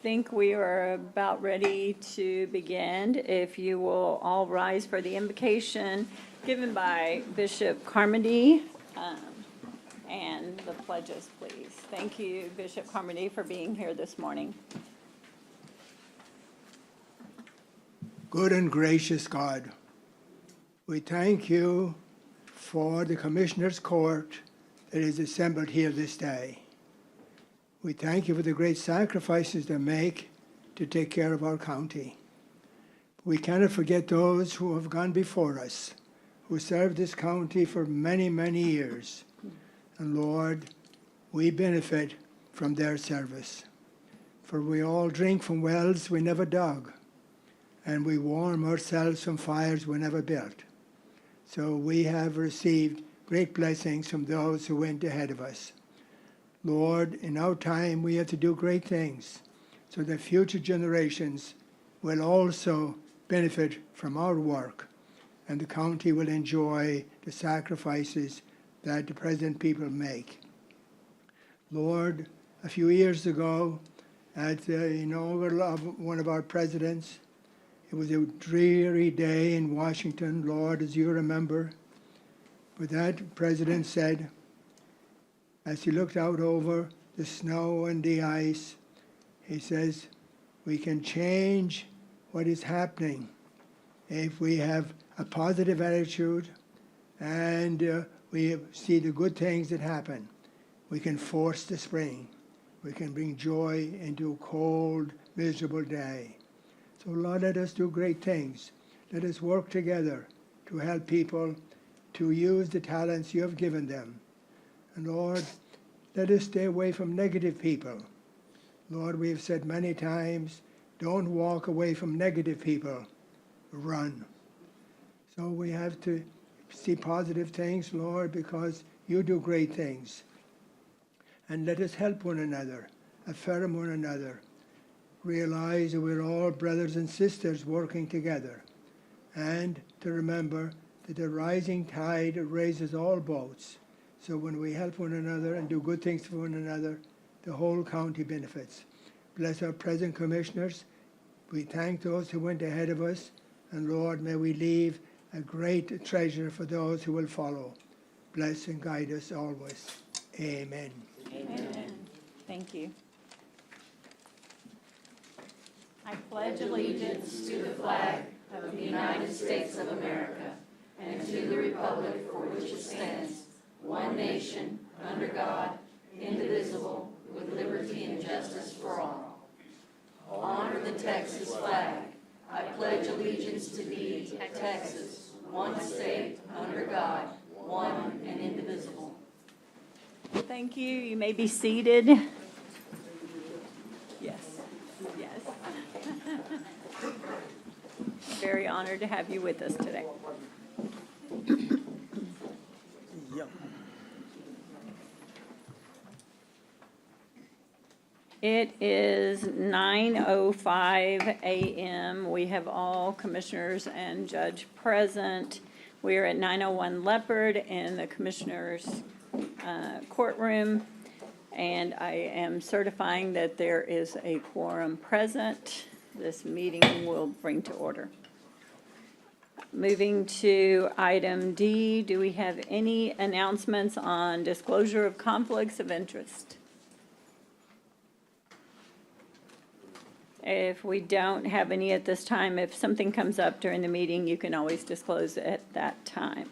think we are about ready to begin. If you will all rise for the invocation given by Bishop Carmody, and the pledges, please. Thank you, Bishop Carmody, for being here this morning. Good and gracious God, we thank you for the Commissioner's Court that is assembled here this day. We thank you for the great sacrifices they make to take care of our county. We cannot forget those who have gone before us, who served this county for many, many years. And Lord, we benefit from their service. For we all drink from wells we never dug, and we warm ourselves from fires we never built. So we have received great blessings from those who went ahead of us. Lord, in our time we have to do great things so that future generations will also benefit from our work, and the county will enjoy the sacrifices that the present people make. Lord, a few years ago, at the inaugural of one of our presidents, it was a dreary day in Washington, Lord, as you remember. But that president said, as he looked out over the snow and the ice, he says, we can change what is happening if we have a positive attitude and we see the good things that happen. We can force the spring. We can bring joy into a cold, miserable day. So Lord, let us do great things. Let us work together to help people to use the talents you have given them. And Lord, let us stay away from negative people. Lord, we have said many times, don't walk away from negative people. Run. So we have to see positive things, Lord, because you do great things. And let us help one another, affirm one another, realize that we're all brothers and sisters working together, and to remember that the rising tide raises all boats. So when we help one another and do good things for one another, the whole county benefits. Bless our present commissioners. We thank those who went ahead of us, and Lord, may we leave a great treasure for those who will follow. Bless and guide us always. Amen. Amen. Thank you. I pledge allegiance to the flag of the United States of America and to the republic for which it stands, one nation, under God, indivisible, with liberty and justice for all. Honor the Texas flag. I pledge allegiance to thee, Texas, one state, under God, one and indivisible. Thank you. You may be seated. Yes. Yes. Very honored to have you with us today. It is 9:05 a.m. We have all commissioners and judge present. We are at 901 Leopard in the commissioners' courtroom, and I am certifying that there is a quorum present. This meeting will bring to order. Moving to item D, do we have any announcements on disclosure of conflicts of interest? If we don't have any at this time, if something comes up during the meeting, you can always disclose it at that time.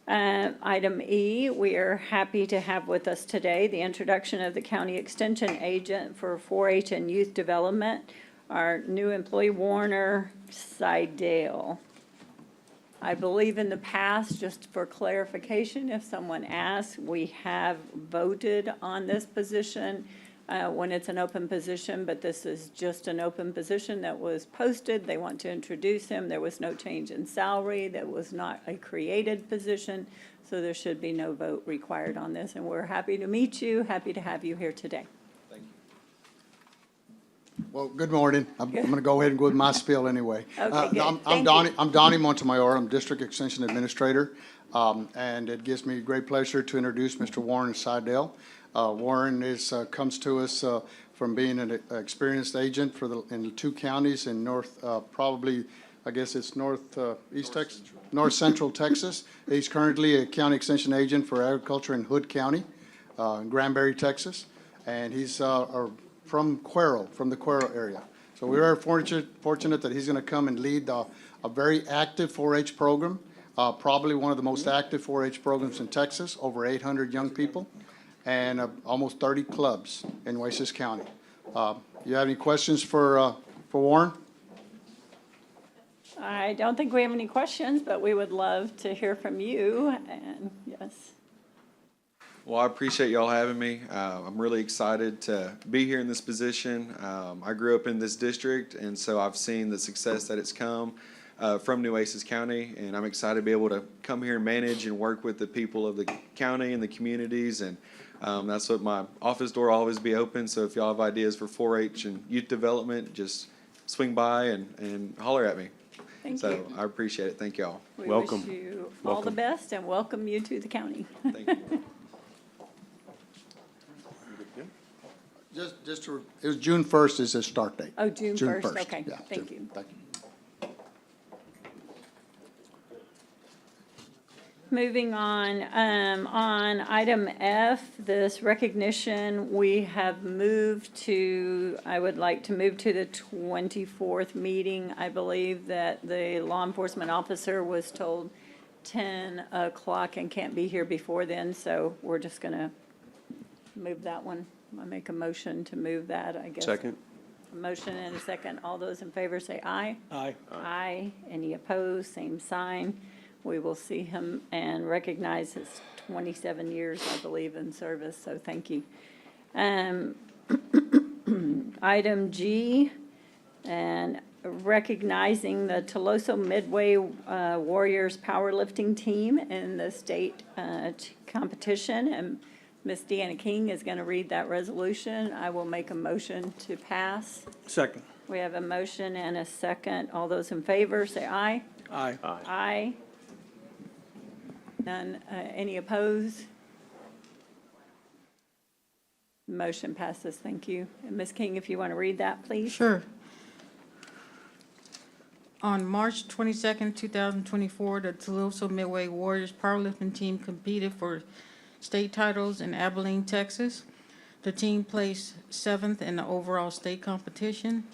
Item E, we are happy to have with us today the introduction of the county extension agent for 4-H and youth development, our new employee, Warner Seidel. I believe in the past, just for clarification, if someone asks, we have voted on this position when it's an open position, but this is just an open position that was posted. They want to introduce him. There was no change in salary. That was not a created position, so there should be no vote required on this. And we're happy to meet you, happy to have you here today. Thank you. Well, good morning. I'm going to go ahead and go with my spiel anyway. Okay, good. I'm Donnie Montemayor. I'm District Extension Administrator, and it gives me great pleasure to introduce Mr. Warren Seidel. Warren comes to us from being an experienced agent in the 2 counties in probably, I guess it's north Texas, north central Texas. He's currently a county extension agent for agriculture in Hood County, in Granbury, Texas, and he's from the Cuero area. So we are fortunate that he's going to come and lead a very active 4-H program, probably one of the most active 4-H programs in Texas, over 800 young people, and almost 30 clubs in Nueces County. You have any questions for Warren? I don't think we have any questions, but we would love to hear from you, and yes. Well, I appreciate y'all having me. I'm really excited to be here in this position. I grew up in this district, and so I've seen the success that it's come from Nueces County, and I'm excited to be able to come here and manage and work with the people of the county and the communities, and that's what my office door will always be open. So if y'all have ideas for 4-H and youth development, just swing by and holler at me. Thank So you. I appreciate it. Thank y'all. We Welcome. wish you all the best and welcome you to the county. Thank you. It was June 1st is his start date. Oh, June 1st, 1st. okay, Yeah, thank June. you. Thank you. Moving on item F, this recognition, we have moved to, I would like to move to the 24th meeting. I believe that the law enforcement officer was told 10 o'clock and can't be here before then, so we're just going to move that one. I make a motion to move that, I guess. Second. A motion and a second. All those in favor say aye. Aye. Aye. Any opposed? Same sign. We will see him and recognize his 27 years, I believe, in service, so thank you. Item G, and recognizing the Toloso Midway Warriors powerlifting team in the state competition. And Ms. Deanna King is going to read that resolution. I will make a motion to pass. Second. We have a motion and a second. All those in favor, say aye. Aye. Aye. None, any opposed? Motion passes, thank you. And Ms. King, if you want to read that, please. Sure. On March 22nd, 2024, the Toledo Midway Warriors powerlifting team competed for state titles in Abilene, Texas. The team placed 7th in the overall state competition.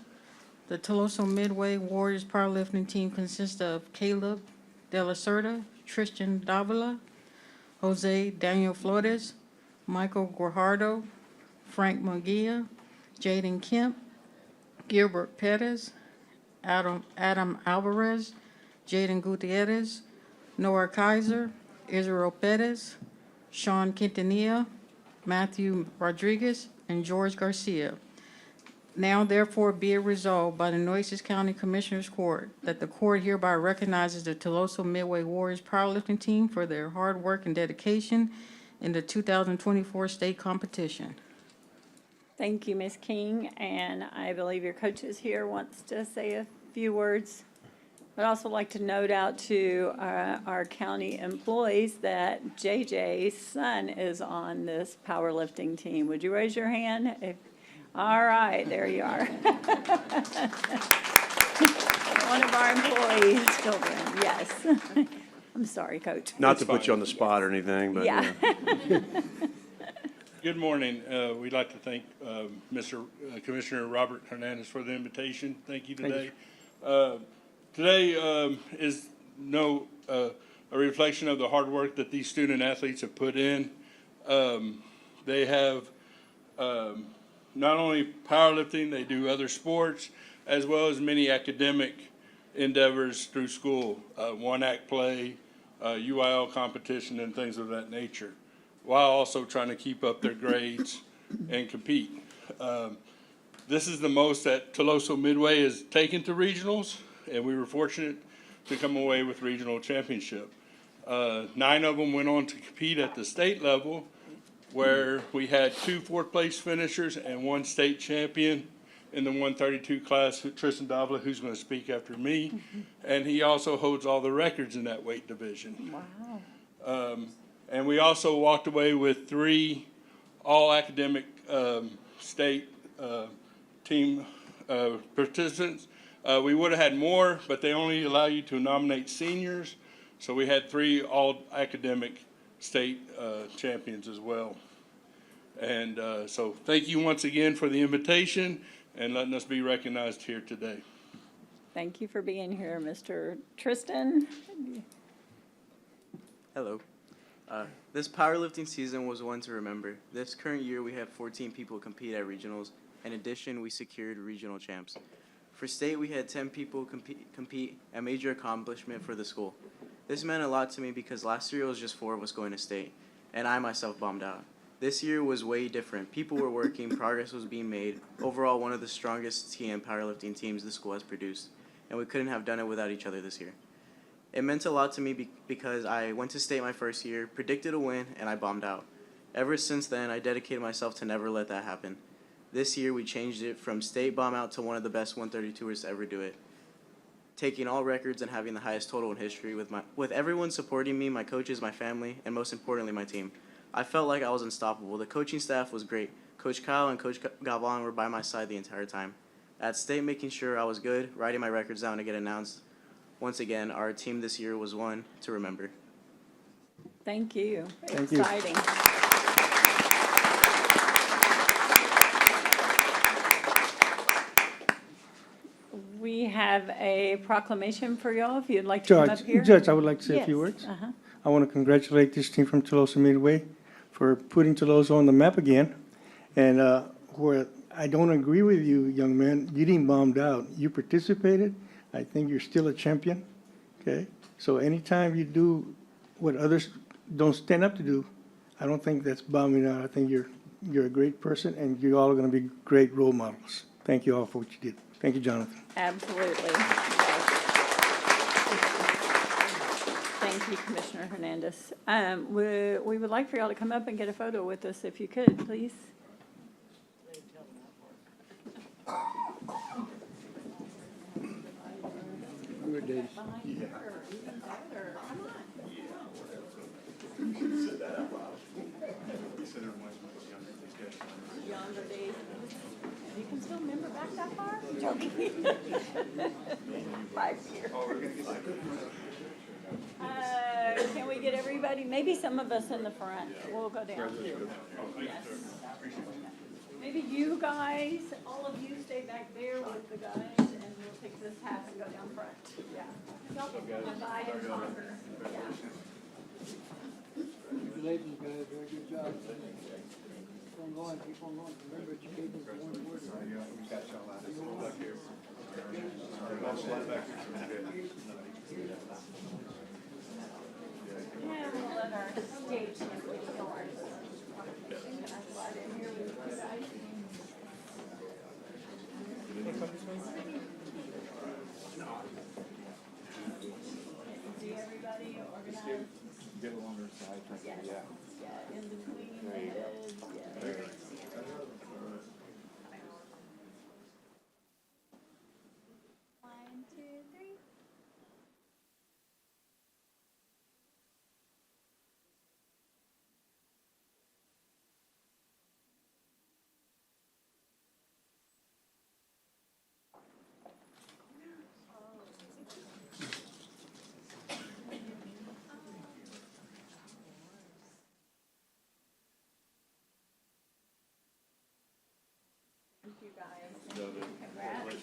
The Toledo Midway Warriors powerlifting team consists of Caleb De La Cerda, Tristan Davila, Jose Daniel Flores, Michael Guajardo, Frank Munguia, Jaden Kemp, Gilbert Perez, Adam Alvarez, Jaden Gutierrez, Noah Kaiser, Israel Perez, Sean Quintanilla, Matthew Rodriguez, and George Garcia. Now therefore be it resolved by the Nueces County Commissioners Court that the court hereby recognizes the Toledo Midway Warriors powerlifting team for their hard work and dedication in the 2024 state competition. Thank you, Ms. King, and I believe your coach is here, wants to say a few words. I'd also like to note out to our county employees that JJ's son is on this powerlifting team. Would you raise your hand? All right, there you are. One of our employees' children, yes. I'm sorry, Coach. Not to put you on the spot or anything, but Yeah. Good morning. We'd like to thank Mr. Commissioner Robert Hernandez for the invitation. Thank you today. Today is a reflection of the hard work that these student athletes have put in. They have not only powerlifting, they do other sports, as well as many academic endeavors through school, one-act play, UIL competition, and things of that nature, while also trying to keep up their grades and compete. This is the most that Toledo Midway has taken to regionals, and we were fortunate to come away with regional championship. 9 of them went on to compete at the state level, where we had 2 fourth-place finishers and 1 state champion in the 132 class, Tristan Davila, who's going to speak after me, and he also holds all the records in that weight division. Wow. And we also walked away with 3 all academic state team participants. We would have had more, but they only allow you to nominate seniors. So we had 3 all academic state champions as well. And so thank you once again for the invitation and letting us be recognized here today. Thank you for being here, Mr. Tristan. Hello. This powerlifting season was one to remember. This current year, we have 14 people compete at regionals. In addition, we secured regional champs. For state, we had 10 people compete, a major accomplishment for the school. This meant a lot to me because last year it was just 4 of us going to state, and I myself bombed out. This year was way different. People were working, progress was being made. Overall, one of the strongest TN powerlifting teams the school has produced, and we couldn't have done it without each other this year. It meant a lot to me because I went to state my first year, predicted a win, and I bombed out. Ever since then, I dedicated myself to never let that happen. This year, we changed it from state bomb out to one of the best 132ers to ever do it, taking all records and having the highest total in history with everyone supporting me, my coaches, my family, and most importantly, my team. I felt like I was unstoppable. The coaching staff was great. Coach Kyle and Coach Galvan were by my side the entire time. At state, making sure I was good, writing my records down to get announced. Once again, our team this year was one to remember. Thank you. Thank you. Exciting. We have a proclamation for y'all, if you'd like to come up here. Judge, I would like to say a few Yes, words. uh-huh. I want to congratulate this team from Tolosa Midway for putting Tolosa on the map again. And where I don't agree with you, young man, you didn't bombed out. You participated. I think you're still a champion, okay? So anytime you do what others don't stand up to do, I don't think that's bombing out. I think you're a great person, and you all are going to be great role models. Thank you all for what you did. Thank you, Jonathan. Absolutely. Thank you, Commissioner Hernandez. We would like for y'all to come up and get a photo with us if you could, please. Younger days. You can still remember back that far? Joking. 5 years. Can we get everybody, maybe some of us in the front, we'll go down. Yes. Maybe you guys, all of you stay back there with the guys, and we'll take this half and go down front. Yeah. Y'all can divide and conquer. Yeah. Congratulations, guys, very good job. Keep on going, keep on going. Remember, education is more important. Yeah, we'll let our stage ladies go on. Can I slide in here with you guys? See everybody organized? Get along their side. Yeah, in between heads, yeah. One, two, three. Thank you, guys. Congrats.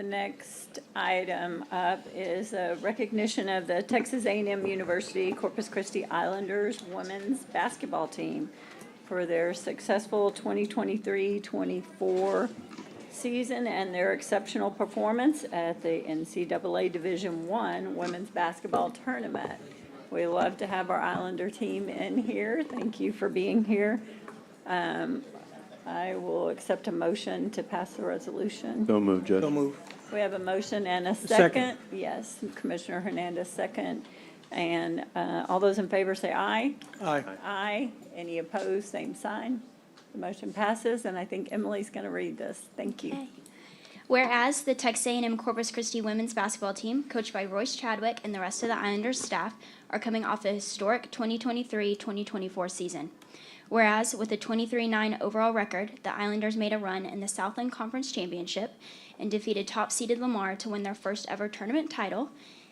next item up is a recognition of the Texas A&M University Corpus Christi Islanders women's basketball team for their successful 2023-24 season and their exceptional performance at the NCAA Division I Women's Basketball Tournament. We love to have our Islander team in here. Thank you for being here. I will accept a motion to pass the resolution. Don't move, Judge. So move. We have a motion and a Second. second. Yes, Commissioner Hernandez, second. And all those in favor say aye. Aye. Aye. Any opposed, same sign. The motion passes, and I think Emily's going to read this. Thank you. Okay. Whereas the Texas A&M Corpus Christi women's basketball team, coached by Royce Chadwick and the rest of the Islanders staff, are coming off a historic 2023-2024 season. Whereas with a 23-9 overall record, the Islanders made a run in the Southland Conference Championship and defeated top-seeded Lamar to win their first ever tournament title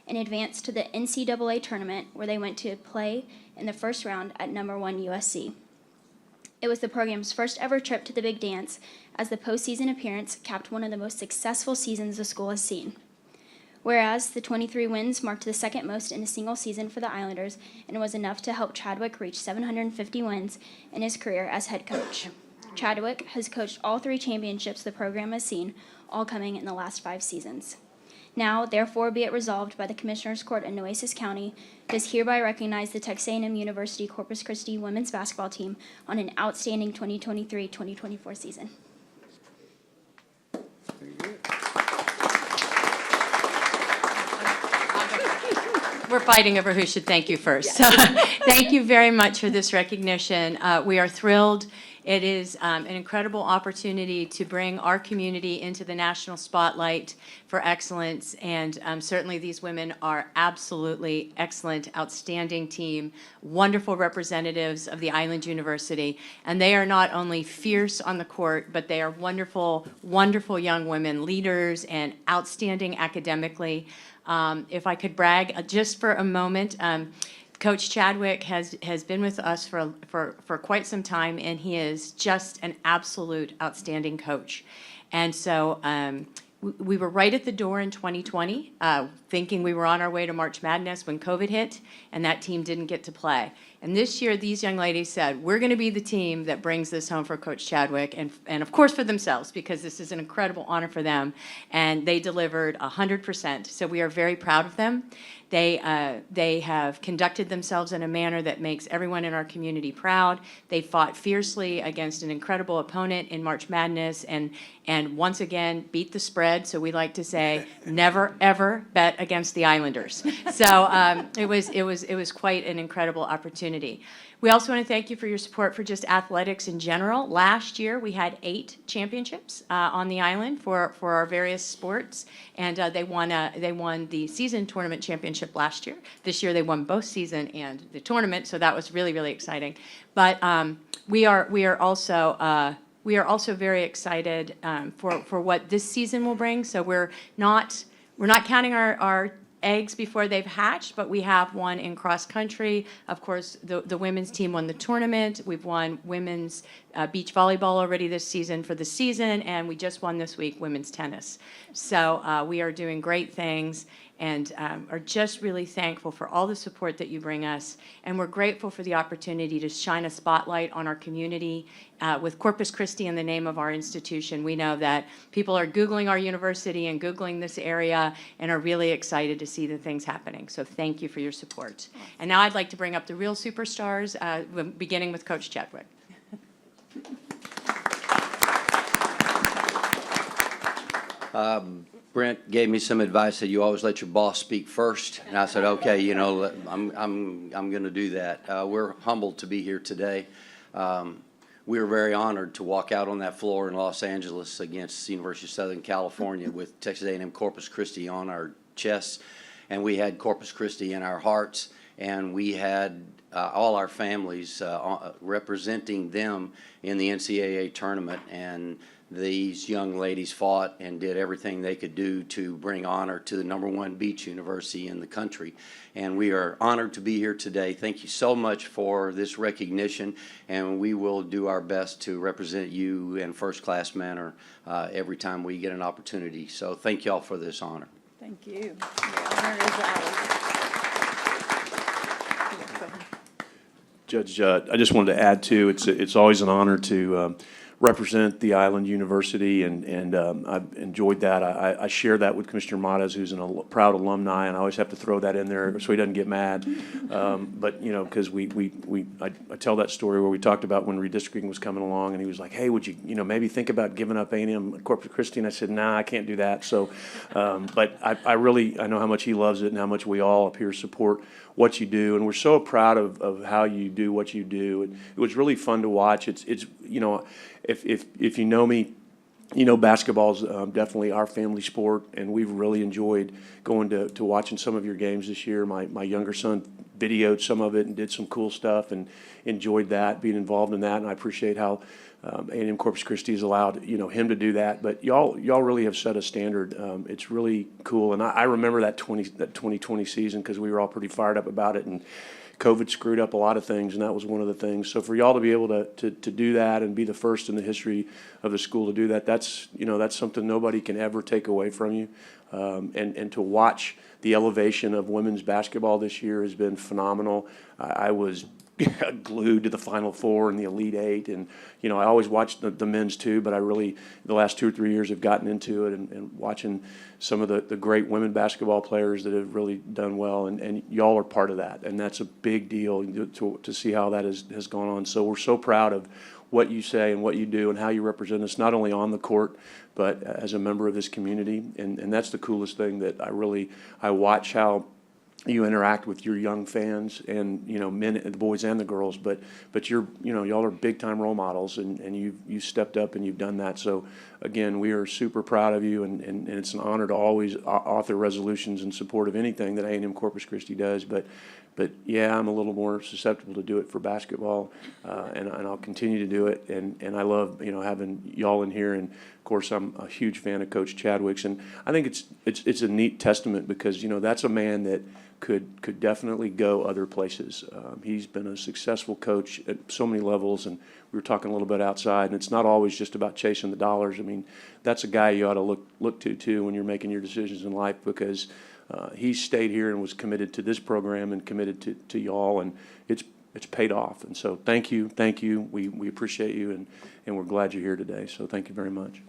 and advanced to the NCAA tournament, where they went to play in the first round at number 1 USC. It was the program's first ever trip to the Big Dance, as the postseason appearance capped one of the most successful seasons the school has seen. Whereas the 23 wins marked the second most in a single season for the Islanders and was enough to help Chadwick reach 750 wins in his career as head coach. Chadwick has coached all 3 championships the program has seen, all coming in the last 5 seasons. Now, therefore, be it resolved by the Commissioners Court in Nueces County, does hereby recognize the Texas A&M University Corpus Christi women's basketball team on an outstanding 2023-2024 season. We're fighting over who should thank you first. So, thank you very much for this recognition. We are thrilled. It is an incredible opportunity to bring our community into the national spotlight for excellence, and certainly these women are absolutely excellent, outstanding team, wonderful representatives of the Island University, and they are not only fierce on the court, but they are wonderful, wonderful young women, leaders, and outstanding academically. If I could brag just for a moment, Coach Chadwick has been with us for quite some time, and he is just an absolute outstanding coach. And so we were right at the door in 2020, thinking we were on our way to March Madness when COVID hit, and that team didn't get to play. And this year, these young ladies said, we're going to be the team that brings this home for Coach Chadwick, and of course for themselves, because this is an incredible honor for them. And they delivered 100%. So we are very proud of them. They have conducted themselves in a manner that makes everyone in our community proud. They fought fiercely against an incredible opponent in March Madness, and once again beat the spread. So we like to say, never ever bet against the Islanders. So it was quite an incredible opportunity. We also want to thank you for your support for just athletics in general. Last year, we had 8 championships on the island for our various sports, and they won the season tournament championship last year. This year, they won both season and the tournament, so that was really, really exciting. But we are also very excited for what this season will bring. So we're not counting our eggs before they've hatched, but we have one in cross country. Of course, the women's team won the tournament. We've won women's beach volleyball already this season for the season, and we just won this week women's tennis. So we are doing great things, and are just really thankful for all the support that you bring us. And we're grateful for the opportunity to shine a spotlight on our community. With Corpus Christi in the name of our institution, we know that people are Googling our university and Googling this area and are really excited to see the things happening. So thank you for your support. And now I'd like to bring up the real superstars, beginning with Coach Chadwick. Brent gave me some advice that you always let your boss speak first, and I said, okay, you know, I'm going to do that. We're humbled to be here today. We were very honored to walk out on that floor in Los Angeles against the University of Southern California with Texas A&M Corpus Christi on our chests, and we had Corpus Christi in our hearts, and we had all our families representing them in the NCAA tournament, and these young ladies fought and did everything they could do to bring honor to the #1 beach university in the country. And we are honored to be here today. Thank you so much for this recognition, and we will do our best to represent you in first-class manner every time we get an opportunity. So thank y'all for this honor. Thank you. The honor is ours. Judge, I just wanted to add too, it's always an honor to represent the Island University, and I've enjoyed that. I share that with Commissioner Matas, who's a proud alumni, and I always have to throw that in there so he doesn't get mad. But, you know, because I tell that story where we talked about when redistricting was coming along, and he was like, hey, would you, maybe think about giving up A&M Corpus Christi? And I said, nah, I can't do that. So, but I know how much he loves it and how much we all up here support what you do, and we're so proud of how you do what you do. It was really fun to watch. It's if you know me, basketball's definitely our family sport, and we've really enjoyed going to watching some of your games this year. My younger son videoed some of it and did some cool stuff, and enjoyed that, being involved in that, and I appreciate how A&M Corpus Christi has allowed him to do that. But y'all really have set a standard. It's really cool, and I remember that 2020 season because we were all pretty fired up about it, and COVID screwed up a lot of things, and that was one of the things. So for y'all to be able to do that and be the first in the history of the school to do that, that's something nobody can ever take away from you. And to watch the elevation of women's basketball this year has been phenomenal. I was glued to the Final Four and the Elite Eight, and I always watched the men's too, but I really the last 2 or 3 years have gotten into it, and watching some of the great women basketball players that have really done well, and y'all are part of that, and that's a big deal to see how that has gone on. So we're so proud of what you say and what you do and how you represent us, not only on the court, but as a member of this community, and that's the coolest thing that I watch how you interact with your young fans, and men, the boys and the girls, but y'all are big time role models, and you stepped up and you've done that. So again, we are super proud of you, and it's an honor to always author resolutions in support of anything that A&M Corpus Christi does. But yeah, I'm a little more susceptible to do it for basketball, and I'll continue to do it. And I love having y'all in here, and of course I'm a huge fan of Coach Chadwick's, and I think it's a neat testament because that's a man that could definitely go other places. He's been a successful coach at so many levels, and we were talking a little bit outside, and it's not always just about chasing the dollars. I mean, that's a guy you ought to look to too when you're making your decisions in life, because he stayed here and was committed to this program and committed to y'all, and it's paid off. And so thank you. We appreciate you, and we're glad you're here today. So thank you very much.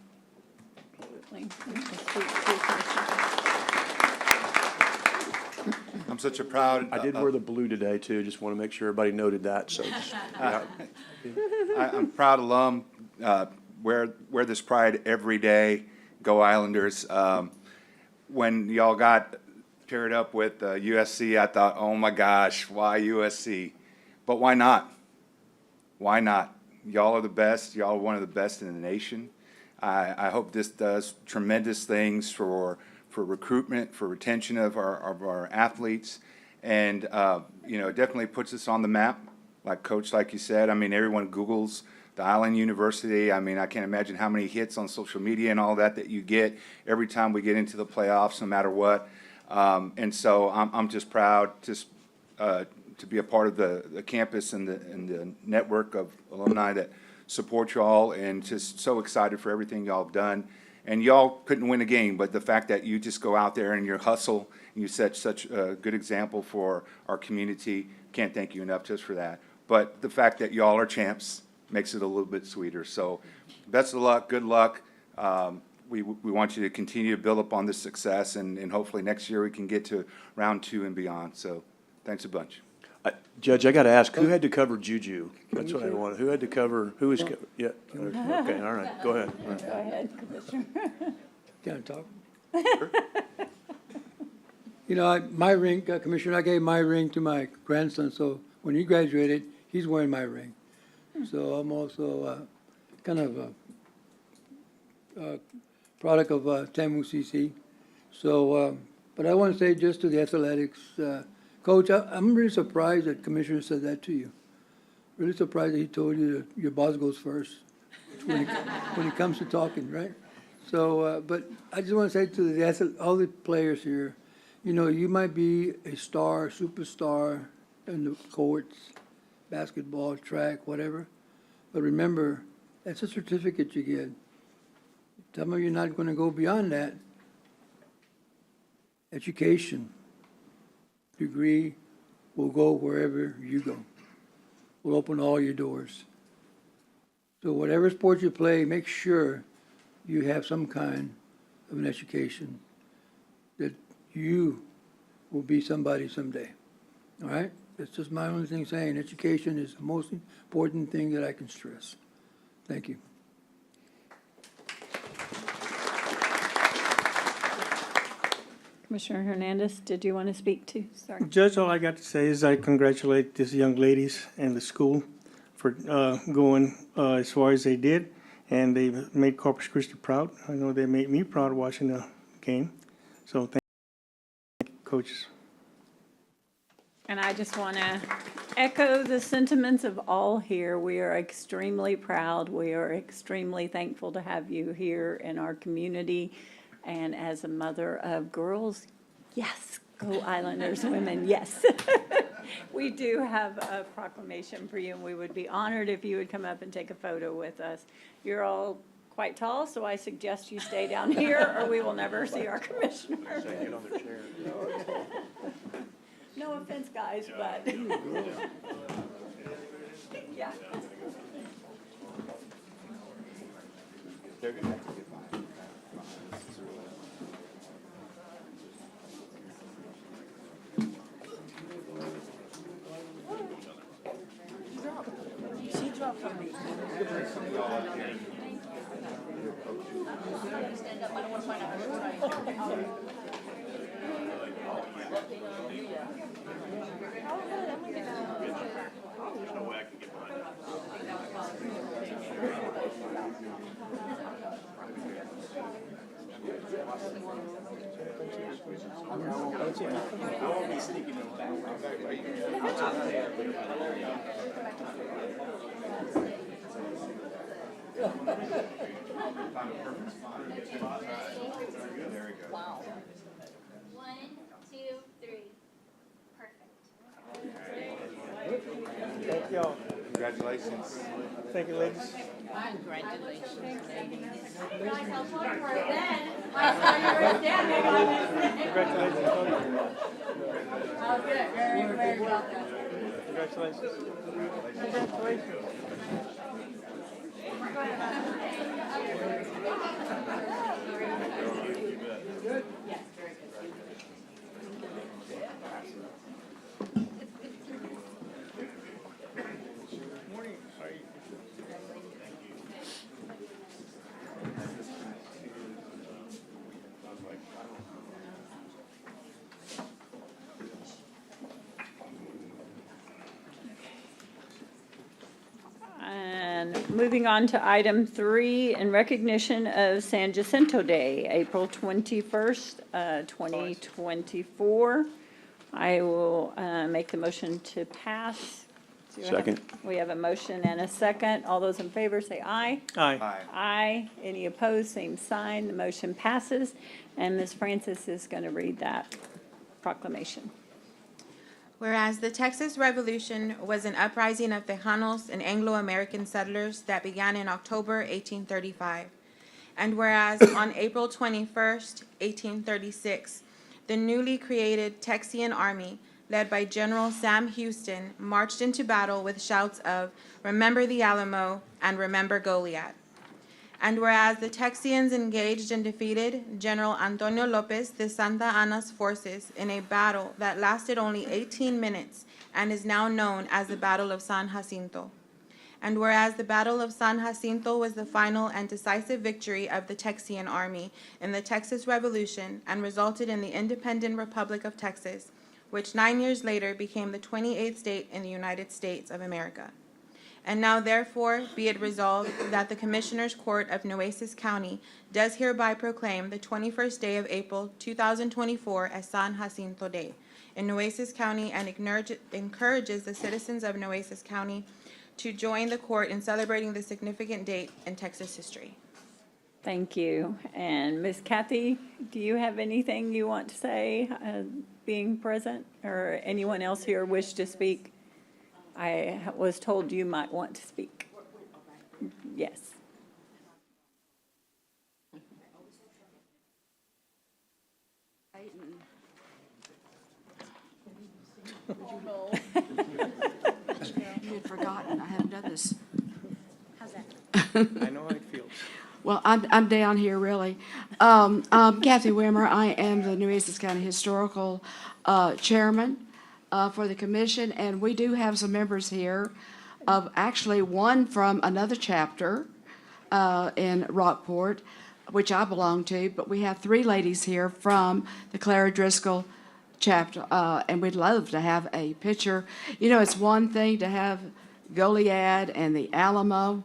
I'm such a proud. I did wear the blue today too. Just want to make sure everybody noted that. So I'm proud alum. Wear this pride every day. Go Islanders. When y'all got paired up with USC, I thought, oh my gosh, why USC? But why not? Why not? Y'all are the best. Y'all are one of the best in the nation. I hope this does tremendous things for recruitment, for retention of our athletes, and it definitely puts us on the map. Coach, like you said, I mean, everyone Googles the Island University. I mean, I can't imagine how many hits on social media and all that you get every time we get into the playoffs, no matter what. And so I'm just proud to be a part of the campus and the network of alumni that support y'all, and just so excited for everything y'all have done. And y'all couldn't win a game, but the fact that you just go out there and you hustle, and you set such a good example for our community, can't thank you enough just for that. But the fact that y'all are champs makes it a little bit sweeter. So best of luck, good luck. We want you to continue to build up on this success, and hopefully next year we can get to round 2 and beyond. So thanks a bunch. Judge, I got to ask, who had to cover Juju? That's what I wanted. Who had to cover? Who is? Yeah. Okay. All right. Go ahead. All right. Go ahead, Commissioner. Can I talk? My ring, Commissioner, I gave my ring to my grandson, so when he graduated, he's wearing my ring. So I'm also kind of a product of TAMU CC. So, but I want to say just to the athletics, Coach, I'm really surprised that Commissioner said that to you. Really surprised that he told you that your boss goes first. when it comes to talking, right? So, but I just want to say to all the players here, you know, you might be a star, superstar in the courts, basketball, track, whatever, but remember, that's a certificate you get. Some of you are not going to go beyond that. Education, degree will go wherever you go. Will open all your doors. So whatever sport you play, make sure you have some kind of an education that you will be somebody someday. All right? That's just my only thing saying. Education is the most important thing that I can stress. Thank you. Commissioner Hernandez, did you want to speak too? Sorry. Judge, all I got to say is I congratulate these young ladies and the school for going as far as they did, and they made Corpus Christi proud. I know they made me proud watching the game. So thank you, coaches. And I just want to echo the sentiments of all here. We are extremely proud. We are extremely thankful to have you here in our community. And as a mother of girls, yes, go Islanders women, yes. We do have a proclamation for you, and we would be honored if you would come up and take a photo with us. You're all quite tall, so I suggest you stay down here, or we will never see our commissioner. No offense, guys, but. Yeah. She dropped from me. Stand up, I don't want to find out. There's no way I can get behind that. Wow. 1, 2, 3. Perfect. Thank you all. Congratulations. Thank you, ladies. Congratulations, ladies. And moving on to item 3, in recognition of San Jacinto Day, April 21st, 2024. I will make the motion to pass. Second. We have a motion and a second. All those in favor say aye. Aye. Hi. Aye. Any opposed, same sign. The motion passes. And Ms. Francis is going to read that proclamation. Whereas the Texas Revolution was an uprising of Tejanos and Anglo-American settlers that began in October 1835. And whereas on April 21st, 1836, the newly created Texian Army, led by General Sam Houston, marched into battle with shouts of "Remember the Alamo" and "Remember Goliad." And whereas the Texians engaged and defeated General Antonio Lopez de Santa Anna's forces in a battle that lasted only 18 minutes and is now known as the Battle of San Jacinto. And whereas the Battle of San Jacinto was the final and decisive victory of the Texian Army in the Texas Revolution and resulted in the independent Republic of Texas, which 9 years later became the 28th state in the United States of America. And now therefore be it resolved that the Commissioners Court of Nueces County does hereby proclaim the 21st day of April 2024 as San Jacinto Day in Nueces County and encourages the citizens of Nueces County to join the court in celebrating this significant date in Texas history. Thank you. And Ms. Kathy, do you have anything you want to say, being present, or anyone else here wish to speak? I was told you might want to speak. Yes. You had forgotten, I haven't done this. How's that? I know how it feels. Well, I'm down here, really. Kathy Wimmer, I am the Nueces County Historical Chairman for the commission, and we do have some members here of actually one from another chapter in Rockport, which I belong to, but we have three ladies here from the Clara Driscoll chapter, and we'd love to have a picture. You know, it's one thing to have Goliad and the Alamo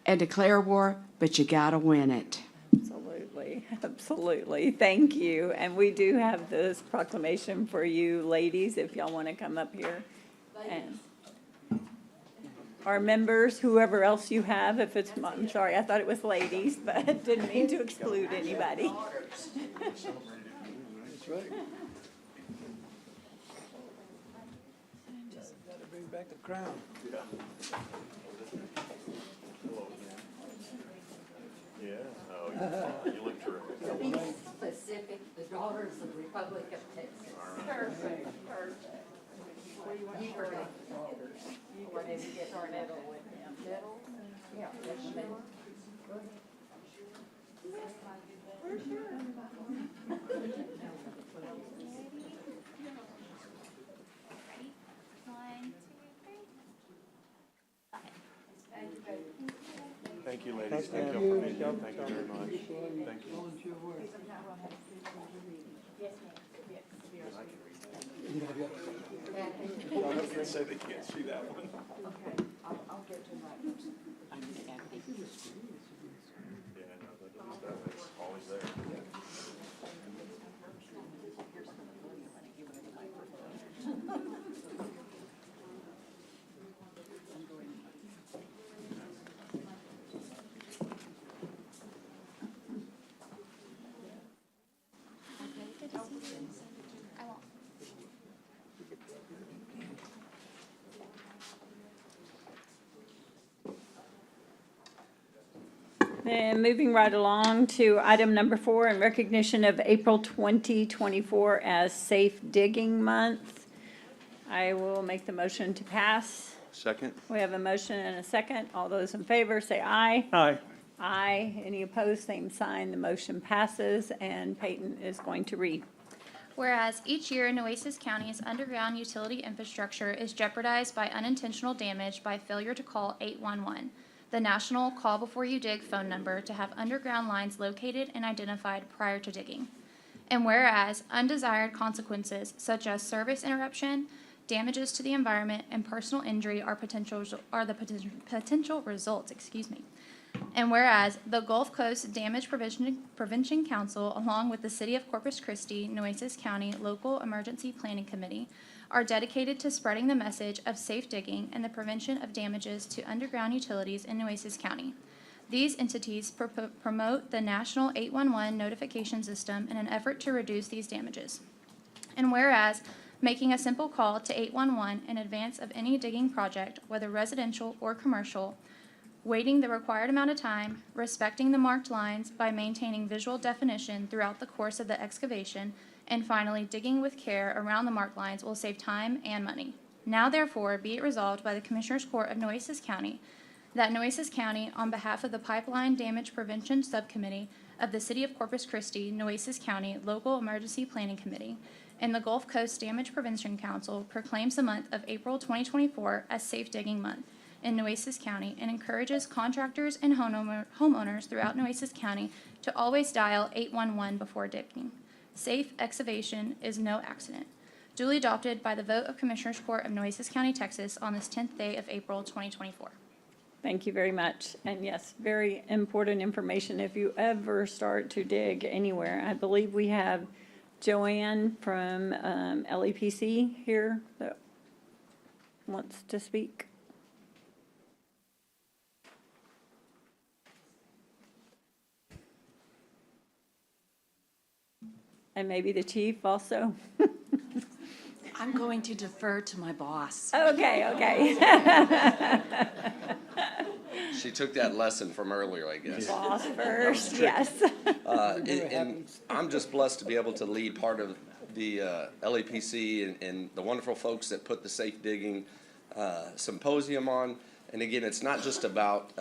and declare war, but you gotta win it. Absolutely, absolutely. Thank you. And we do have this proclamation for you ladies, if y'all want to come up here. And our members, whoever else you have, if it's, I'm sorry, I thought it was ladies, but didn't mean to exclude anybody. That's right. Gotta bring back the crown. You look terrific. To be specific, the Daughters of the Republic of Texas. Perfect, perfect. You were the daughters. You wanted to get our medal with him. Yeah, that's me. One, two, three. Thank you, ladies. Thank you for being here. Thank you very much. Thank you. I was gonna say they can't see that one. Okay, I'll get to that. Yeah, no, that stuff is always there. I won't. And moving right along to item number 4, in recognition of April 2024 as Safe Digging Month. I will make the motion to pass. Second? We have a motion and a second. All those in favor, say aye. Aye. Aye. Any opposed, same sign. The motion passes, and Peyton is going to read. Whereas each year Nueces County's underground utility infrastructure is jeopardized by unintentional damage by failure to call 811, the national call before you dig phone number to have underground lines located and identified prior to digging. And whereas undesired consequences such as service interruption, damages to the environment, and personal injury are the potential results, And whereas the Gulf Coast Damage Prevention Council, along with the City of Corpus Christi, Nueces County Local Emergency Planning Committee, are dedicated to spreading the message of safe digging and the prevention of damages to underground utilities in Nueces County. These entities promote the National 811 notification system in an effort to reduce these damages. And whereas making a simple call to 811 in advance of any digging project, whether residential or commercial, waiting the required amount of time, respecting the marked lines by maintaining visual definition throughout the course of the excavation, and finally, digging with care around the marked lines will save time and money. Now therefore, be it resolved by the Commissioners Court of Nueces County that Nueces County, on behalf of the Pipeline Damage Prevention Subcommittee of the City of Corpus Christi, Nueces County Local Emergency Planning Committee, and the Gulf Coast Damage Prevention Council proclaims the month of April 2024 as Safe Digging Month in Nueces County and encourages contractors and homeowners throughout Nueces County to always dial 811 before digging. Safe excavation is no accident. Duly adopted by the vote of Commissioners Court of Nueces County, Texas on this 10th day of April 2024. Thank you very much. And yes, very important information if you ever start to dig anywhere. I believe we have Joanne from LEPC here that wants to speak. And maybe the chief also? I'm going to defer to my boss. Okay, okay. She took that lesson from earlier, I guess. Boss first, yes. And I'm just blessed to be able to lead part of the LAPC and the wonderful folks that put the Safe Digging Symposium on. And again, it's not just about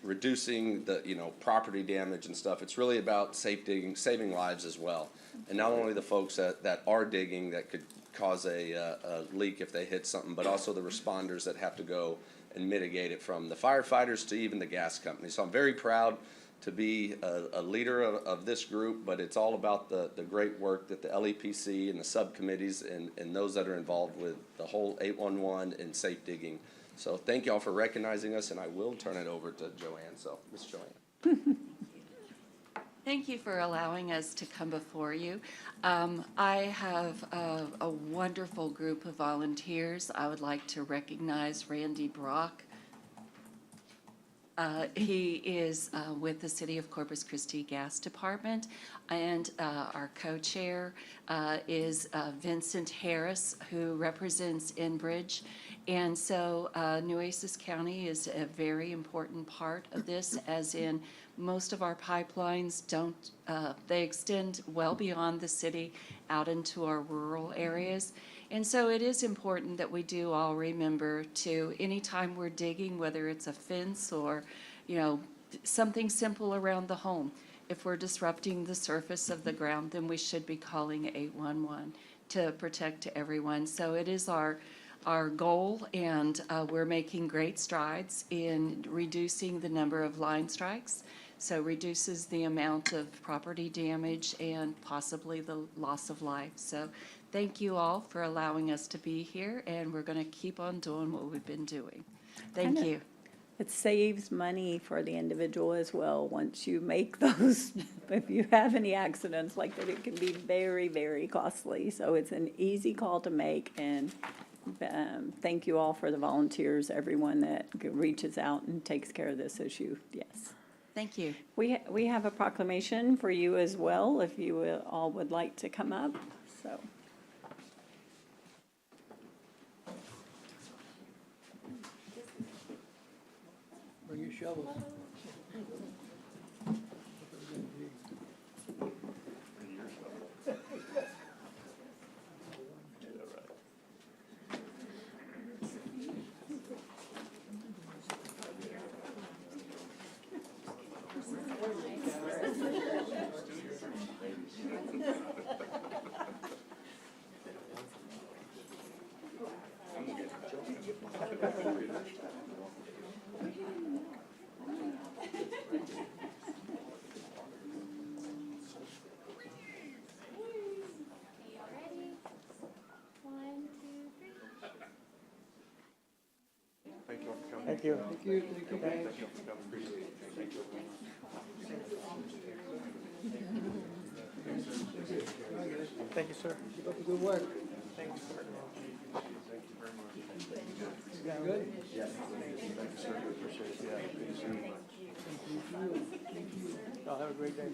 reducing the, property damage and stuff. It's really about safe digging, saving lives as well. And not only the folks that are digging that could cause a leak if they hit something, but also the responders that have to go and mitigate it, from the firefighters to even the gas company. So I'm very proud to be a leader of this group, but it's all about the great work that the LEPC and the subcommittees and those that are involved with the whole 811 and safe digging. So thank y'all for recognizing us, and I will turn it over to Joanne. So, Ms. Joanne. Thank you for allowing us to come before you. I have a wonderful group of volunteers. I would like to recognize Randy Brock. He is with the City of Corpus Christi Gas Department, and our co-chair is Vincent Harris, who represents Enbridge. And so Nueces County is a very important part of this, as in most of our pipelines don't, they extend well beyond the city out into our rural areas. And so it is important that we do all remember to, anytime we're digging, whether it's a fence or, something simple around the home, if we're disrupting the surface of the ground, then we should be calling 811 to protect everyone. So it is our goal, and we're making great strides in reducing the number of line strikes. So reduces the amount of property damage and possibly the loss of life. So thank you all for allowing us to be here, and we're going to keep on doing what we've been doing. Thank you. It saves money for the individual as well. Once you make those, if you have any accidents like that, it can be very, very costly. So it's an easy call to make, and thank you all for the volunteers, everyone that reaches out and takes care of this issue. Yes. Thank you. We have a proclamation for you as well, if you all would like to come up, so. Bring your shovels. Thank you. Thank you. Thank you, sir. Keep up the good work. Thank you, sir. Thank you very much. You good? Yes. Thank you, sir. Appreciate it. Yeah, good to see you. Thank you. Y'all have a great day.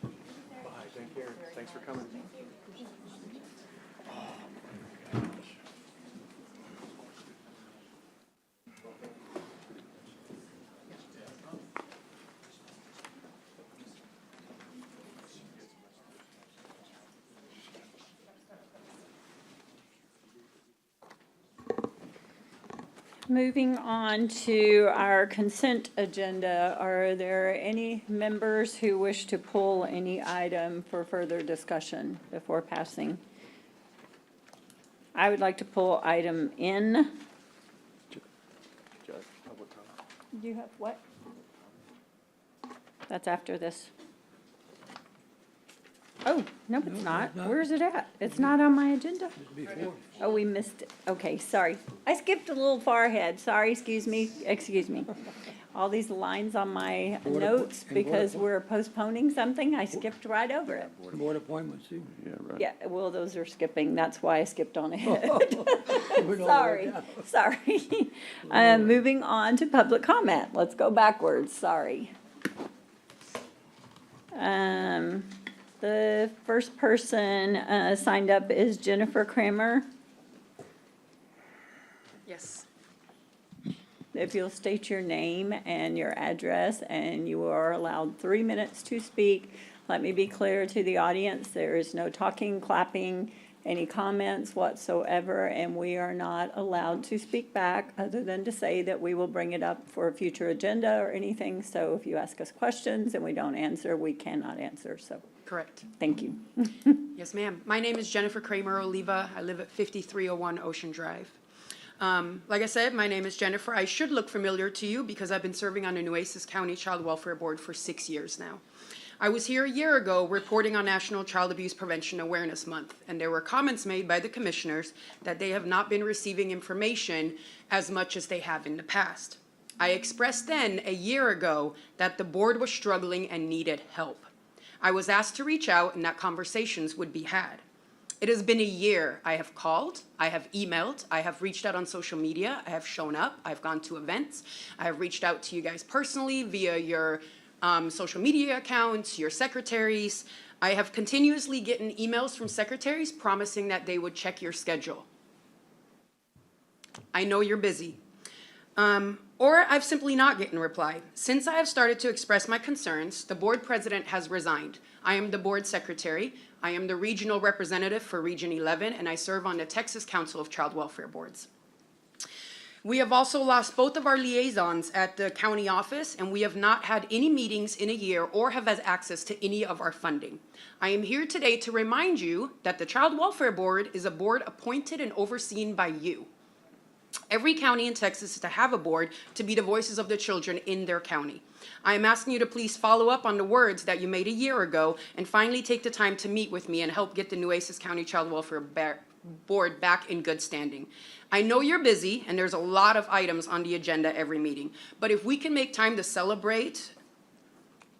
Bye. Take care. Thanks for coming. Moving on to our consent agenda, are there any members who wish to pull any item for further discussion before passing? I would like to pull item N. Do you have what? That's after this. Oh, no, it's not. Where is it at? It's not on my agenda. Before. Oh, we missed it. Okay, sorry. I skipped a little far ahead. Sorry, excuse me. All these lines on my notes, because we're postponing something, I skipped right over it. Board appointments, too. Yeah, right. Yeah, well, those are skipping. That's why I skipped on ahead. Sorry. Moving on to public comment. Let's go backwards, sorry. The first person signed up is Jennifer Kramer. Yes. If you'll state your name and your address, and you are allowed 3 minutes to speak. Let me be clear to the audience, there is no talking, clapping, any comments whatsoever, and we are not allowed to speak back other than to say that we will bring it up for a future agenda or anything. So if you ask us questions and we don't answer, we cannot answer, so. Correct. Thank you. Yes, ma'am. My name is Jennifer Kramer Oliva. I live at 5301 Ocean Drive. Like I said, my name is Jennifer. I should look familiar to you because I've been serving on the Nueces County Child Welfare Board for 6 years now. I was here a year ago reporting on National Child Abuse Prevention Awareness Month, and there were comments made by the commissioners that they have not been receiving information as much as they have in the past. I expressed then, a year ago, that the board was struggling and needed help. I was asked to reach out and that conversations would be had. It has been a year. I have called, I have emailed, I have reached out on social media, I have shown up, I've gone to events, I have reached out to you guys personally via your social media accounts, your secretaries. I have continuously gotten emails from secretaries promising that they would check your schedule. I know you're busy. Or I've simply not gotten a reply. Since I have started to express my concerns, the board president has resigned. I am the board secretary. I am the regional representative for Region 11, and I serve on the Texas Council of Child Welfare Boards. We have also lost both of our liaisons at the county office, and we have not had any meetings in a year or have had access to any of our funding. I am here today to remind you that the Child Welfare Board is a board appointed and overseen by you. Every county in Texas is to have a board to be the voices of the children in their county. I am asking you to please follow up on the words that you made a year ago and finally take the time to meet with me and help get the Nueces County Child Welfare Board back in good standing. I know you're busy and there's a lot of items on the agenda every meeting, but if we can make time to celebrate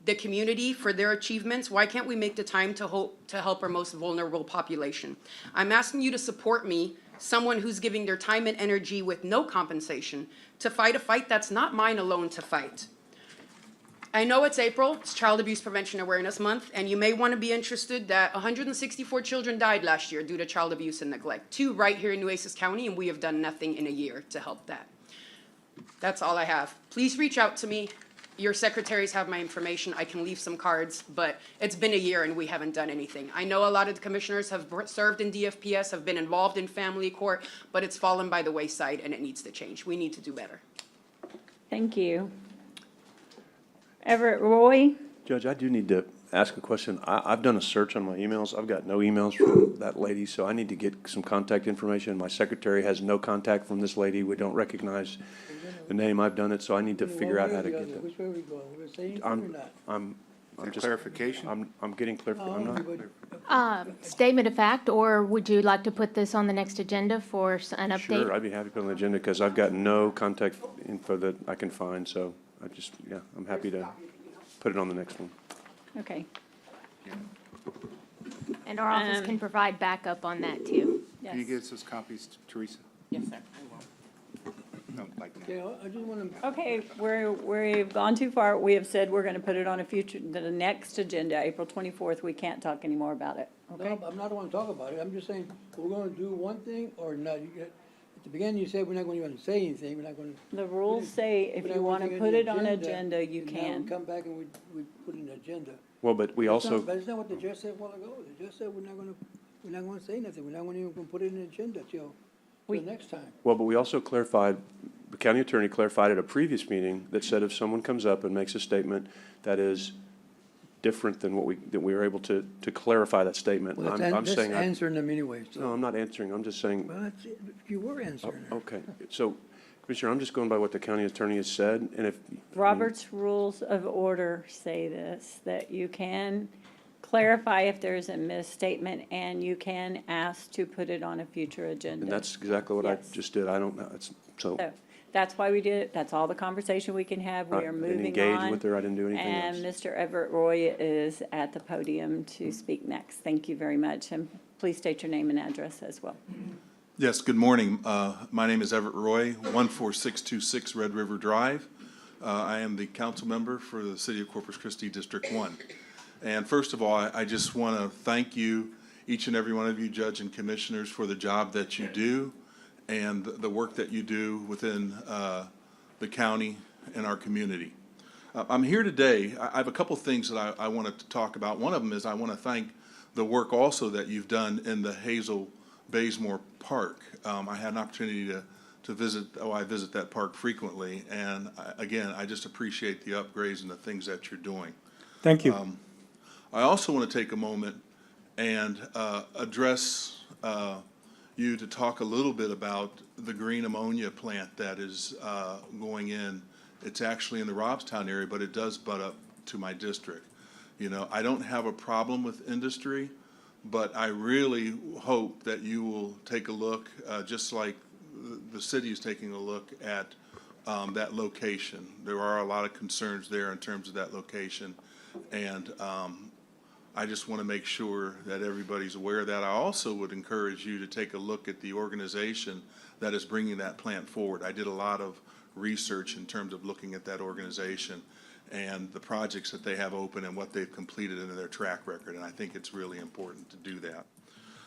the community for their achievements, why can't we make the time to help our most vulnerable population? I'm asking you to support me, someone who's giving their time and energy with no compensation, to fight a fight that's not mine alone to fight. I know it's April, it's Child Abuse Prevention Awareness Month, and you may want to be interested that 164 children died last year due to child abuse and neglect. 2 right here in Nueces County, and we have done nothing in a year to help that. That's all I have. Please reach out to me. Your secretaries have my information. I can leave some cards, but it's been a year and we haven't done anything. I know a lot of the commissioners have served in DFPS, have been involved in family court, but it's fallen by the wayside and it needs to change. We need to do better. Thank you. Everett Roy? Judge, I do need to ask a question. I've done a search on my emails. I've got no emails from that lady, so I need to get some contact information. My secretary has no contact from this lady. We don't recognize the name. I've done it, so I need to figure out how to get that. Which way are we going? We're saying or not? I'm just. Clarification? I'm getting clarification. I'm not. Statement of fact, or would you like to put this on the next agenda for an update? Sure, I'd be happy to put it on the agenda because I've got no contact info that I can find, so I'm happy to put it on the next one. Okay. And our office can provide backup on that too. Can you get us those copies, Teresa? Yes, sir. No, like that. Okay, I just want to. Okay, we've gone too far. We have said we're going to put it on the next agenda, April 24th. We can't talk anymore about it, okay? No, I'm not want to talk about it. I'm just saying, we're going to do one thing or not. At the beginning, you said we're not going to even say anything. We're not going to. The rules say if you want to put it on agenda, you and now can. we come back and we put an agenda. Well, but we also. But it's not what the judge said a while ago. The judge said we're not going to say nothing. We're not even going to put it in the agenda till next time. Well, but we also clarified, the county attorney clarified at a previous meeting that said if someone comes up and makes a statement that is different than that we were able to clarify that statement. Well, I'm saying. Answering them anyway. So. No, I'm not answering. I'm just saying. Well, you were answering. Okay. So, Commissioner, I'm just going by what the county attorney has said, and if. Robert's Rules of Order say this, that you can clarify if there's a misstatement and you can ask to put it on a future agenda. And that's exactly what I Yes. just did. I don't know. So that's why we did it. That's all the conversation we can have. We are moving on. I didn't engage with her. I didn't do anything else. And Mr. Everett Roy is at the podium to speak next. Thank you very much. And please state your name and address as well. Yes, good morning. My name is Everett Roy, 14626 Red River Drive. I am the council member for the City of Corpus Christi District 1. And first of all, I just want to thank you, each and every one of you, Judge and Commissioners, for the job that you do and the work that you do within the county and our community. I'm here today. I have a couple things that I wanted to talk about. One of them is I want to thank the work also that you've done in the Hazel Bazemore Park. I had an opportunity to visit, I visit that park frequently, and again, I just appreciate the upgrades and the things that you're doing. Thank you. I also want to take a moment and address you to talk a little bit about the green ammonia plant that is going in. It's actually in the Robstown area, but it does butt up to my district. You know, I don't have a problem with industry, but I really hope that you will take a look, just like the city is taking a look at that location. There are a lot of concerns there in terms of that location, and I just want to make sure that everybody's aware of that. I also would encourage you to take a look at the organization that is bringing that plant forward. I did a lot of research in terms of looking at that organization and the projects that they have open and what they've completed in their track record, and I think it's really important to do that.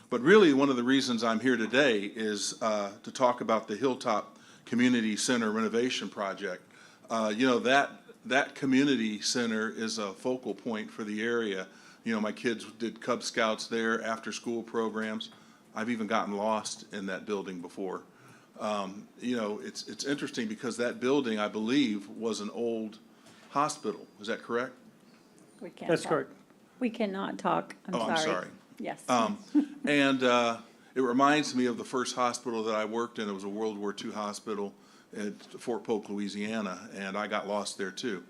But really, one of the reasons I'm here today is to talk about the Hilltop Community Center renovation project. You know, that community center is a focal point for the area. You know, my kids did Cub Scouts there, after-school programs. I've even gotten lost in that building before. You know, it's interesting because that building, I believe, was an old hospital. Is that correct? We can't That's talk. correct. We cannot talk. I'm sorry. I'm sorry. Yes. And it reminds me of the first hospital that I worked in. It was a World War II hospital at Fort Polk, Louisiana, and I got lost there too.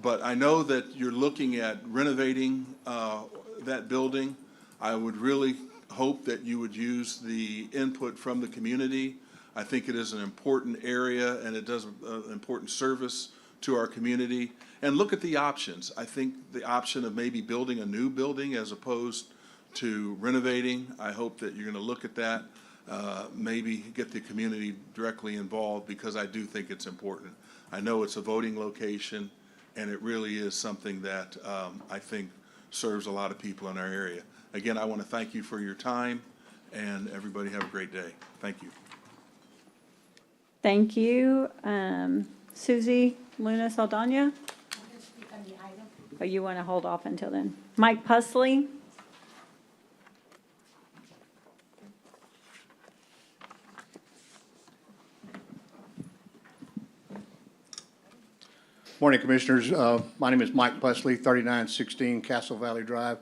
But I know that you're looking at renovating that building. I would really hope that you would use the input from the community. I think it is an important area, and it does an important service to our community. And look at the options. I think the option of maybe building a new building as opposed to renovating, I hope that you're going to look at that, maybe get the community directly involved, because I do think it's important. I know it's a voting location, and it really is something that I think serves a lot of people in our area. Again, I want to thank you for your time, and everybody have a great day. Thank you. Thank you. Susie Luna Saldana? Oh, you want to hold off until then? Mike Pusley? Morning, Commissioners. My name is Mike Pusley, 3916 Castle Valley Drive.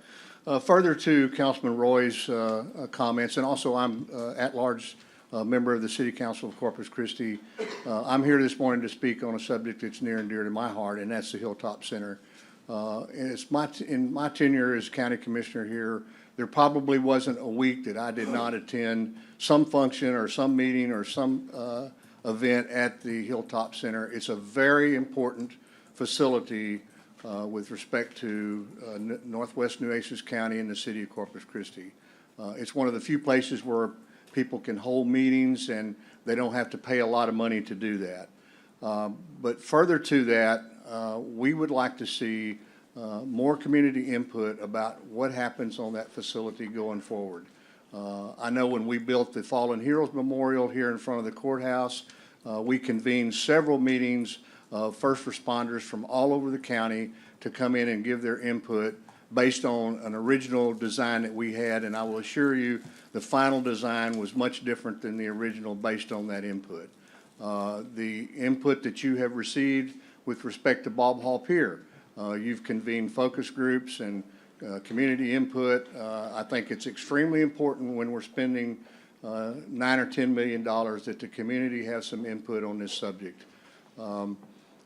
Further to Councilman Roy's comments, and also I'm at-large member of the City Council of Corpus Christi. I'm here this morning to speak on a subject that's near and dear to my heart, and that's the Hilltop Center. In my tenure as County Commissioner here, there probably wasn't a week that I did not attend some function or some meeting or some event at the Hilltop Center. It's a very important facility with respect to Northwest Nueces County and the City of Corpus Christi. It's one of the few places where people can hold meetings and they don't have to pay a lot of money to do that. But further to that, we would like to see more community input about what happens on that facility going forward. I know when we built the Fallen Heroes Memorial here in front of the courthouse, we convened several meetings of first responders from all over the county to come in and give their input based on an original design that we had, and I will assure you the final design was much different than the original based on that input. The input that you have received with respect to Bob Hall Pier, you've convened focus groups and community input. I think it's extremely important when we're spending $9 or $10 million that the community has some input on this subject.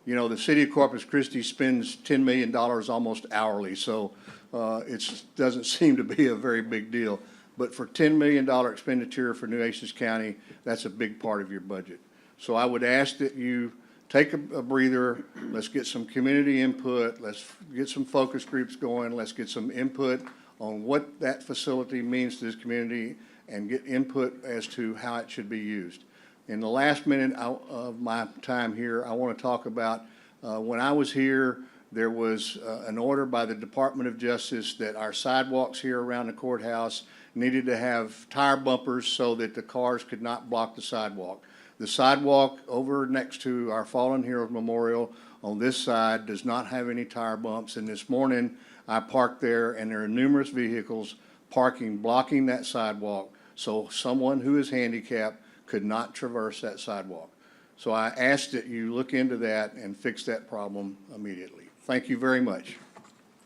You know, the City of Corpus Christi spends $10 million almost hourly, so it doesn't seem to be a very big deal. But for $10 million expenditure for Nueces County, that's a big part of your budget. So I would ask that you take a breather. Let's get some community input. Let's get some focus groups going. Let's get some input on what that facility means to this community and get input as to how it should be used. In the last minute of my time here, I want to talk about when I was here, there was an order by the Department of Justice that our sidewalks here around the courthouse needed to have tire bumpers so that the cars could not block the sidewalk. The sidewalk over next to our Fallen Heroes Memorial on this side does not have any tire bumps, and this morning I parked there and there are numerous vehicles blocking that sidewalk, so someone who is handicapped could not traverse that sidewalk. So I ask that you look into that and fix that problem immediately. Thank you very much.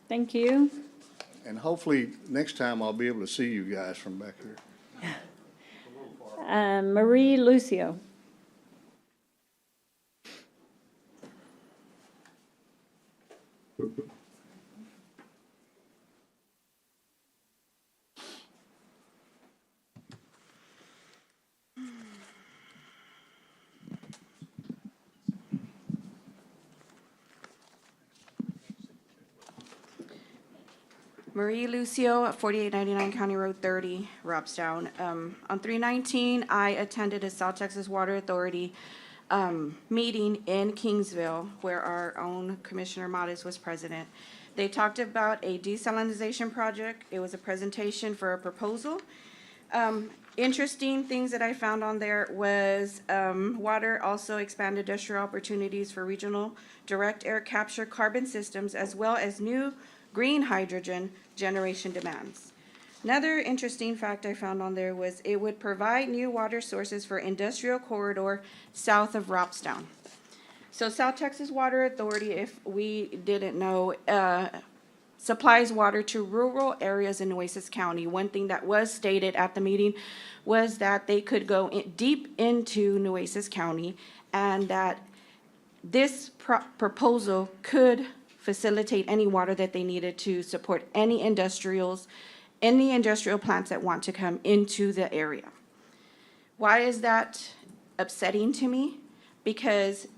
Thank you. And hopefully, next time I'll be able to see you guys from back here. Marie Lucio. Marie Lucio, 4899 County Road 30, Robstown. On 3/19, I attended a South Texas Water Authority meeting in Kingsville where our own Commissioner Modis was president. They talked about a desalinization project. It was a presentation for a proposal. Interesting things that I found on there was water also expanded industrial opportunities for regional direct air capture carbon systems as well as new green hydrogen generation demands. Another interesting fact I found on there was it would provide new water sources for industrial corridor south of Robstown. So South Texas Water Authority, if we didn't know, supplies water to rural areas in Nueces County. One thing that was stated at the meeting was that they could go deep into Nueces County and that this proposal could facilitate any water that they needed to support any industrial plants that want to come into the area. Why is that upsetting to me? Because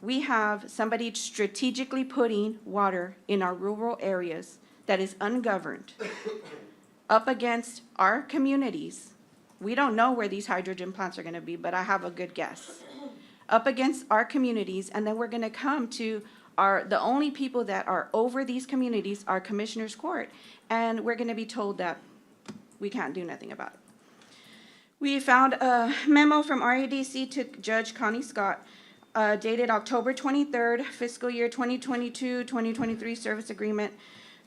we have somebody strategically putting water in our rural areas that is ungoverned up against our communities. We don't know where these hydrogen plants are going to be, but I have a good guess. Up against our communities, and then we're going to come to the only people that are over these communities are Commissioner's Court, and we're going to be told that we can't do nothing about it. We found a memo from RADC to Judge Connie Scott dated October 23rd, fiscal year 2022-2023 service agreement.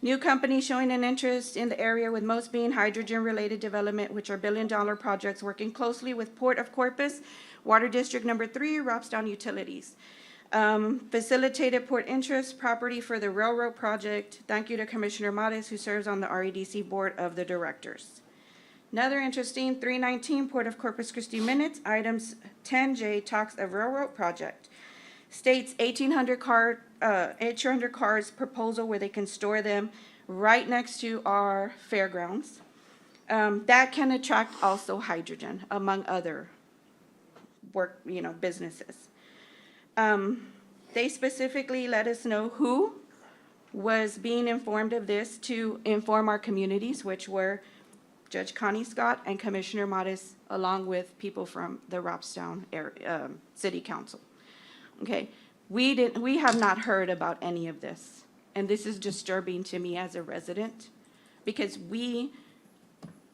New company showing an interest in the area, with most being hydrogen-related development, which are billion-dollar projects working closely with Port of Corpus, Water District Number 3, Robstown Utilities. Facilitated port interest property for the railroad project. Thank you to Commissioner Modis, who serves on the RADC Board of the Directors. Another interesting 319 Port of Corpus Christi minutes, items 10J talks of railroad project. States 1,800 cars proposal where they can store them right next to our fairgrounds. That can attract also hydrogen, among other businesses. They specifically let us know who was being informed of this to inform our communities, which were Judge Connie Scott and Commissioner Modis, along with people from the Robstown area, City Council. Okay, we have not heard about any of this, and this is disturbing to me as a resident, because we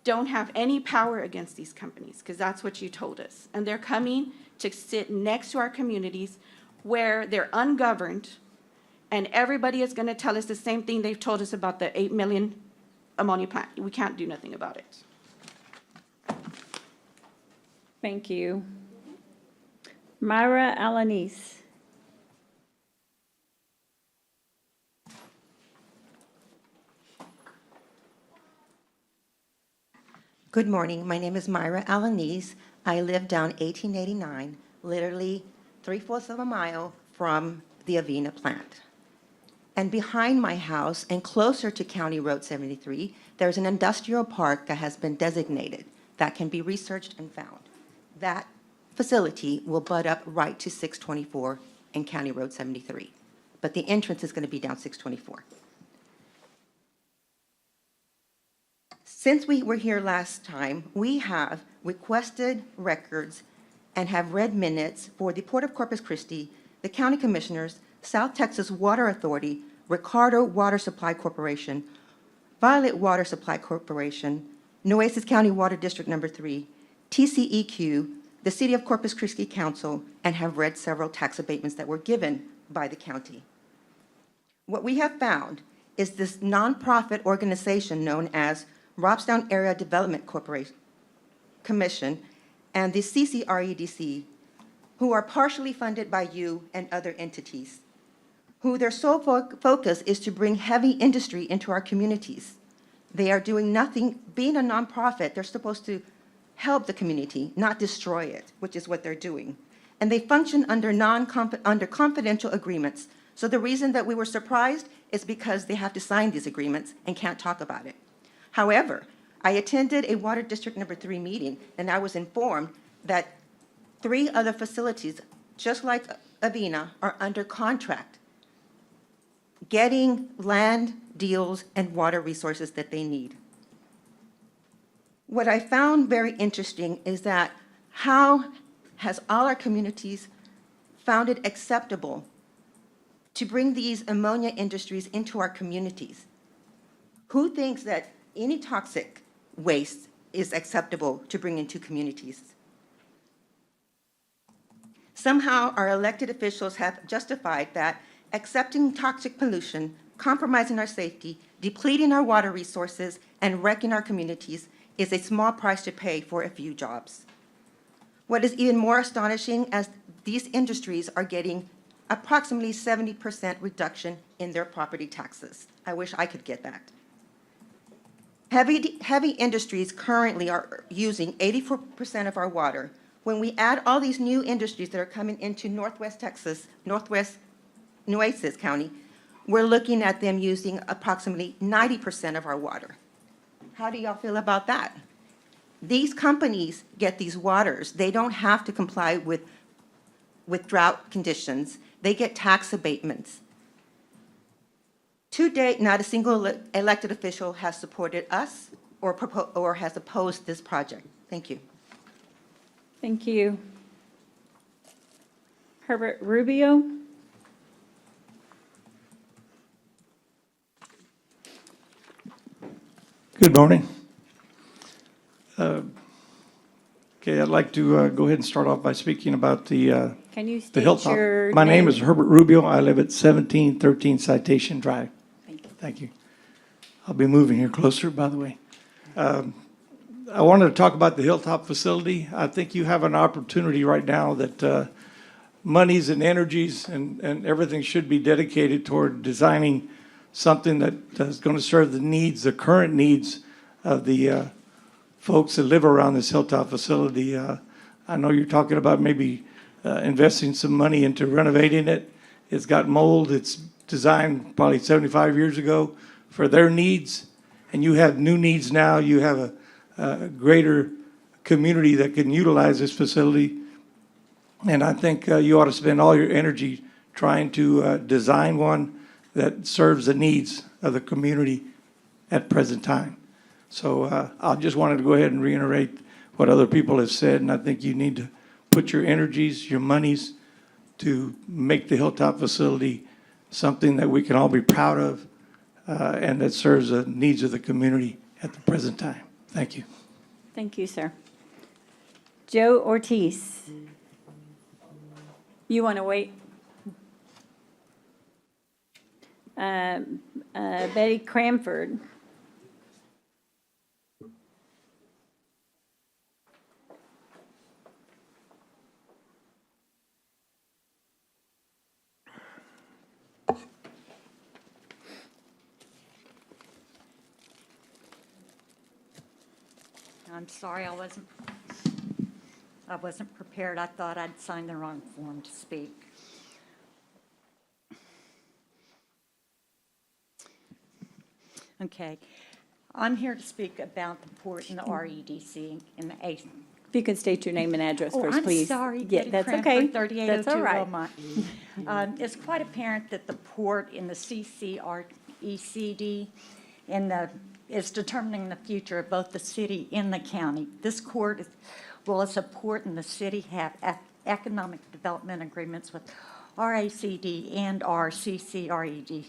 don't have any power against these companies, because that's what you told us, and they're coming to sit next to our communities where they're ungoverned, and everybody is going to tell us the same thing they've told us about the 8 million ammonia plant. We can't do nothing about it. Thank you. Myra Alanis. Good morning. My name is Myra Alanis. I live down 1889, literally 3/4 of a mile from the Avena plant. And behind my house and closer to County Road 73, there's an industrial park that has been designated that can be researched and found. That facility will butt up right to 624 and County Road 73. But the entrance is going to be down 624. Since we were here last time, we have requested records and have read minutes for the Port of Corpus Christi, the county commissioners, South Texas Water Authority, Ricardo Water Supply Corporation, Violet Water Supply Corporation, Nueces County Water District Number 3, TCEQ, the City of Corpus Christi Council, and have read several tax abatements that were given by the county. What we have found is this nonprofit organization known as Robstown Area Development Commission and the CCREDC, who are partially funded by you and other entities, who their sole focus is to bring heavy industry into our communities. They are doing nothing. Being a nonprofit, they're supposed to help the community, not destroy it, which is what they're doing. And they function under confidential agreements. So the reason that we were surprised is because they have to sign these agreements and can't talk about it. However, I attended a Water District Number 3 meeting, and I was informed that 3 other facilities, just like Avina, are under contract, getting land deals and water resources that they need. What I found very interesting is that how has all our communities found it acceptable to bring these ammonia industries into our communities? Who thinks that any toxic waste is acceptable to bring into communities? Somehow, our elected officials have justified that accepting toxic pollution, compromising our safety, depleting our water resources, and wrecking our communities is a small price to pay for a few jobs. What is even more astonishing is these industries are getting approximately 70% reduction in their property taxes. I wish I could get that. Heavy industries currently are using 84% of our water. When we add all these new industries that are coming into Northwest Texas, Northwest Nueces County, we're looking at them using approximately 90% of our water. How do y'all feel about that? These companies get these waters. They don't have to comply with drought conditions. They get tax abatements. To date, not a single elected official has supported us or has opposed this project. Thank you. Thank you. Herbert Rubio? Good morning. Okay, I'd like to go ahead and start off by speaking about the Can you the state Hilltop. your My name is Herbert Rubio. I live at 1713 Citation Drive. Thank you. I'll be moving here closer, by the way. I wanted to talk about the Hilltop facility. I think you have an opportunity right now that monies and energies and everything should be dedicated toward designing something that is going to serve the needs, the current needs of the folks that live around this Hilltop facility. I know you're talking about maybe investing some money into renovating it. It's got mold. It's designed probably 75 years ago for their needs, and you have new needs now. You have a greater community that can utilize this facility, and I think you ought to spend all your energy trying to design one that serves the needs of the community at present time. So I just wanted to go ahead and reiterate what other people have said, and I think you need to put your energies, your monies to make the Hilltop facility something that we can all be proud of and that serves the needs of the community at the present time. Thank you. Thank you, sir. Joe Ortiz. You want to wait? Betty Cranford. I'm sorry, I wasn't prepared. I thought I'd signed the wrong form to speak. Okay, I'm here to speak about the port and the REDC and the A. If you could state your name and address first, please. I'm sorry, Yeah, Betty that's Cranford, okay. 3802 That's all right. Wilmot. It's quite apparent that the port in the CCRECD is determining the future of both the city and the county. This court will support and the city have economic development agreements with RACD and our CCRED.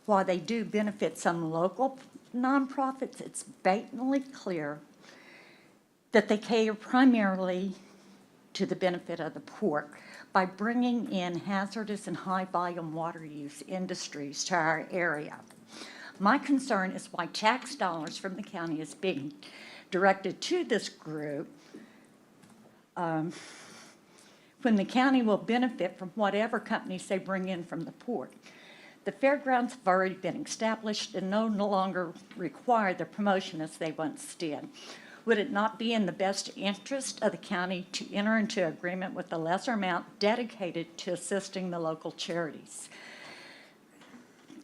While they do benefit some local nonprofits, it's blatantly clear that they cater primarily to the benefit of the poor by bringing in hazardous and high-volume water use industries to our area. My concern is why tax dollars from the county is being directed to this group when the county will benefit from whatever companies they bring in from the port. The fairgrounds have already been established and no longer require the promotion as they once did. Would it not be in the best interest of the county to enter into agreement with a lesser amount dedicated to assisting the local charities?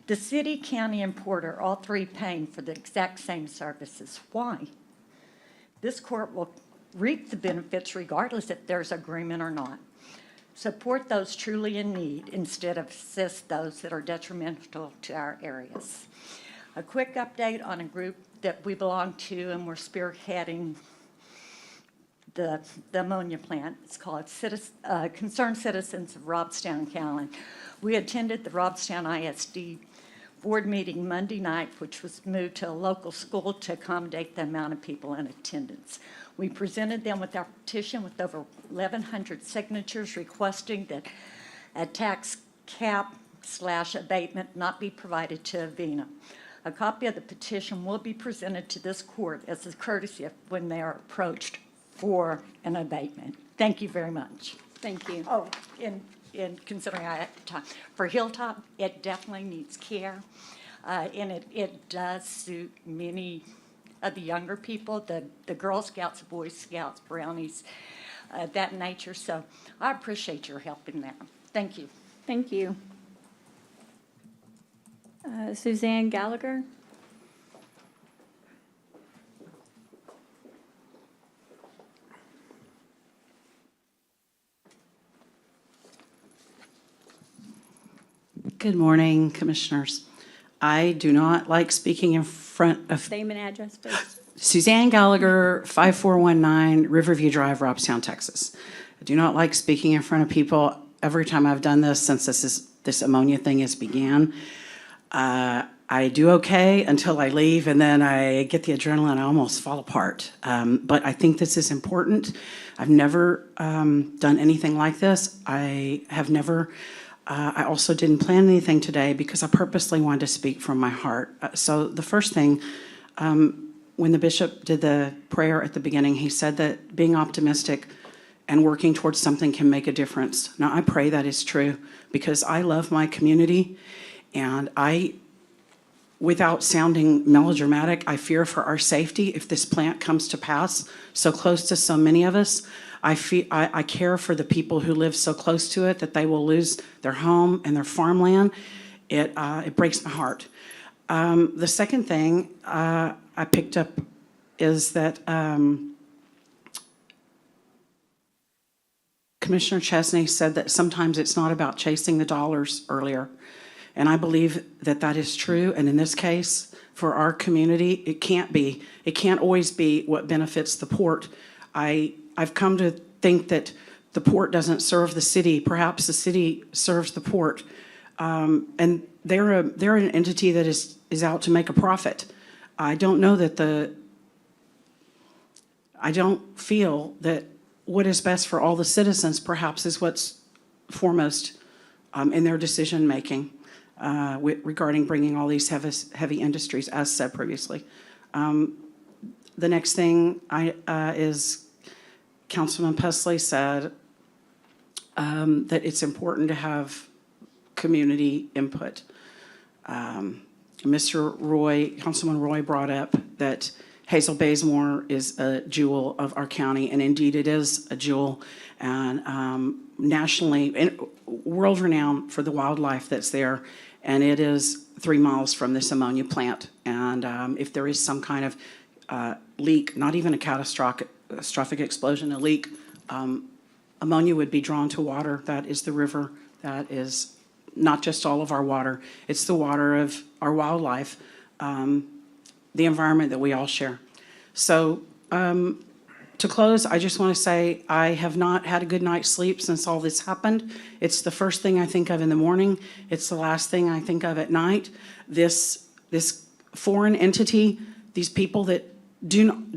The city, county, and port are all three paying for the exact same services. Why? This court will reap the benefits regardless if there's agreement or not. Support those truly in need instead of assist those that are detrimental to our areas. A quick update on a group that we belong to and we're spearheading the ammonia plant. It's called Concerned Citizens of Robstown County. We attended the Robstown ISD board meeting Monday night, which was moved to a local school to accommodate the amount of people in attendance. We presented them with our petition with over 1,100 signatures requesting that a tax cap/abatement not be provided to Avena. A copy of the petition will be presented to this court as a courtesy when they are approached for an abatement. Thank you very much. Thank you. Oh, in considering I have time, for Hilltop, it definitely needs care, and it does suit many of the younger people, the Girl Scouts, Boy Scouts, Brownies, that nature. So I appreciate your help in that. Thank you. Thank you. Suzanne Gallagher? Good morning, Commissioners. I do not like speaking in front of Name and address, please. Suzanne Gallagher, 5419 Riverview Drive, Robstown, Texas. I do not like speaking in front of people. Every time I've done this since this ammonia thing has began, I do okay until I leave, and then I get the adrenaline. I almost fall apart. But I think this is important. I've never done anything like this. I have never. I also didn't plan anything today because I purposely wanted to speak from my heart. So the first thing, when the bishop did the prayer at the beginning, he said that being optimistic and working towards something can make a difference. Now, I pray that is true because I love my community, and without sounding melodramatic, I fear for our safety if this plant comes to pass so close to so many of us. I care for the people who live so close to it that they will lose their home and their farmland. It breaks my heart. The second thing I picked up is that Commissioner Chesney said that sometimes it's not about chasing the dollars earlier. And I believe that that is true. And in this case, for our community, it can't be. It can't always be what benefits the port. I've come to think that the port doesn't serve the city. Perhaps the city serves the port. And they're an entity that is out to make a profit. I don't feel that what is best for all the citizens perhaps is what's foremost in their decision making regarding bringing all these heavy industries, as said previously. The next thing is Councilman Pesley said that it's important to have community input. Councilman Roy brought up that Hazel Bazemore is a jewel of our county, and indeed it is a jewel, and nationally and world-renowned for the wildlife that's there, and it is 3 miles from this ammonia plant. And if there is some kind of leak, not even a catastrophic explosion, a leak, ammonia would be drawn to water. That is the river. That is not just all of our water. It's the water of our wildlife, the environment that we all share. So To close, I just want to say I have not had a good night's sleep since all this happened. It's the first thing I think of in the morning. It's the last thing I think of at night. This foreign entity, these people that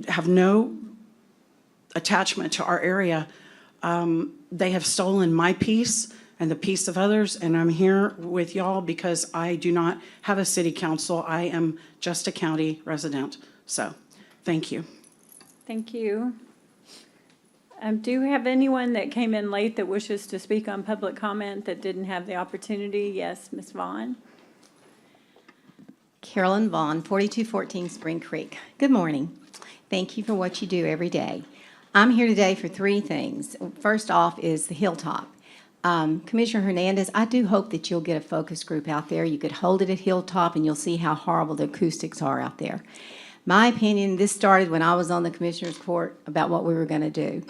have no attachment to our area, they have stolen my peace and the peace of others, and I'm here with y'all because I do not have a city council. I am just a county resident. So, thank you. Thank you. Do you have anyone that came in late that wishes to speak on public comment that didn't have the opportunity? Yes, Ms. Vaughn. Carolyn Vaughn, 4214 Spring Creek. Good morning. Thank you for what you do every day. I'm here today for three things. First off is the Hilltop. Commissioner Hernandez, I do hope that you'll get a focus group out there. You could hold it at Hilltop and you'll see how horrible the acoustics are out there. My opinion, this started when I was on the Commissioner's Court about what we were going to do.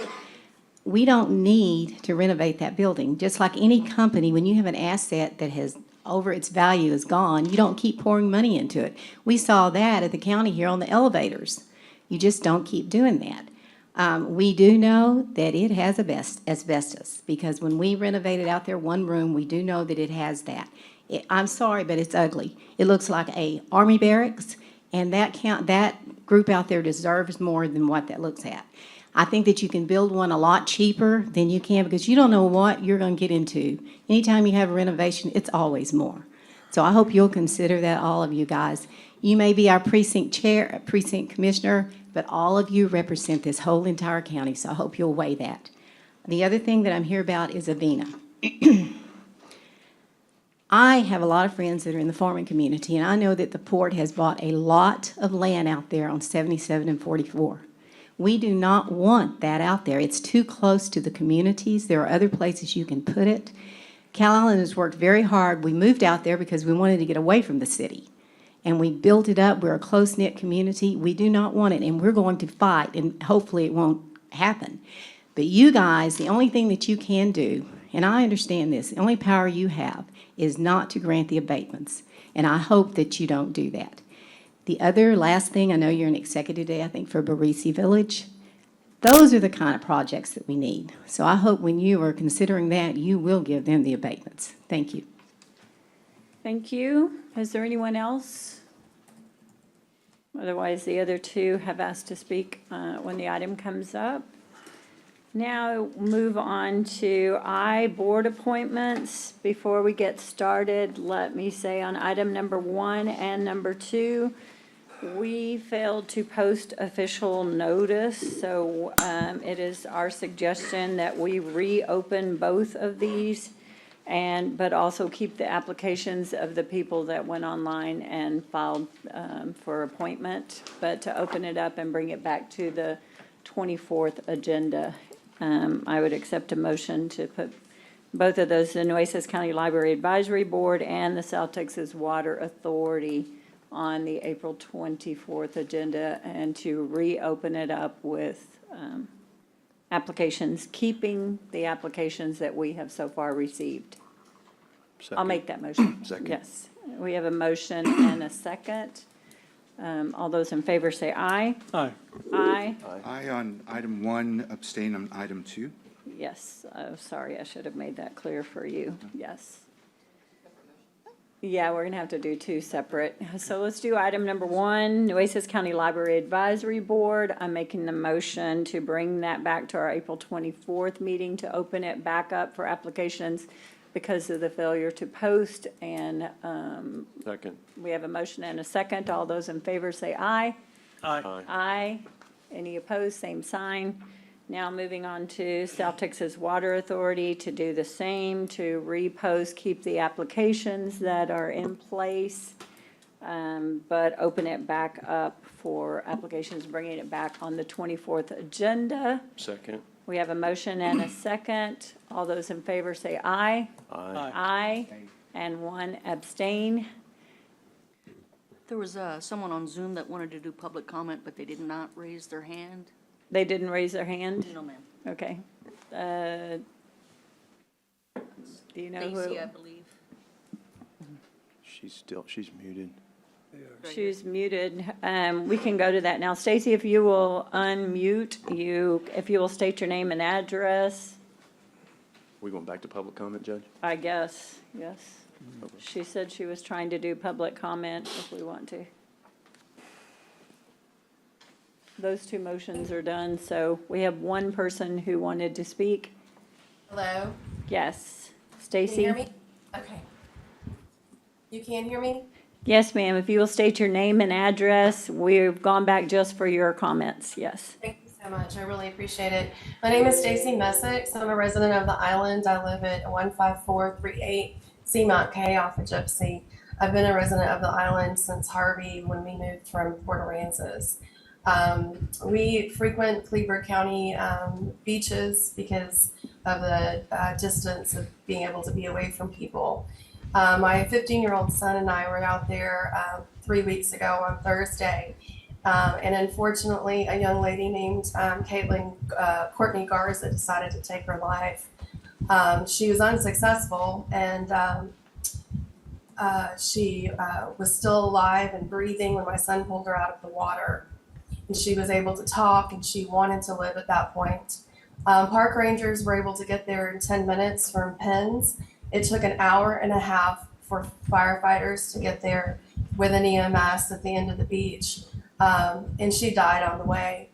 We don't need to renovate that building. Just like any company, when you have an asset that has over its value is gone, you don't keep pouring money into it. We saw that at the county here on the elevators. You just don't keep doing that. We do know that it has asbestos because when we renovated out there one room, we do know that it has that. I'm sorry, but it's ugly. It looks like a army barracks, and that group out there deserves more than what that looks at. I think that you can build one a lot cheaper than you can because you don't know what you're going to get into. Anytime you have a renovation, it's always more. So I hope you'll consider that, all of you guys. You may be our precinct chair, precinct commissioner, but all of you represent this whole entire county, so I hope you'll weigh that. The other thing that I'm here about is Avena. I have a lot of friends that are in the farming community, and I know that the port has bought a lot of land out there on 77 and 44. We do not want that out there. It's too close to the communities. There are other places you can put it. Cal Island has worked very hard. We moved out there because we wanted to get away from the city. And we built it up. We're a close-knit community. We do not want it, and we're going to fight, and hopefully it won't happen. But you guys, the only thing that you can do, and I understand this, the only power you have is not to grant the abatements. And I hope that you don't do that. The other last thing, I know you're an executive day, I think, for Barisi Village. Those are the kind of projects that we need. So I hope when you are considering that, you will give them the abatements. Thank you. Thank you. Is there anyone else? Otherwise, the other two have asked to speak when the item comes up. Now move on to board appointments. Before we get started, let me say on item number 1 and number 2, we failed to post official notice, so it is our suggestion that we reopen both of these, but also keep the applications of the people that went online and filed for appointment, but to open it up and bring it back to the 24th agenda. I would accept a motion to put both of those, the Nueces County Library Advisory Board and the South Texas Water Authority, on the April 24th agenda, and to reopen it up with applications, keeping the applications that we have so far received. I'll make that motion. Second. Yes. We have a motion and a second. All those in favor say aye. Aye. Aye. Aye on item 1, abstain on item 2. Yes. Oh, sorry, I should have made that clear for you. Yes. Yeah, we're going to have to do two separate. So let's do item number 1, Nueces County Library Advisory Board. I'm making the motion to bring that back to our April 24th meeting, to open it back up for applications because of the failure to post. And Second. we have a motion and a second. All those in favor say aye. Aye. Aye. Any opposed, same sign. Now moving on to South Texas Water Authority to do the same, to repost, keep the applications that are in place, but open it back up for applications, bringing it back on the 24th agenda. Second. We have a motion and a second. All those in favor say aye. Aye. Aye. And 1 abstain. There was someone on Zoom that wanted to do public comment, but they did not raise their hand. They didn't raise their hand? No, ma'am. Okay. Do you know who? Stacy, I believe. She's muted. She's muted. We can go to that now. Stacy, if you will unmute, if you will state your name and address, We going back to public comment, Judge? I guess, yes. She said she was trying to do public comment if we want to. Those two motions are done, so we have one person who wanted to speak. Hello? Yes. Can Stacy? you hear me? Okay. You can hear me? Yes, ma'am. If you will state your name and address, we've gone back just for your comments. Yes. Thank you so much. I really appreciate it. My name is Stacy Messick. I'm a resident of the island. I live at 15438 Seamount K off of Gypsy. I've been a resident of the island since Harvey when we moved from Port Aransas. We frequent Cleburne County beaches because of the distance of being able to be away from people. My 15-year-old son and I were out there 3 weeks ago on Thursday. And unfortunately, a young lady named Courtney Garza decided to take her life. She was unsuccessful, and she was still alive and breathing when my son pulled her out of the water. And she was able to talk, and she wanted to live at that point. Park rangers were able to get there in 10 minutes from Penn's. It took an hour and a half for firefighters to get there with an EMS at the end of the beach, and she died on the way.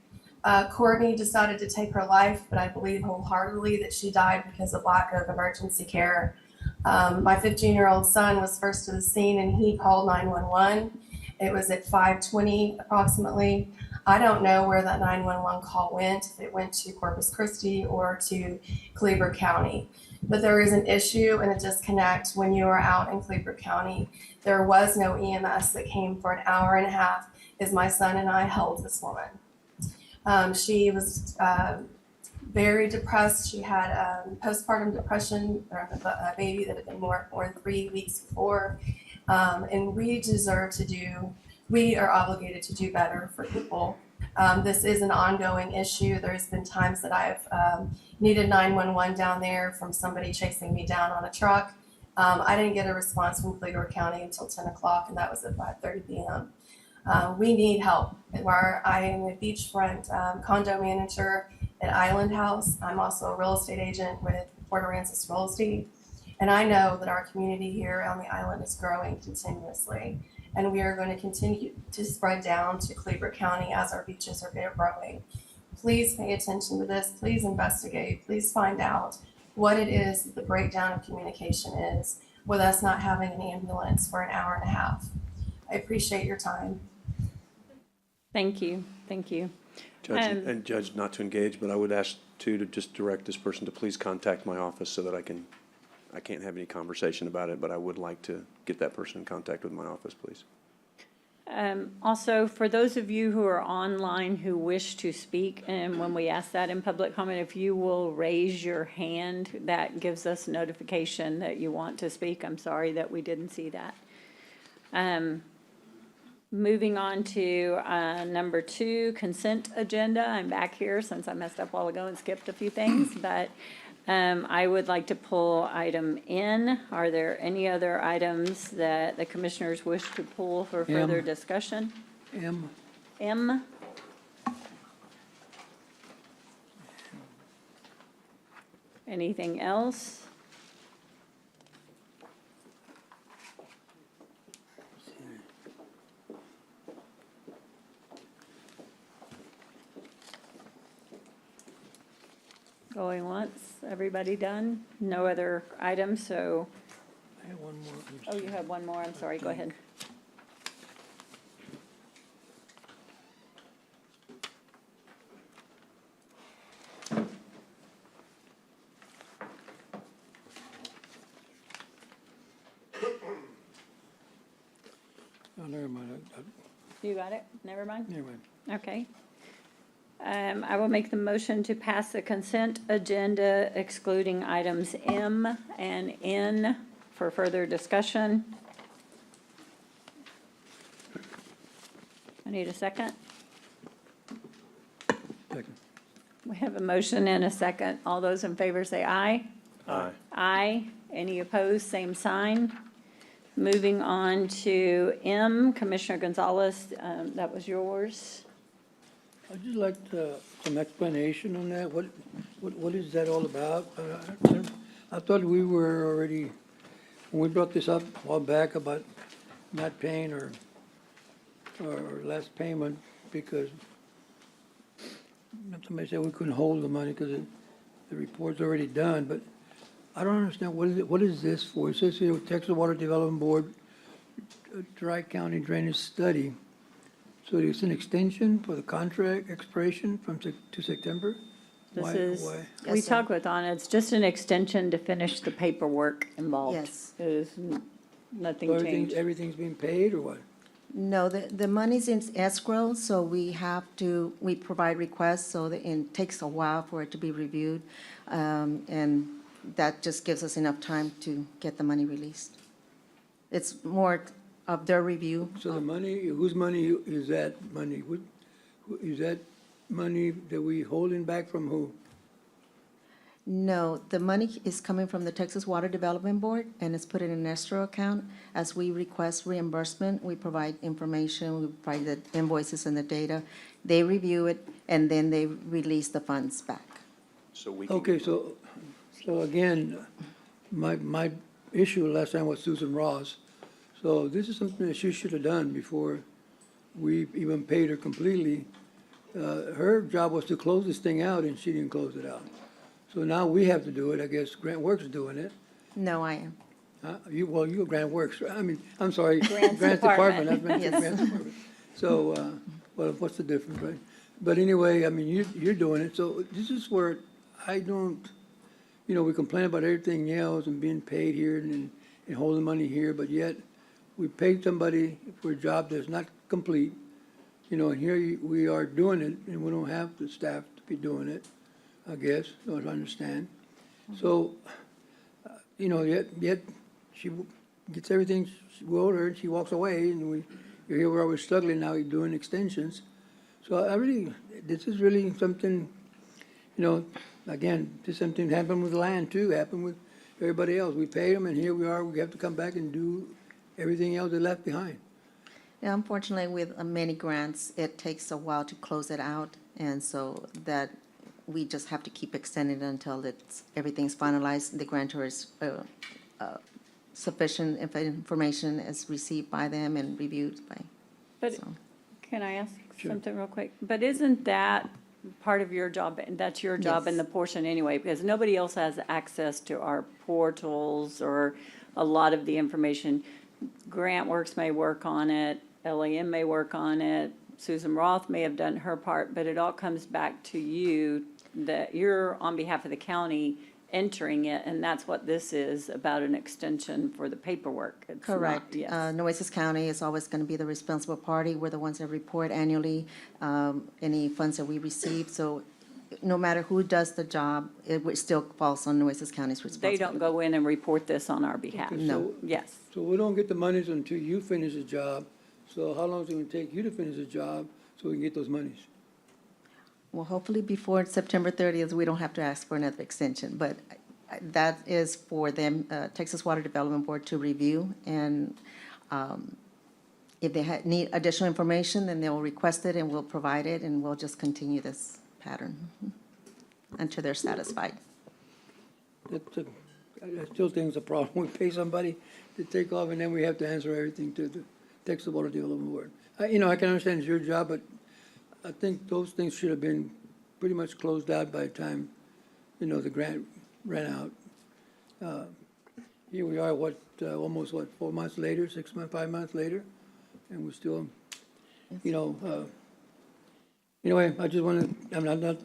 Courtney decided to take her life, but I believe wholeheartedly that she died because of lack of emergency care. My 15-year-old son was first to the scene, and he called 911. It was at 5:20 approximately. I don't know where that 911 call went, if it went to Corpus Christi or to Cleburne County. But there is an issue and a disconnect when you are out in Cleburne County. There was no EMS that came for an hour and a half as my son and I held this woman. She was very depressed. She had postpartum depression, or a baby that had been more than 3 weeks before. And we are obligated to do better for people. This is an ongoing issue. There's been times that I've needed 911 down there from somebody chasing me down on a truck. I didn't get a response from Cleburne County until 10 o'clock, and that was at 5:30 p.m. We need help. I am a beachfront condo manager at Island House. I'm also a real estate agent with Port Aransas Real Estate. And I know that our community here on the island is growing continuously. And we are going to continue to spread down to Cleburne County as our beaches are growing. Please pay attention to this. Please investigate. Please find out what it is that the breakdown of communication is with us not having an ambulance for an hour and a half. I appreciate your time. Thank you. Thank you. Judge, and Judge, not to engage, but I would ask too to just direct this person to please contact my office so that I can't have any conversation about it, but I would like to get that person in contact with my office, please. Also, for those of you who are online who wish to speak, and when we ask that in public comment, if you will raise your hand, that gives us notification that you want to speak. I'm sorry that we didn't see that. Moving on to number 2, consent agenda. I'm back here since I messed up a while ago and skipped a few things, but I would like to pull item N. Are there any other items that the commissioners wish to pull for further discussion? M. Anything else? Going once, everybody done? No other items, so. I have one more. Oh, you have one more, I'm sorry, go ahead. Oh, never mind. You got it? Never mind? Never mind. Okay. I will make the motion to pass the consent agenda excluding items M and N for further discussion. I need a second. Second. We have a motion and a second. All those in favor say aye. Aye. Aye. Any opposed, same sign. Moving on to M, Commissioner Gonzalez, that was yours. I'd just like some explanation on that. What is that all about? I thought we were already, when we brought this up a while back about not paying or less payment because somebody said we couldn't hold the money because the report's already done, but I don't understand, what is this for? It says here, Texas Water Development Board, Dry County Drainage Study. So it's an extension for the contract expiration to September? We talked with Anna, it's just an extension to finish the paperwork involved. Yes. It is nothing So changed. everything's being paid or what? No, the money's in escrow, so we provide requests, so that it takes a while for it to be reviewed. And that just gives us enough time to get the money released. It's more of their review. So the money, whose money is that money? Is that money that we holding back from who? No, the money is coming from the Texas Water Development Board, and it's put in an escrow account. As we request reimbursement, we provide information, we provide the invoices and the data. They review it, and then they release the funds back. So we can. Okay, so again, my issue last time was Susan Ross. So this is something that she should have done before we even paid her completely. Her job was to close this thing out, and she didn't close it out. So now we have to do it. I guess Grant Works is doing it. No, I am. You're Grant Works. I'm sorry. Grants Grants Department. I meant Yes. Grants Department. So, well, what's the difference, right? But anyway, I mean, you're doing it. So this is where I don't, we complain about everything else and being paid here and holding money here, but yet we paid somebody for a job that's not complete, and here we are doing it, and we don't have the staff to be doing it, I guess, don't understand. So, yet she gets everything we owed her, and she walks away, and you're here where we're struggling now, doing extensions. So this is really something, again, this something happened with land too, happened with everybody else. We paid them, and here we are, we have to come back and do everything else they left behind. Yeah, unfortunately, with many grants, it takes a while to close it out, and so that we just have to keep extending it until everything's finalized. The grantor is sufficient information is received by them and reviewed by. But can I ask something real quick? But isn't that part of your job, and that's your job Yes. in the portion anyway? Because nobody else has access to our portals or a lot of the information. Grant Works may work on it, LAM may work on it, Susan Roth may have done her part, but it all comes back to you, that you're on behalf of the county entering it, and that's what this is, about an extension for the paperwork. It's not- Correct. Yes. Nueces County is always going to be the responsible party. We're the ones that report annually any funds that we receive. So no matter who does the job, it still falls on Nueces County's They responsibility. don't go in and report this on our behalf. Okay, No. Yes. So we don't get the monies until you finish the job. So how long is it going to take you to finish the job so we can get those monies? Well, hopefully before September 30th, we don't have to ask for another extension, but that is for them, Texas Water Development Board to review, and if they need additional information, then they'll request it and we'll provide it, and we'll just continue this pattern until they're satisfied. I still think it's a problem. We pay somebody to take off, and then we have to answer everything to the Texas Water Development Board. I can understand it's your job, but I think those things should have been pretty much closed out by the time, the grant ran out. Here we are, almost 4 months later, 6 months, 5 months later, and we're still, anyway, I just want to, I'm not,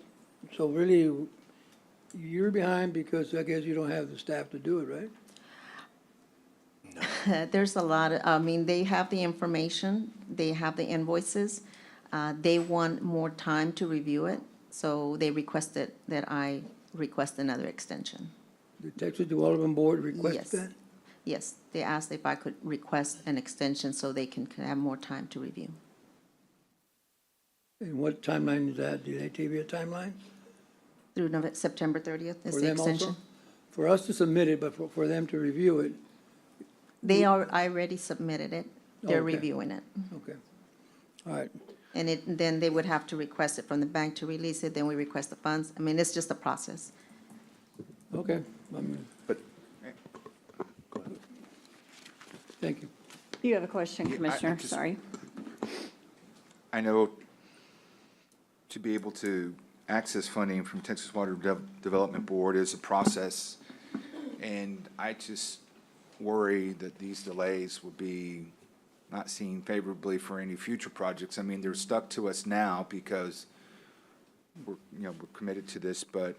so really, you're behind because I guess you don't have the staff to do it, right? There's a lot, they have the information, they have the invoices. They want more time to review it, so they requested that I request another extension. The Texas Development Board requested Yes. that? Yes, they asked if I could request an extension so they can have more time to review. And what timeline is that? Do they give you a timeline? Through September 30th is For the them also? extension. For us to submit it, but for them to review it, I already submitted it. They're Okay. reviewing it. Okay. All right. And then they would have to request it from the bank to release it, then we request the funds. I mean, it's just a process. Okay. But. Thank you. You have a question, Yeah, I Commissioner, just- sorry. I know to be able to access funding from Texas Water Development Board is a process, and I just worry that these delays will be not seen favorably for any future projects. I mean, they're stuck to us now because we're committed to this, but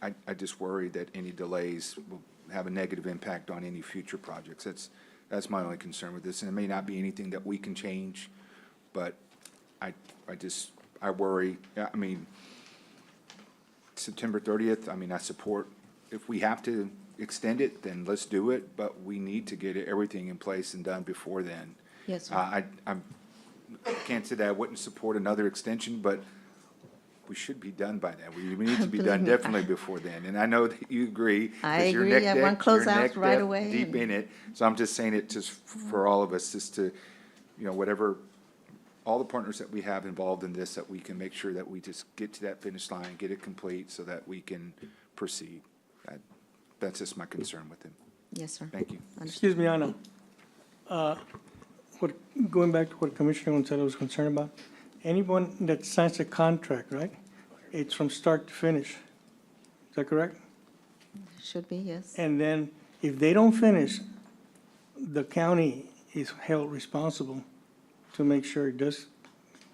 I just worry that any delays will have a negative impact on any future projects. That's my only concern with this, and it may not be anything that we can change, but I worry. I mean, September 30th, I mean, I support, if we have to extend it, then let's do it, but we need to get everything in place and done before then. Yes, sir. I can't say that I wouldn't support another extension, but we should be done by then. We need to be done Believe me, definitely before then. And I know that you agree. I 'cause you're agree. neck I deep- want close you're out neck right deep- away Deep and- in it. So I'm just saying it just for all of us, just to, whatever, all the partners that we have involved in this, that we can make sure that we just get to that finish line, get it complete so that we can proceed. That's just my concern with him. Yes, sir. Thank you. Excuse me, Anna. Going back to what Commissioner Gonzalez was concerned about, anyone that signs a contract, right? It's from start to finish. Is that correct? Should be, yes. And then if they don't finish, the county is held responsible to make sure it does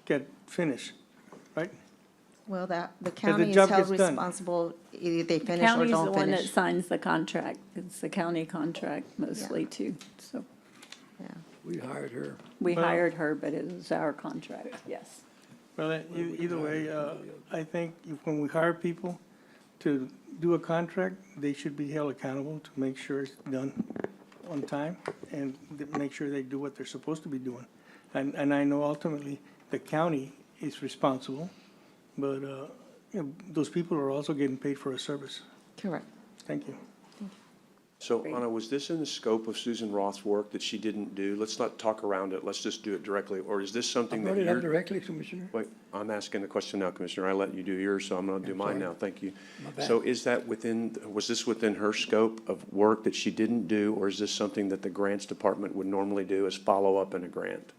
get finished, right? Well, the the county is job held gets done. responsible, either they The finish or county's the don't one that finish. signs the contract. It's the county contract mostly too, so. We hired her. We Well- hired her, but it was our contract, yes. Well, either way, I think when we hire people to do a contract, they should be held accountable to make sure it's done on time and make sure they do what they're supposed to be doing. And I know ultimately the county is responsible, but, those people are also getting paid for a service. Correct. Thank you. So, Anna, was this in the scope of Susan Roth's work that she didn't do? Let's not talk around it, let's just do it directly, or is this I something that brought it up you're? directly, Commissioner. Wait, I'm asking the question now, Commissioner, I let you do yours, so I'm gonna do mine sorry. now, thank you. My bad. So is that was this within her scope of work that she didn't do, or is this something that the grants department would normally do as follow-up in a grant?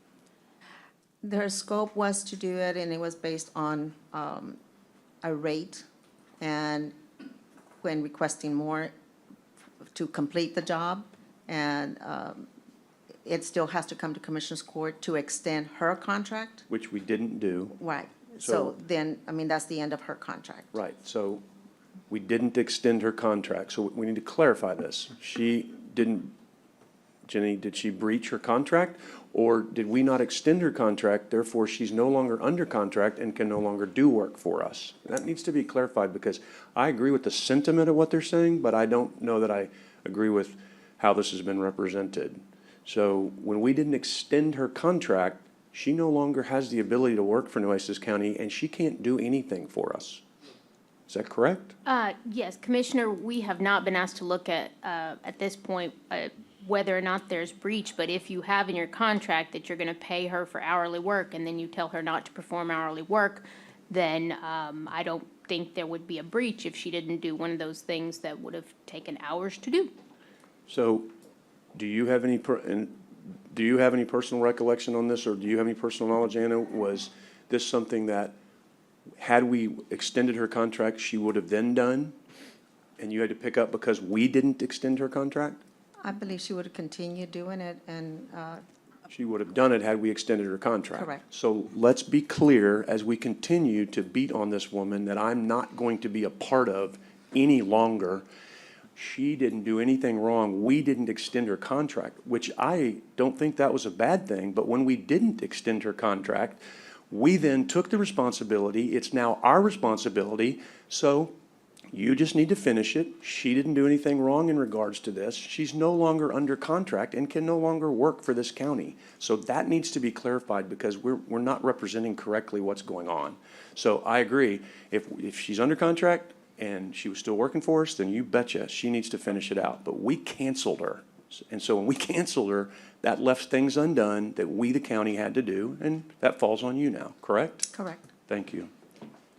Their scope was to do it, and it was based on a rate, and when requesting more to complete the job, and it still has to come to Commissioners Court to extend her contract. Which we didn't do. Right. So- So then, I mean, that's the end of her contract. Right, so we didn't extend her contract, so we need to clarify this. She didn't, Jenny, did she breach her contract? Or did we not extend her contract, therefore she's no longer under contract and can no longer do work for us? That needs to be clarified, because I agree with the sentiment of what they're saying, but I don't know that I agree with how this has been represented. So when we didn't extend her contract, she no longer has the ability to work for Nueces County, and she can't do anything for us. Is that correct? Yes, Commissioner, we have not been asked to look at this point, whether or not there's breach, but if you have in your contract that you're gonna pay her for hourly work, and then you tell her not to perform hourly work, then, I don't think there would be a breach if she didn't do one of those things that would have taken hours to do. So, do you have any personal recollection on this, or do you have any personal knowledge, Anna? Was this something that, had we extended her contract, she would have then done, and you had to pick up because we didn't extend her contract? I believe she would have continued doing it, and She would have done it had we extended her contract. Correct. So let's be clear, as we continue to beat on this woman that I'm not going to be a part of any longer. She didn't do anything wrong. We didn't extend her contract, which I don't think that was a bad thing. But when we didn't extend her contract, we then took the responsibility. It's now our responsibility. So you just need to finish it. She didn't do anything wrong in regards to this. She's no longer under contract and can no longer work for this county. So that needs to be clarified, because we're not representing correctly what's going on. So I agree. If she's under contract and she was still working for us, then you betcha she needs to finish it out. But we canceled her. And so when we canceled her, that left things undone that we, the county, had to do, and that falls on you now, correct? Correct. Thank you.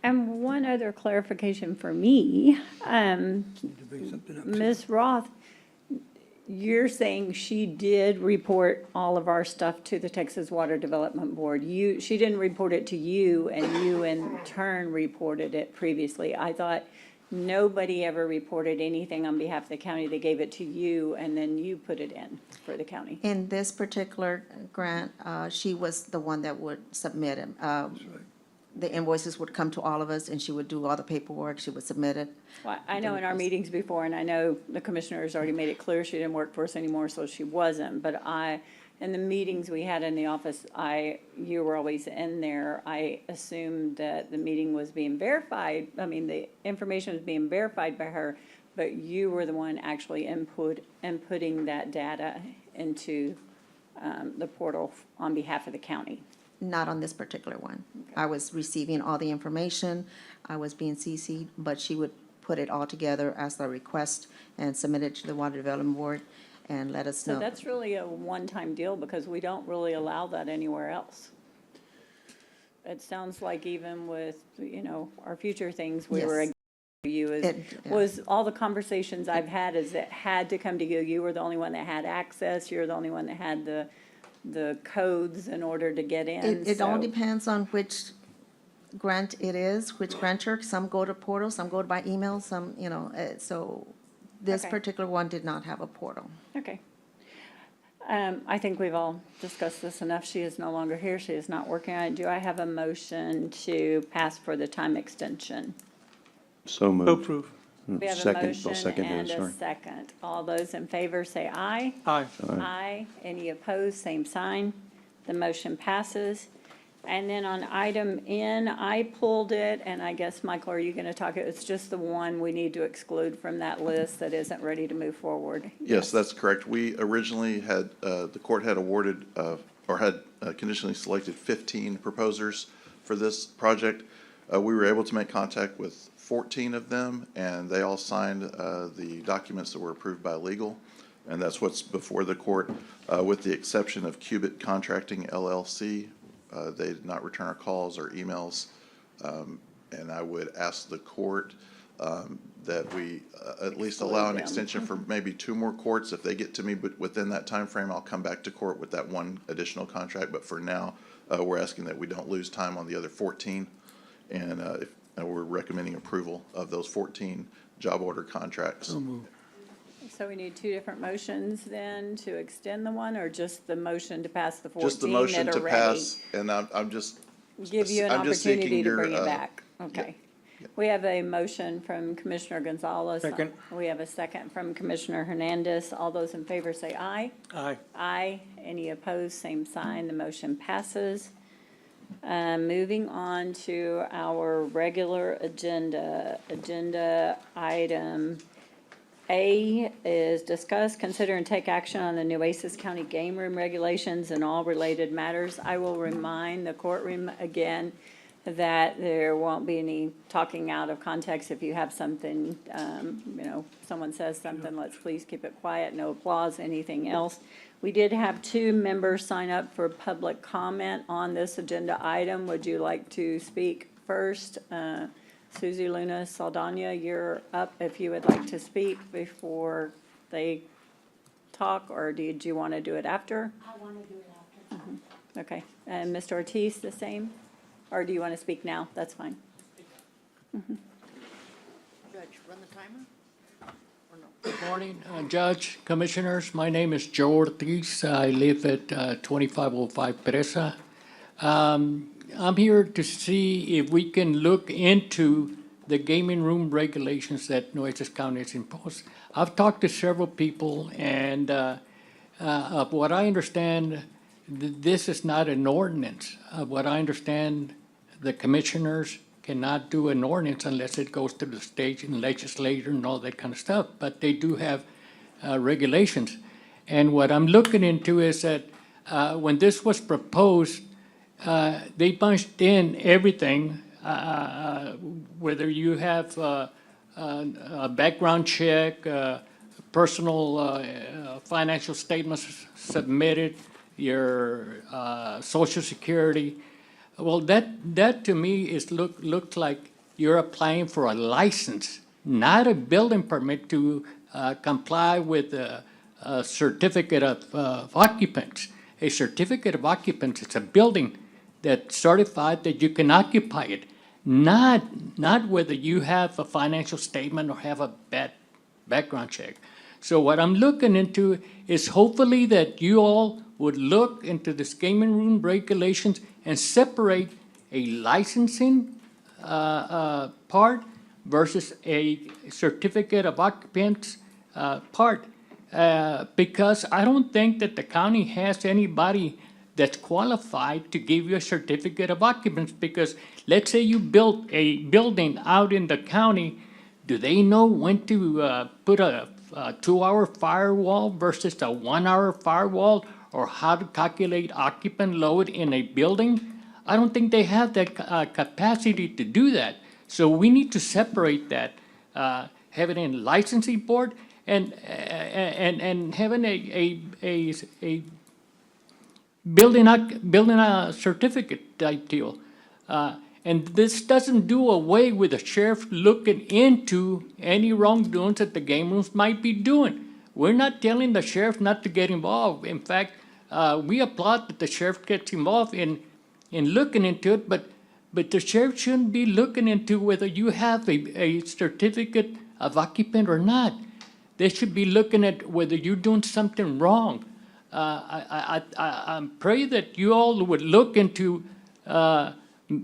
And one other clarification for me, Ms. Roth, you're saying she did report all of our stuff to the Texas Water Development Board. She didn't report it to you, and you in turn reported it previously. I thought nobody ever reported anything on behalf of the county. They gave it to you, and then you put it in for the county. In this particular grant, she was the one that would submit it. The invoices would come to all of us, and she would do all the paperwork, she would submit it. Well, I know in our meetings before, and I know the commissioners already made it clear she didn't work for us anymore, so she wasn't. But in the meetings we had in the office, you were always in there. I assumed that the meeting was being verified. I mean, the information was being verified by her, but you were the one actually inputting that data into the portal on behalf of the county. Not on this particular one. I was receiving all the information, I was being CC'd, but she would put it all together as a request and submit it to the Water Development Board and let us know. So that's really a one-time deal because we don't really allow that anywhere else. It sounds like even with, our future things, we were Yes. against you. Was all the conversations I've had is it had to come to you. You were the only one that had access. You're the only one that had the codes in order to get in. It all so- depends on which grant it is, which grantor. Some go to portal, some go by email, some, so this Okay. particular one did not have a portal. Okay. I think we've all discussed this enough. She is no longer here. She is not working on it. Do I have a motion to pass for the time extension? So moved. Approve. We have a Second. I'll motion second it, and a sorry. second. All those in favor say aye. Aye. Aye. Any opposed, same sign. The motion passes. And then on item N, I pulled it, and I guess, Michael, are you going to talk? It's just the one we need to exclude from that list that isn't ready to move forward. Yes, that's correct. We originally had, the court had awarded, or had conditionally selected 15 proposers for this project. We were able to make contact with 14 of them, and they all signed the documents that were approved by legal. And that's what's before the court, with the exception of Cubit Contracting LLC. They did not return our calls or emails. And I would ask the court that we at least allow an extension for maybe 2 more courts. If they get to me within that time frame, I'll come back to court with that one additional contract. But for now, we're asking that we don't lose time on the other 14. And we're recommending approval of those 14 job order contracts. So we need 2 different motions then to extend the one, or just the motion to pass the 14 Just the motion that are to ready? pass, and I'm just. Give you an I'm just opportunity seeking to your, bring it back. Okay. We have a motion from Commissioner Gonzalez. Second. We have a second from Commissioner Hernandez. All those in favor say aye. Aye. Aye. Any opposed, same sign. The motion passes. Moving on to our regular agenda. Agenda item A is discuss, consider, and take action on the Nueces County game room regulations and all related matters. I will remind the courtroom again that there won't be any talking out of context. If you have something, someone says something, let's please keep it quiet, no applause, anything else. We did have 2 members sign up for public comment on this agenda item. Would you like to speak first? Susie Luna Saldana, you're up if you would like to speak before they talk, or did you want to do it after? I want to do it after. Okay, and Mr. Ortiz, the same? Or do you want to speak now? That's fine. Judge, run the timer? Or no? Good morning, Judge, Commissioners. My name is Joe Ortiz. I live at 2505 Presa. I'm here to see if we can look into the gaming room regulations that Nueces County has imposed. I've talked to several people, and of what I understand, this is not an ordinance. What I understand, the commissioners cannot do an ordinance unless it goes to the state and legislature and all that kind of stuff, but they do have regulations. And what I'm looking into is that when this was proposed, they bunched in everything, whether you have a background check, personal financial statements submitted, your social security. Well, that to me looks like you're applying for a license, not a building permit to comply with a certificate of occupants. A certificate of occupants is a building that's certified that you can occupy it, not whether you have a financial statement or have a bad background check. So what I'm looking into is hopefully that you all would look into this gaming room regulations and separate a licensing part versus a certificate of occupants part. Because I don't think that the county has anybody that's qualified to give you a certificate of occupants, because let's say you built a building out in the county, do they know when to put a 2-hour firewall versus a 1-hour firewall, or how to calculate occupant load in a building? I don't think they have that capacity to do that. So we need to separate that, have it in licensing board and having a building a certificate type deal. And this doesn't do away with the sheriff looking into any wrongdoings that the game rooms might be doing. We're not telling the sheriff not to get involved. In fact, we applaud that the sheriff gets involved in looking into it, but the sheriff shouldn't be looking into whether you have a certificate of occupant or not. They should be looking at whether you're doing something wrong. I pray that you all would look into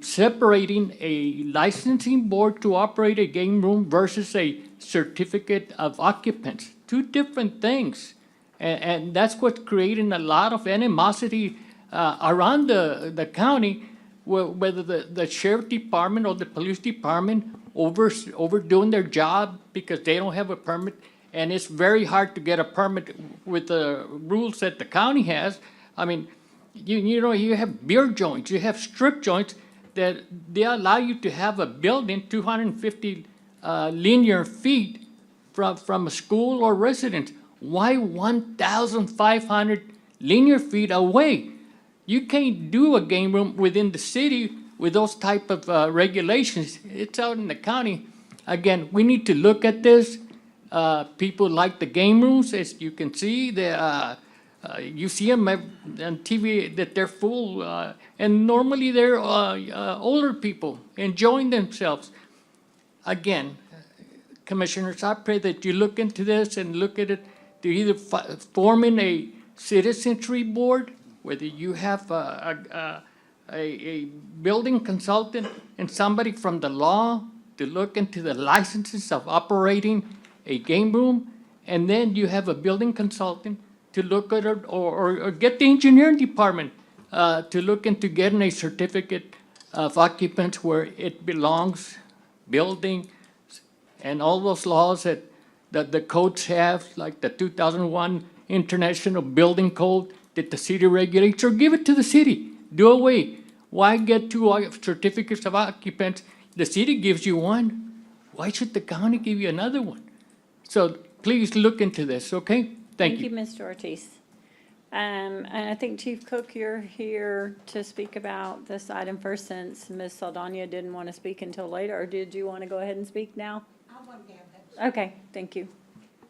separating a licensing board to operate a game room versus a certificate of occupants. Two different things. And that's what's creating a lot of animosity around the county, whether the sheriff department or the police department overdoing their job because they don't have a permit. And it's very hard to get a permit with the rules that the county has. I mean, you know, you have beer joints, you have strip joints that they allow you to have a building 250 linear feet from a school or residence. Why 1,500 linear feet away? You can't do a game room within the city with those type of regulations. It's out in the county. Again, we need to look at this. People like the game rooms, as you can see. You see them on TV that they're full, and normally they're older people enjoying themselves. Again, commissioners, I pray that you look into this and look at it to either forming a citizenry board, whether you have a building consultant and somebody from the law to look into the licenses of operating a game room, and then you have a building consultant to look at it, or get the engineering department to look into getting a certificate of occupants where it belongs, building, and all those laws that the codes have, like the 2001 International Building Code that the city regulates, or give it to the city. Do away. Why get two certificates of occupants? The city gives you one. Why should the county give you another one? So please look into this, okay? Thank you. Mr. Ortiz. And I think Chief Cook, you're here to speak about this item first, since Ms. Saldana didn't want to speak until later, or did you want to go ahead and speak now? I want to have that. Okay, thank you.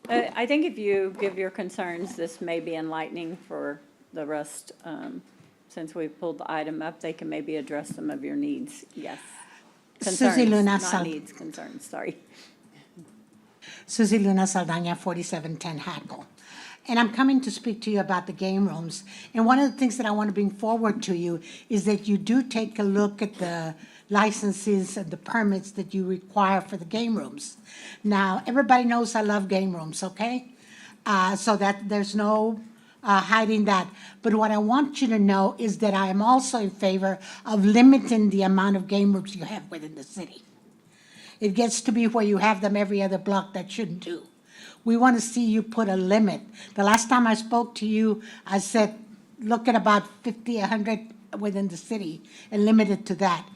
I think if you give your concerns, this may be enlightening for the rest. Since we've pulled the item up, they can maybe address some of your needs. Yes. Concerns, not needs, concerns, sorry. Susie Luna Saldana, 4710 Hackle. And I'm coming to speak to you about the game rooms. And one of the things that I want to bring forward to you is that you do take a look at the licenses and the permits that you require for the game rooms. Now, everybody knows I love game rooms, okay? So that there's no hiding that. But what I want you to know is that I am also in favor of limiting the amount of game rooms you have within the city. It gets to be where you have them every other block. That shouldn't do. We want to see you put a limit. The last time I spoke to you, I said, look at about 50, 100 within the city and limit it to that.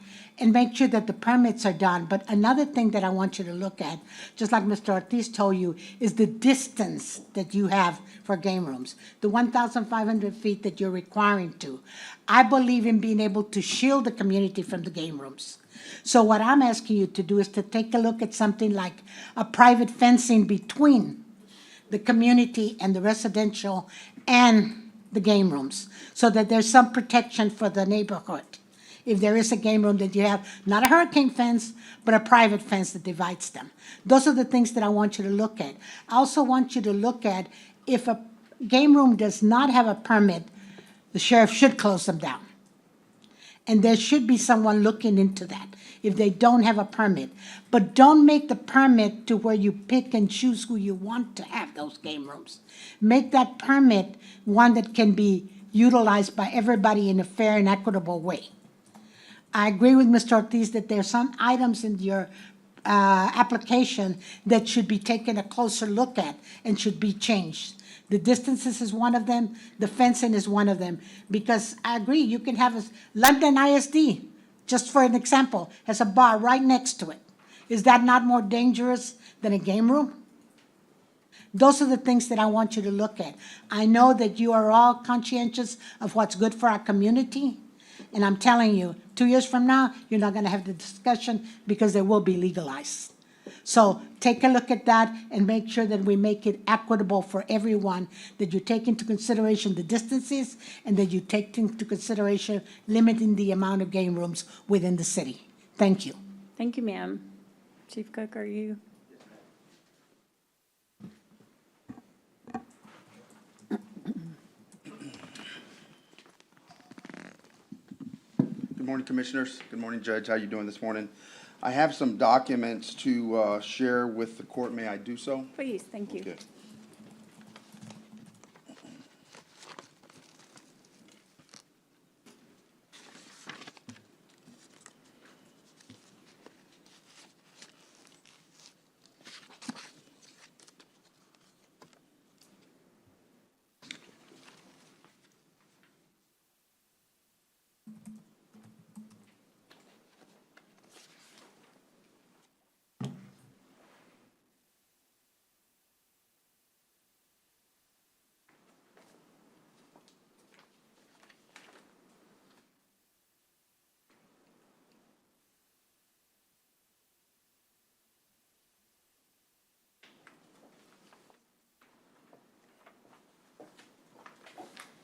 and make sure that the permits are done. But another thing that I want you to look at, just like Mr. Ortiz told you, is the distance that you have for game rooms, the 1,500 feet that you're requiring to. I believe in being able to shield the community from the game rooms. So what I'm asking you to do is to take a look at something like a private fencing between the community and the residential and the game rooms, so that there's some protection for the neighborhood. If there is a game room, that you have not a hurricane fence, but a private fence that divides them. Those are the things that I want you to look at. I also want you to look at, if a game room does not have a permit, the sheriff should close them down. And there should be someone looking into that if they don't have a permit. But don't make the permit to where you pick and choose who you want to have those game rooms. Make that permit one that can be utilized by everybody in a fair and equitable way. I agree with Mr. Ortiz that there are some items in your application that should be taken a closer look at and should be changed. The distances is one of them, the fencing is one of them, because I agree, you can have a London ISD, just for an example, has a bar right next to it. Is that not more dangerous than a game room? Those are the things that I want you to look at. I know that you are all conscientious of what's good for our community, and I'm telling you, 2 years from now, you're not going to have the discussion because they will be legalized. So take a look at that and make sure that we make it equitable for everyone, that you take into consideration the distances and that you take into consideration limiting the amount of game rooms within the city. Thank you. Thank you, ma'am. Chief Cook, are you? Good morning, Commissioners. Good morning, Judge. How you doing this morning? I have some documents to share with the court. May I do so? Please, thank you. Okay.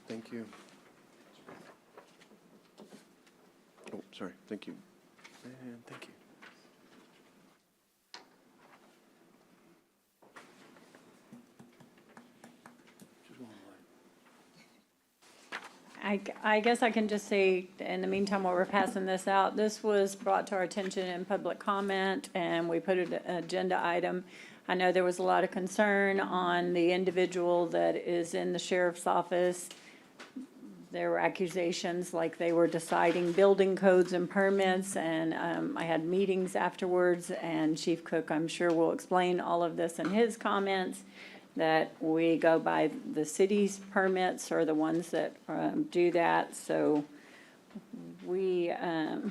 Thank you. Oh, sorry. Thank you. And thank you. I guess I can just say, in the meantime, while we're passing this out, this was brought to our attention in public comment, and we put an agenda item. I know there was a lot of concern on the individual that is in the sheriff's office. There were accusations like they were deciding building codes and permits, and I had meetings afterwards, and Chief Cook, I'm sure, will explain all of this in his comments, that we go by the city's permits are the ones that do that. So we are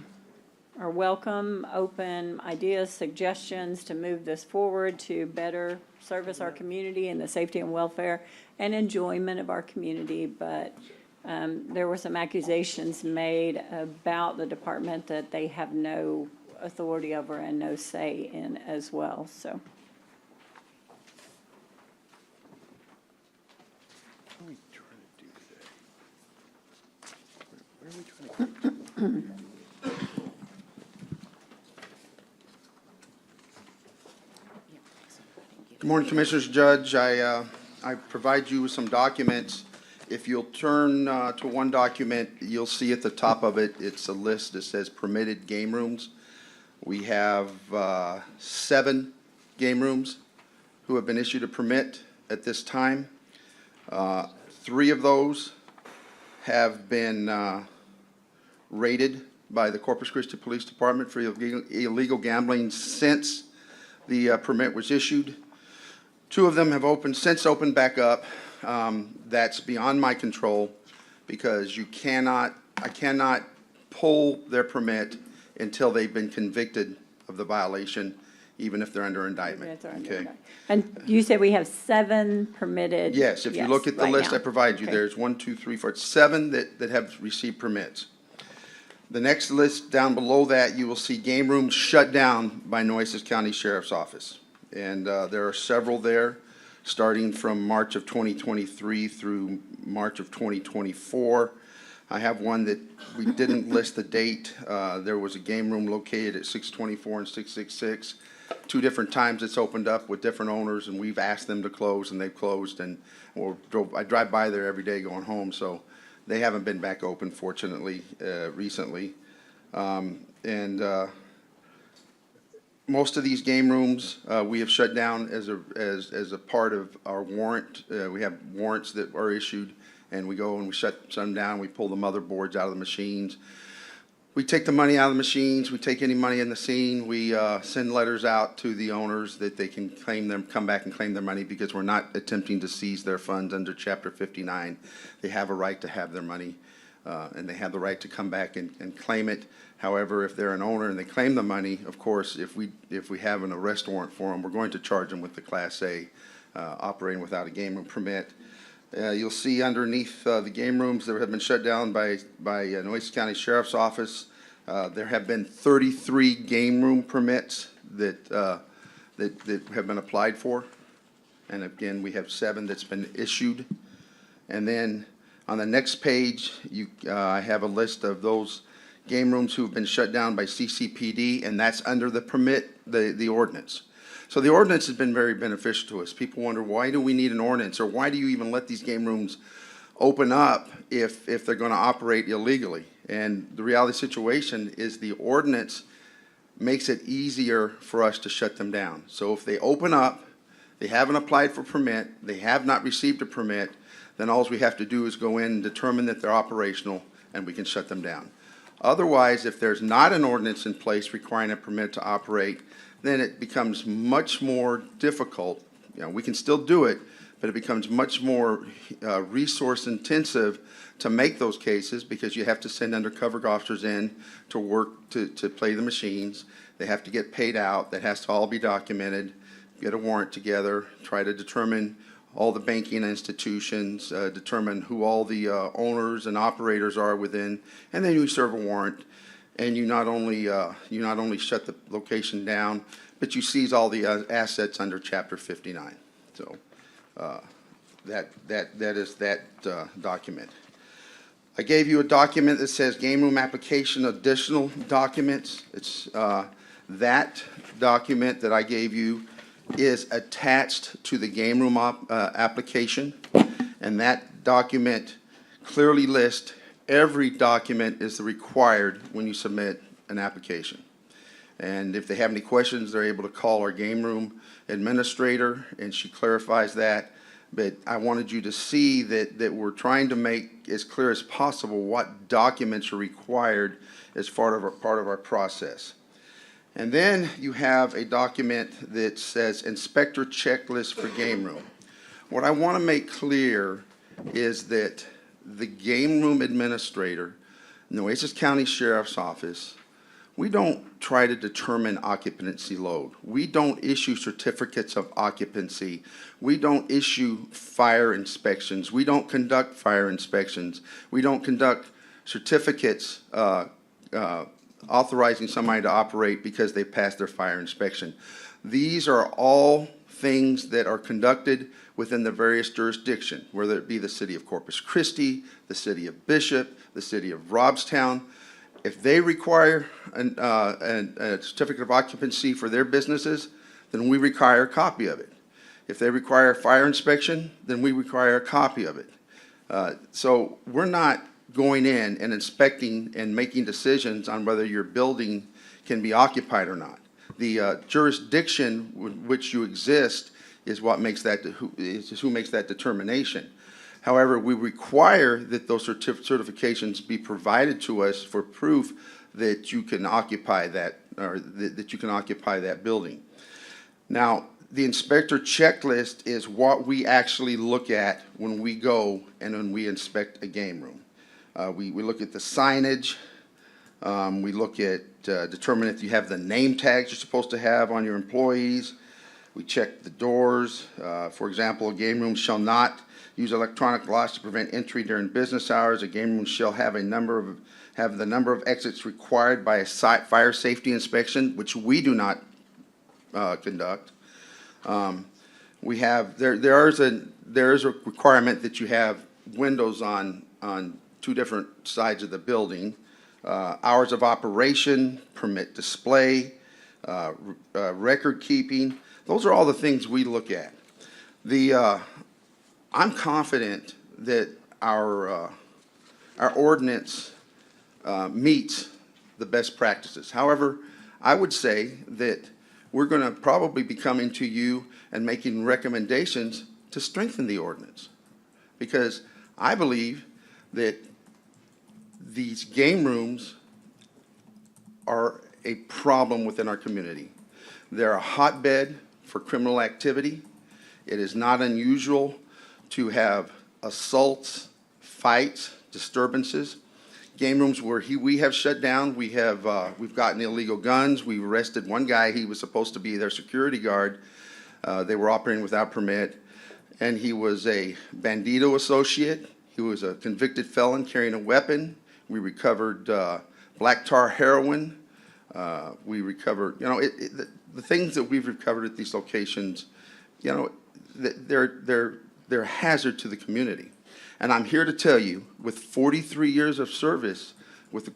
welcome, open ideas, suggestions to move this forward to better service our community and the safety and welfare and enjoyment of our community. But there were some accusations made about the department that they have no authority over and no say in as well, so. Good morning, Commissioners. Judge, I provide you with some documents. If you'll turn to one document, you'll see at the top of it, it's a list that says permitted game rooms. We have 7 game rooms who have been issued a permit at this time. 3 of those have been raided by the Corpus Christi Police Department for illegal gambling since the permit was issued. 2 of them have since opened back up. That's beyond my control because I cannot pull their permit until they've been convicted of the violation, even if they're under indictment, okay? And you said we have 7 permitted? Yes, if you look at the right list now. I provided you, Okay. there's 1, 2, 3, 4, 7 that have received permits. The next list down below that, you will see game rooms shut down by Nueces County Sheriff's Office. And there are several there, starting from March of 2023 through March of 2024. I have one that we didn't list the date. There was a game room located at 624 and 666. 2 different times it's opened up with different owners, and we've asked them to close, and they've closed. And I drive by there every day going home, so they haven't been back open, fortunately, recently. Most of these game rooms, we have shut down as a part of our warrant. We have warrants that are issued, and we go and we shut some down. We pull the motherboards out of the machines. We take the money out of the machines. We take any money in the scene. We send letters out to the owners that they can come back and claim their money, because we're not attempting to seize their funds under Chapter 59. They have a right to have their money, and they have the right to come back and claim it. However, if they're an owner and they claim the money, of course, if we have an arrest warrant for them, we're going to charge them with the Class A, operating without a game room permit. You'll see underneath the game rooms that have been shut down by Nueces County Sheriff's Office, there have been 33 game room permits that have been applied for. And again, we have 7 that's been issued. And then on the next page, I have a list of those game rooms who have been shut down by CCPD, and that's under the permit, the ordinance. So the ordinance has been very beneficial to us. People wonder, why do we need an ordinance, or why do you even let these game rooms open up if they're going to operate illegally? And the reality situation is the ordinance makes it easier for us to shut them down. So if they open up, they haven't applied for permit, they have not received a permit, then all we have to do is go in and determine that they're operational, and we can shut them down. Otherwise, if there's not an ordinance in place requiring a permit to operate, then it becomes much more difficult. We can still do it, but it becomes much more resource intensive to make those cases, because you have to send undercover officers in to work to play the machines. They have to get paid out. That has to all be documented, get a warrant together, try to determine all the banking institutions, determine who all the owners and operators are within, and then you serve a warrant. And you not only shut the location down, but you seize all the assets under Chapter 59. So that is that document. I gave you a document that says game room application, additional documents. It's that document that I gave you is attached to the game room application, and that document clearly lists every document is required when you submit an application. And if they have any questions, they're able to call our game room administrator, and she clarifies that. But I wanted you to see that we're trying to make as clear as possible what documents are required as part of our process. And then you have a document that says inspector checklist for game room. What I want to make clear is that the game room administrator, Nueces County Sheriff's Office, we don't try to determine occupancy load. We don't issue certificates of occupancy. We don't issue fire inspections. We don't conduct fire inspections. We don't conduct certificates authorizing somebody to operate because they passed their fire inspection. These are all things that are conducted within the various jurisdictions, whether it be the city of Corpus Christi, the city of Bishop, the city of Robstown. If they require a certificate of occupancy for their businesses, then we require a copy of it. If they require a fire inspection, then we require a copy of it. So we're not going in and inspecting and making decisions on whether your building can be occupied or not. The jurisdiction in which you exist is what makes that, who makes that determination. However, we require that those certifications be provided to us for proof that you can occupy that, or that you can occupy that building. Now, the inspector checklist is what we actually look at when we go and when we inspect a game room. We look at the signage, We look at, determine if you have the name tags you're supposed to have on your employees. We check the doors. For example, a game room shall not use electronic locks to prevent entry during business hours. A game room shall have the number of exits required by a fire safety inspection, which we do not conduct. We have, there is a requirement that you have windows on two different sides of the building. Hours of operation, permit display, record keeping. Those are all the things we look at. I'm confident that our ordinance meets the best practices. However, I would say that we're going to probably be coming to you and making recommendations to strengthen the ordinance. Because I believe that these game rooms are a problem within our community. They're a hotbed for criminal activity. It is not unusual to have assaults, fights, disturbances. Game rooms where we have shut down, we've gotten illegal guns. We arrested one guy, he was supposed to be their security guard. They were operating without permit, and he was a bandito associate. He was a convicted felon carrying a weapon. We recovered black tar heroin. We recovered, the things that we've recovered at these locations, they're a hazard to the community. And I'm here to tell you, with 43 years of service with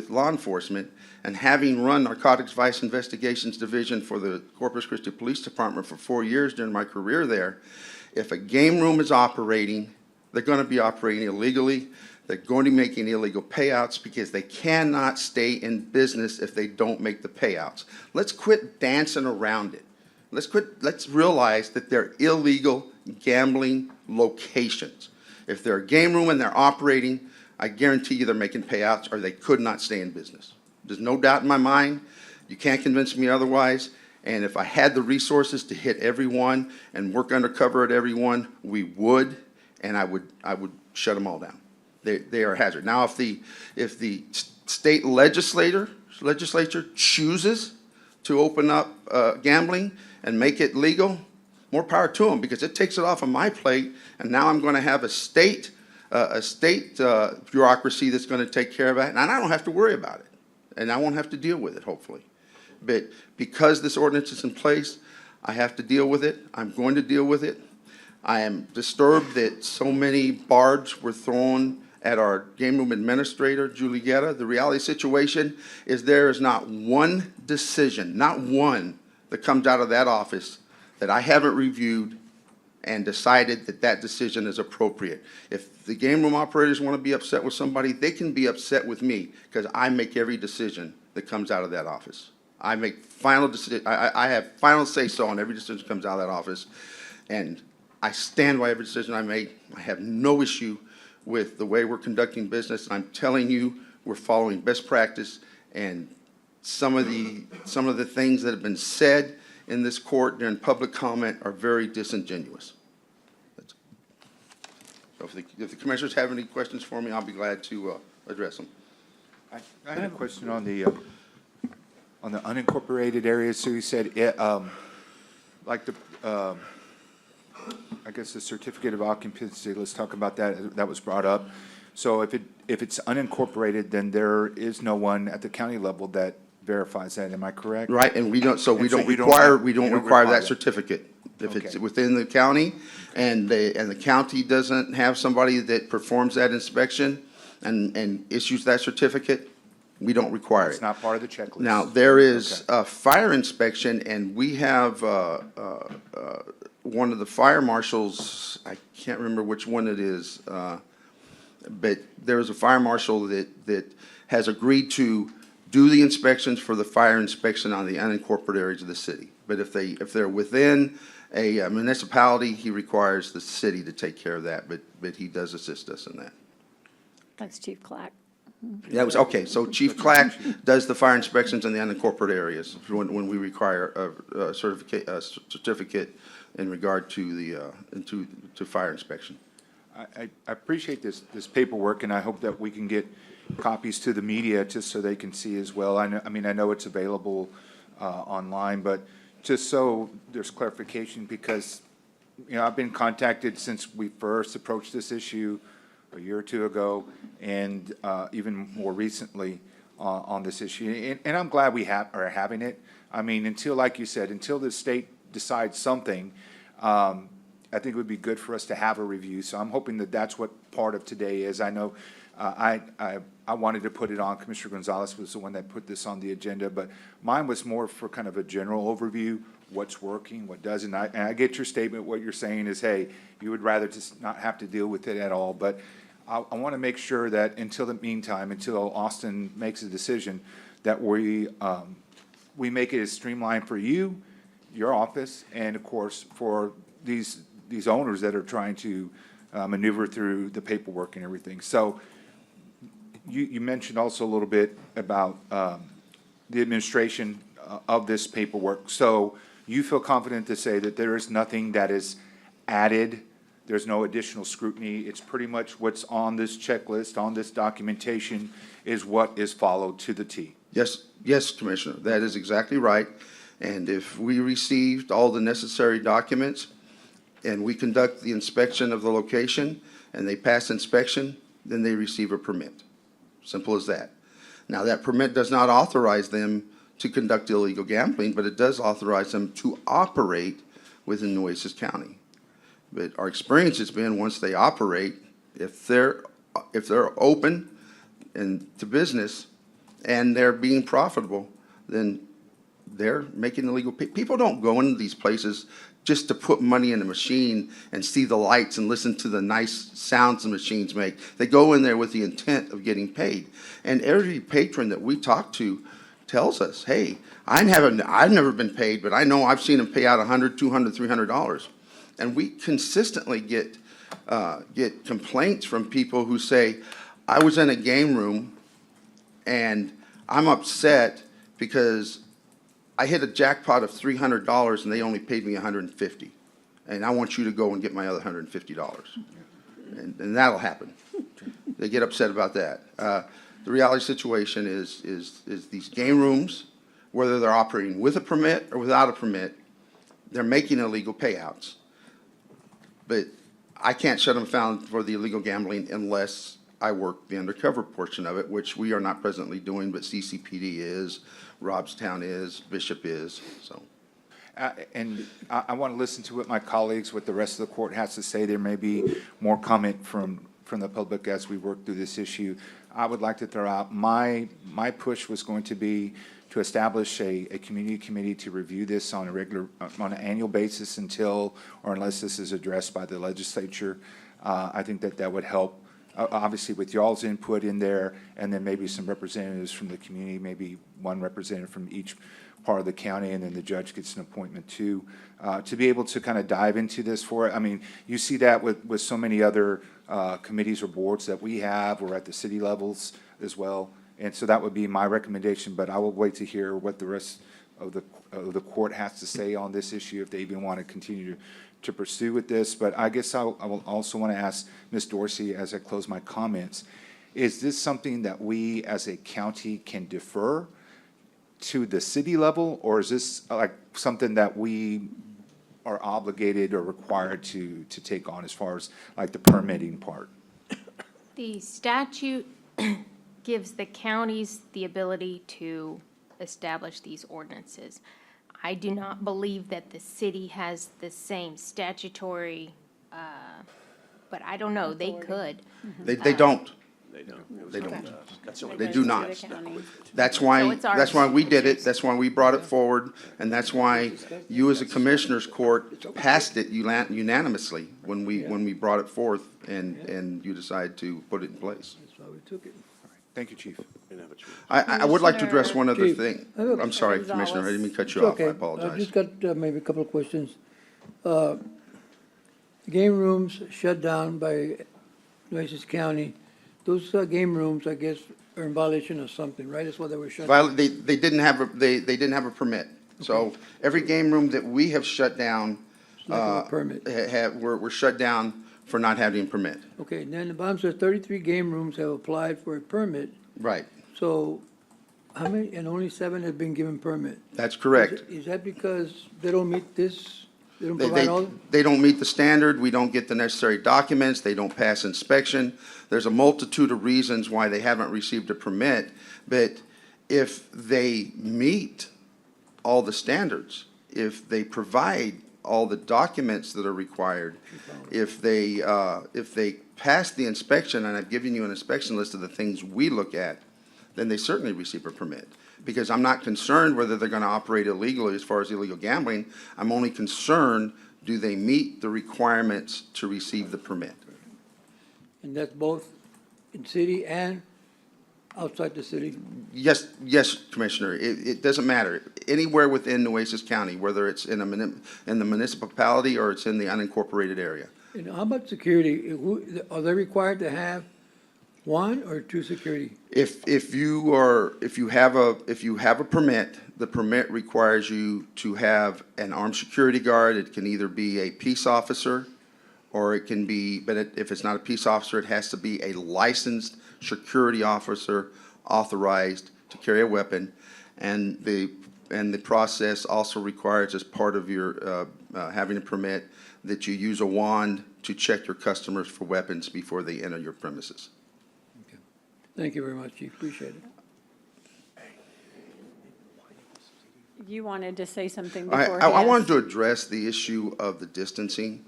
law enforcement, and having run Narcotics Vice Investigations Division for the Corpus Christi Police Department for 4 years during my career there, if a game room is operating, they're going to be operating illegally. They're going to be making illegal payouts because they cannot stay in business if they don't make the payouts. Let's quit dancing around it. Let's realize that they're illegal gambling locations. If they're a game room and they're operating, I guarantee you they're making payouts or they could not stay in business. There's no doubt in my mind. You can't convince me otherwise. And if I had the resources to hit everyone and work undercover at everyone, we would, and I would shut them all down. They are a hazard. Now, if the state legislature chooses to open up gambling and make it legal, more power to them, because it takes it off of my plate, and now I'm going to have a state bureaucracy that's going to take care of that, and I don't have to worry about it, and I won't have to deal with it, hopefully. But because this ordinance is in place, I have to deal with it. I'm going to deal with it. I am disturbed that so many barbs were thrown at our game room administrator, Julie Guetta. The reality situation is there is not one decision, not one, that comes out of that office that I haven't reviewed and decided that that decision is appropriate. If the game room operators want to be upset with somebody, they can be upset with me, because I make every decision that comes out of that office. I make final decision. I have final say-so on every decision that comes out of that office, and I stand by every decision I make. I have no issue with the way we're conducting business. And I'm telling you, we're following best practice, and some of the things that have been said in this court during public comment are very disingenuous. So if the commissioners have any questions for me, I'll be glad to address them. I have a question on the unincorporated areas. So you said, like I guess the certificate of occupancy, let's talk about that. That was brought up. So if it's unincorporated, then there is no one at the county level that verifies that. Am I correct? Right, and we don't require that certificate. If it's within the county and the county doesn't have somebody that performs that inspection and issues that certificate, we don't require it. It's not part of the checklist. Now, there is a fire inspection, and we have one of the fire marshals, I can't remember which one it is, but there's a fire marshal that has agreed to do the inspections for the fire inspection on the unincorporated areas of the city. But if they're within a municipality, he requires the city to take care of that, but he does assist us in that. That's Chief Clack. That was, okay, so Chief Clack does the fire inspections in the unincorporated areas when we require a certificate in regard to to fire inspection. I appreciate this paperwork, and I hope that we can get copies to the media just so they can see as well. I mean, I know it's available online, but just so there's clarification, because, you know, I've been contacted since we first approached this issue a year or two ago, and even more recently on this issue. And I'm glad we are having it. I mean, until, like you said, until the state decides something, I think it would be good for us to have a review. So I'm hoping that that's what part of today is. I know I wanted to put it on. Commissioner Gonzalez was the one that put this on the agenda, but mine was more for kind of a general overview, what's working, what doesn't. And I get your statement. What you're saying is, hey, you would rather just not have to deal with it at all. But I want to make sure that until the meantime, until Austin makes a decision, that we make it as streamlined for you, your office, and of course for these owners that are trying to maneuver through the paperwork and everything. So you mentioned also a little bit about the administration of this paperwork. So you feel confident to say that there is nothing that is added, there's no additional scrutiny, it's pretty much what's on this checklist, on this documentation, is what is followed to the T? Yes, Commissioner, that is exactly right. And if we received all the necessary documents and we conduct the inspection of the location and they pass inspection, then they receive a permit. Simple as that. Now, that permit does not authorize them to conduct illegal gambling, but it does authorize them to operate within Nueces County. But our experience has been, once they operate, if they're open and to business and they're being profitable, then they're making illegal. People don't go into these places just to put money in a machine and see the lights and listen to the nice sounds the machines make. They go in there with the intent of getting paid. And every patron that we talk to tells us, hey, I've never been paid, but I know I've seen them pay out $100, $200, $300. And we consistently get complaints from people who say, I was in a game room and I'm upset because I hit a jackpot of $300 and they only paid me $150. And I want you to go and get my other $150. And that'll happen. They get upset about that. The reality situation is these game rooms, whether they're operating with a permit or without a permit, they're making illegal payouts. But I can't shut them down for the illegal gambling unless I work the undercover portion of it, which we are not presently doing, but CCPD is, Robstown is, Bishop is, so. And I want to listen to what my colleagues, what the rest of the court has to say. There may be more comment from the public as we work through this issue. I would like to throw out, my push was going to be to establish a community committee to review this on an annual basis until or unless this is addressed by the legislature. I think that would help. Obviously, with y'all's input in there, and then maybe some representatives from the community, maybe one representative from each part of the county, and then the judge gets an appointment too, to be able to kind of dive into this for it. I mean, you see that with so many other committees or boards that we have, or at the city levels as well. And so that would be my recommendation, but I will wait to hear what the rest of the court has to say on this issue, if they even want to continue to pursue with this. But I guess I will also want to ask Ms. Dorsey, as I close my comments, is this something that we as a county can defer to the city level, or is this like something that we are obligated or required to take on as far as like the permitting part? The statute gives the counties the ability to establish these ordinances. I do not believe that the city has the same statutory, but I don't know, they could. They don't. They don't. They don't. That's They do not. That's So why, it's ours. that's why we did it, that's why we brought it forward, and that's why you as a commissioners court passed it unanimously when we brought it forth and you decided to put it in place. That's why we took it. Thank you, Chief. I would like to address one other Chief, thing. I have a- I'm sorry, Commissioner, I didn't mean to cut It's you off, I okay. apologize. I've just got maybe a couple of questions. Game rooms shut down by Nueces County. Those game rooms, I guess, are in violation of something, right? That's why they were shut down. They didn't have they didn't have a permit. So every game room that we have shut down, Lack of a permit. were shut down for not having a permit. Okay, and then the bottom says 33 game rooms have applied for a permit Right, So how many, and only 7 have been given permit? that's correct. Is that because they don't meet this, they don't They, provide they, all? they don't meet the standard, we don't get the necessary documents, they don't pass inspection. There's a multitude of reasons why they haven't received a permit, but if they meet all the standards, if they provide all the documents that are required, if they pass the inspection, and I've given you an inspection list of the things we look at, then they certainly receive a permit. Because I'm not concerned whether they're gonna operate illegally as far as illegal gambling. I'm only concerned, do they meet the requirements to receive the permit? And that's both in city and outside the city? Yes, yes, Commissioner, it doesn't matter. Anywhere within Nueces County, whether it's in the municipality or it's in the unincorporated area. And how about security? Are they required to have 1 or 2 security? If you have a permit, the permit requires you to have an armed security guard. It can either be a peace officer, or it can be, but if it's not a peace officer, it has to be a licensed security officer authorized to carry a weapon. And the process also requires, as part of your having a permit, that you use a wand to check your customers for weapons before they enter your premises. Thank you very much, Chief, appreciate it. You wanted to say something I before I wanted to address the issue of the distancing.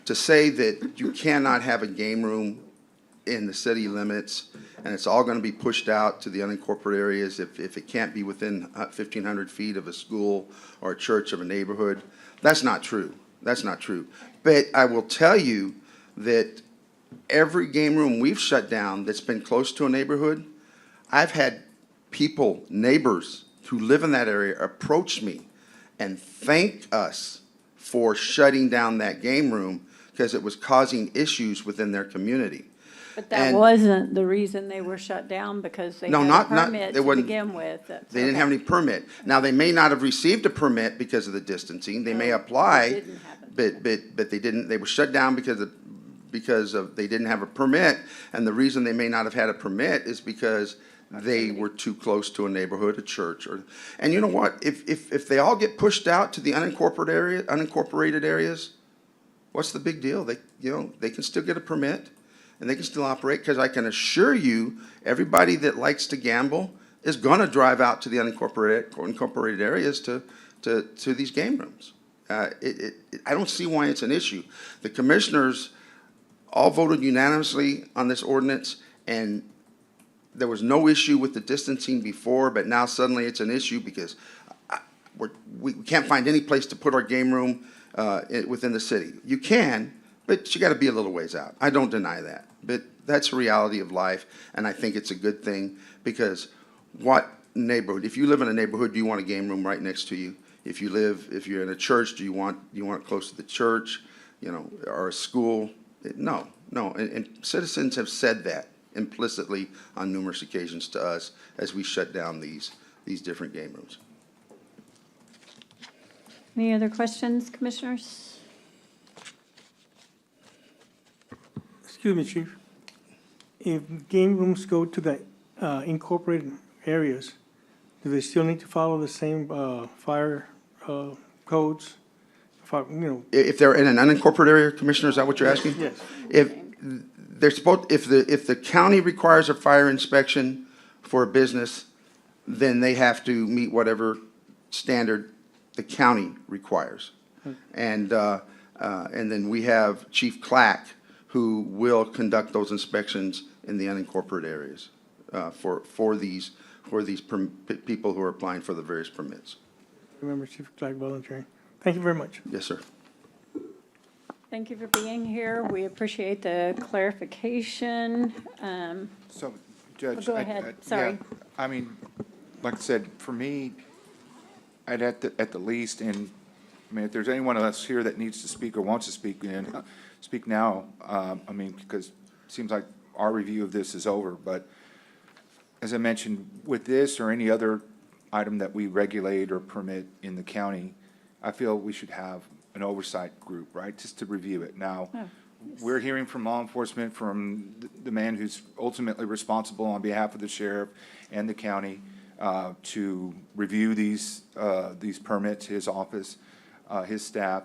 To say that you cannot have a game room in the city limits, and it's all gonna be pushed out to the unincorporated areas if it can't be within 1,500 feet of a school or a church of a neighborhood, that's not true. That's not true. But I will tell you that every game room we've shut down that's been close to a neighborhood, I've had people, neighbors who live in that area approach me and thank us for shutting down that game room because it was causing issues within their community. But that wasn't the reason they were shut down, because they No, had a not- permit it to wasn't- begin with. They didn't have any permit. Now, they may not have received a permit because of the distancing. They may apply, but they didn't, they were shut down because they didn't have a permit. And the reason they may not have had a permit is because they were too close to a neighborhood, a church, and you know what? If they all get pushed out to the unincorporated areas, what's the big deal? They can still get a permit and they can still operate, because I can assure you, everybody that likes to gamble is gonna drive out to the unincorporated areas to these game rooms. I don't see why it's an issue. The commissioners all voted unanimously on this ordinance, and there was no issue with the distancing before, but now suddenly it's an issue because we can't find any place to put our game room within the city. You can, but you gotta be a little ways out. I don't deny that, but that's a reality of life, and I think it's a good thing, because what neighborhood, if you live in a neighborhood, do you want a game room right next to you? If you're in a church, do you want it close to the church, or a school? No, and citizens have said that implicitly on numerous occasions to us as we shut down these different game rooms. Any other questions, commissioners? Excuse me, Chief. If game rooms go to the incorporated areas, do they still need to follow the same fire codes? If they're in an unincorporated area, Commissioner, is that what you're asking? Yes. If the county requires a fire inspection for a business, then they have to meet whatever standard the county requires. And then we have Chief Clack, who will conduct those inspections in the unincorporated areas for these people who are applying for the various permits. Remember Chief Clark volunteering. Thank you very much. Yes, sir. Thank you for being here. We appreciate the clarification. So, Judge. Go ahead, sorry. Yeah, I mean, like I said, for me, I'd at the least, and I mean, if there's anyone of us here that needs to speak or wants to speak, speak now. I mean, because it seems like our review of this is over. But as I mentioned, with this or any other item that we regulate or permit in the county, I feel we should have an oversight group, right, just to review it. Now, we're hearing from law enforcement, from the man who's ultimately responsible on behalf of the sheriff and the county to review these permits, his office, his staff.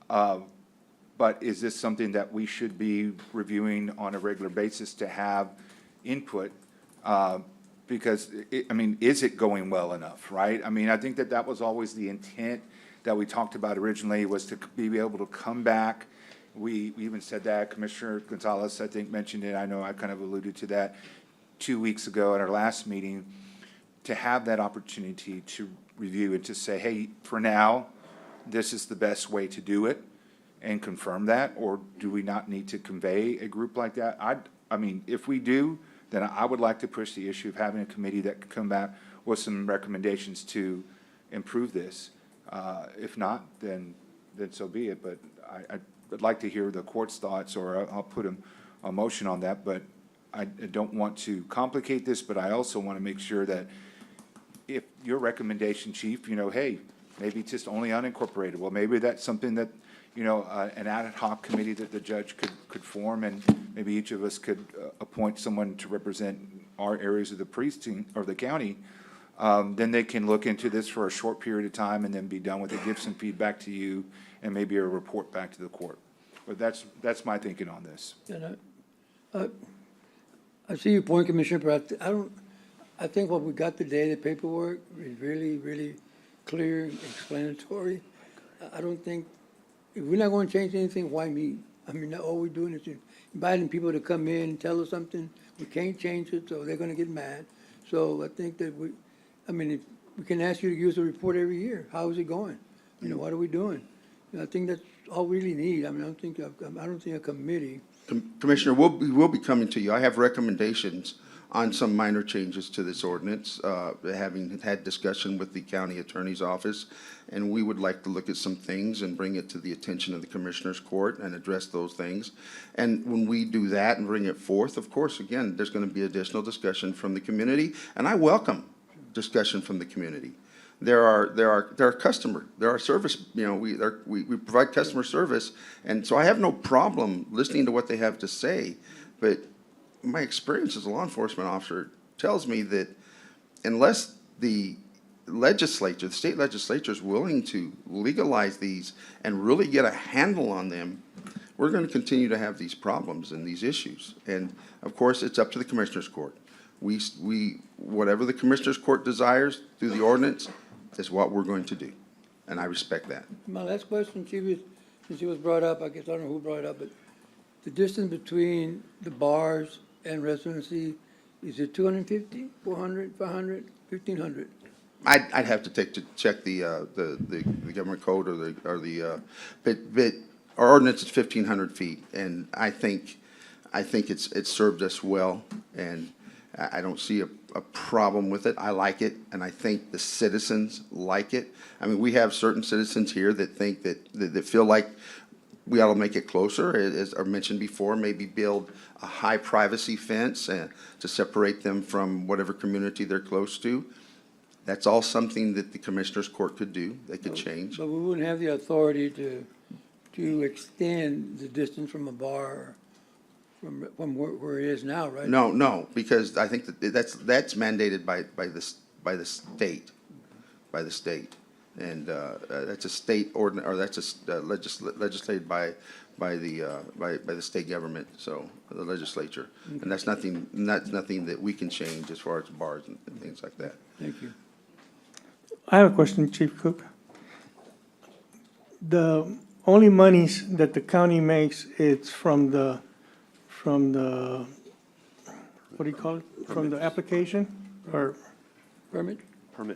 But is this something that we should be reviewing on a regular basis to have input? Because, I mean, is it going well enough, right? I mean, I think that that was always the intent that we talked about originally, was to be able to come back. We even said that, Commissioner Gonzalez, I think, mentioned it. I know I kind of alluded to that 2 weeks ago at our last meeting, to have that opportunity to review and to say, hey, for now, this is the best way to do it, and confirm that, or do we not need to convey a group like that? I mean, if we do, then I would like to push the issue of having a committee that can come back with some recommendations to improve this. If not, then so be it. But I would like to hear the court's thoughts, or I'll put a motion on that. But I don't want to complicate this, but I also want to make sure that if your recommendation, Chief, you know, hey, maybe it's just only unincorporated. Well, maybe that's something that, you know, an ad hoc committee that the judge could form, and maybe each of us could appoint someone to represent our areas of the precinct or the county. Then they can look into this for a short period of time and then be done with it, give some feedback to you, and maybe a report back to the court. But that's my thinking on this. And I see your point, Commissioner, but I think what we got today, the paperwork, is really, really clear, explanatory. I don't think, if we're not going to change anything, why meet? I mean, all we're doing is inviting people to come in and tell us something. We can't change it, so they're going to get mad. So I think that if we can ask you to give us a report every year. How is it going? You know, what are we doing? And I think that's all we really need. I mean, I don't think a committee. Commissioner, we'll be coming to you. I have recommendations on some minor changes to this ordinance, having had discussion with the county attorney's office, and we would like to look at some things and bring it to the attention of the Commissioner's Court and address those things. And when we do that and bring it forth, of course, again, there's going to be additional discussion from the community, and I welcome discussion from the community. There are service, you know, we provide customer service, and so I have no problem listening to what they have to say, but my experience as a law enforcement officer tells me that unless the legislature, the state legislature, is willing to legalize these and really get a handle on them, we're going to continue to have these problems and these issues. And of course, it's up to the Commissioner's Court. Whatever the Commissioner's Court desires through the ordinance is what we're going to do, and I respect that. My last question, Chief, since it was brought up, I guess I don't know who brought it up, but the distance between the bars and residency, is it 250, 400, 500, 1,500? I'd have to check the government code but our ordinance is 1,500 feet, and I think it's served us well, and I don't see a problem with it. I like it, and I think the citizens like it. I mean, we have certain citizens here that think that feel like we ought to make it closer, as I mentioned before, maybe build a high privacy fence to separate them from whatever community they're close to. That's all something that the Commissioner's Court could do. They could change. But we wouldn't have the authority to extend the distance from a bar from where it is now, right? No, because I think that's mandated by the state. And that's a state ordinance, or that's legislated by the state government, so the legislature, and that's nothing that we can change as far as bars and things like that. Thank you. I have a question, Chief Cook. The only monies that the county makes, it's from the what do you call it? From the application or permit?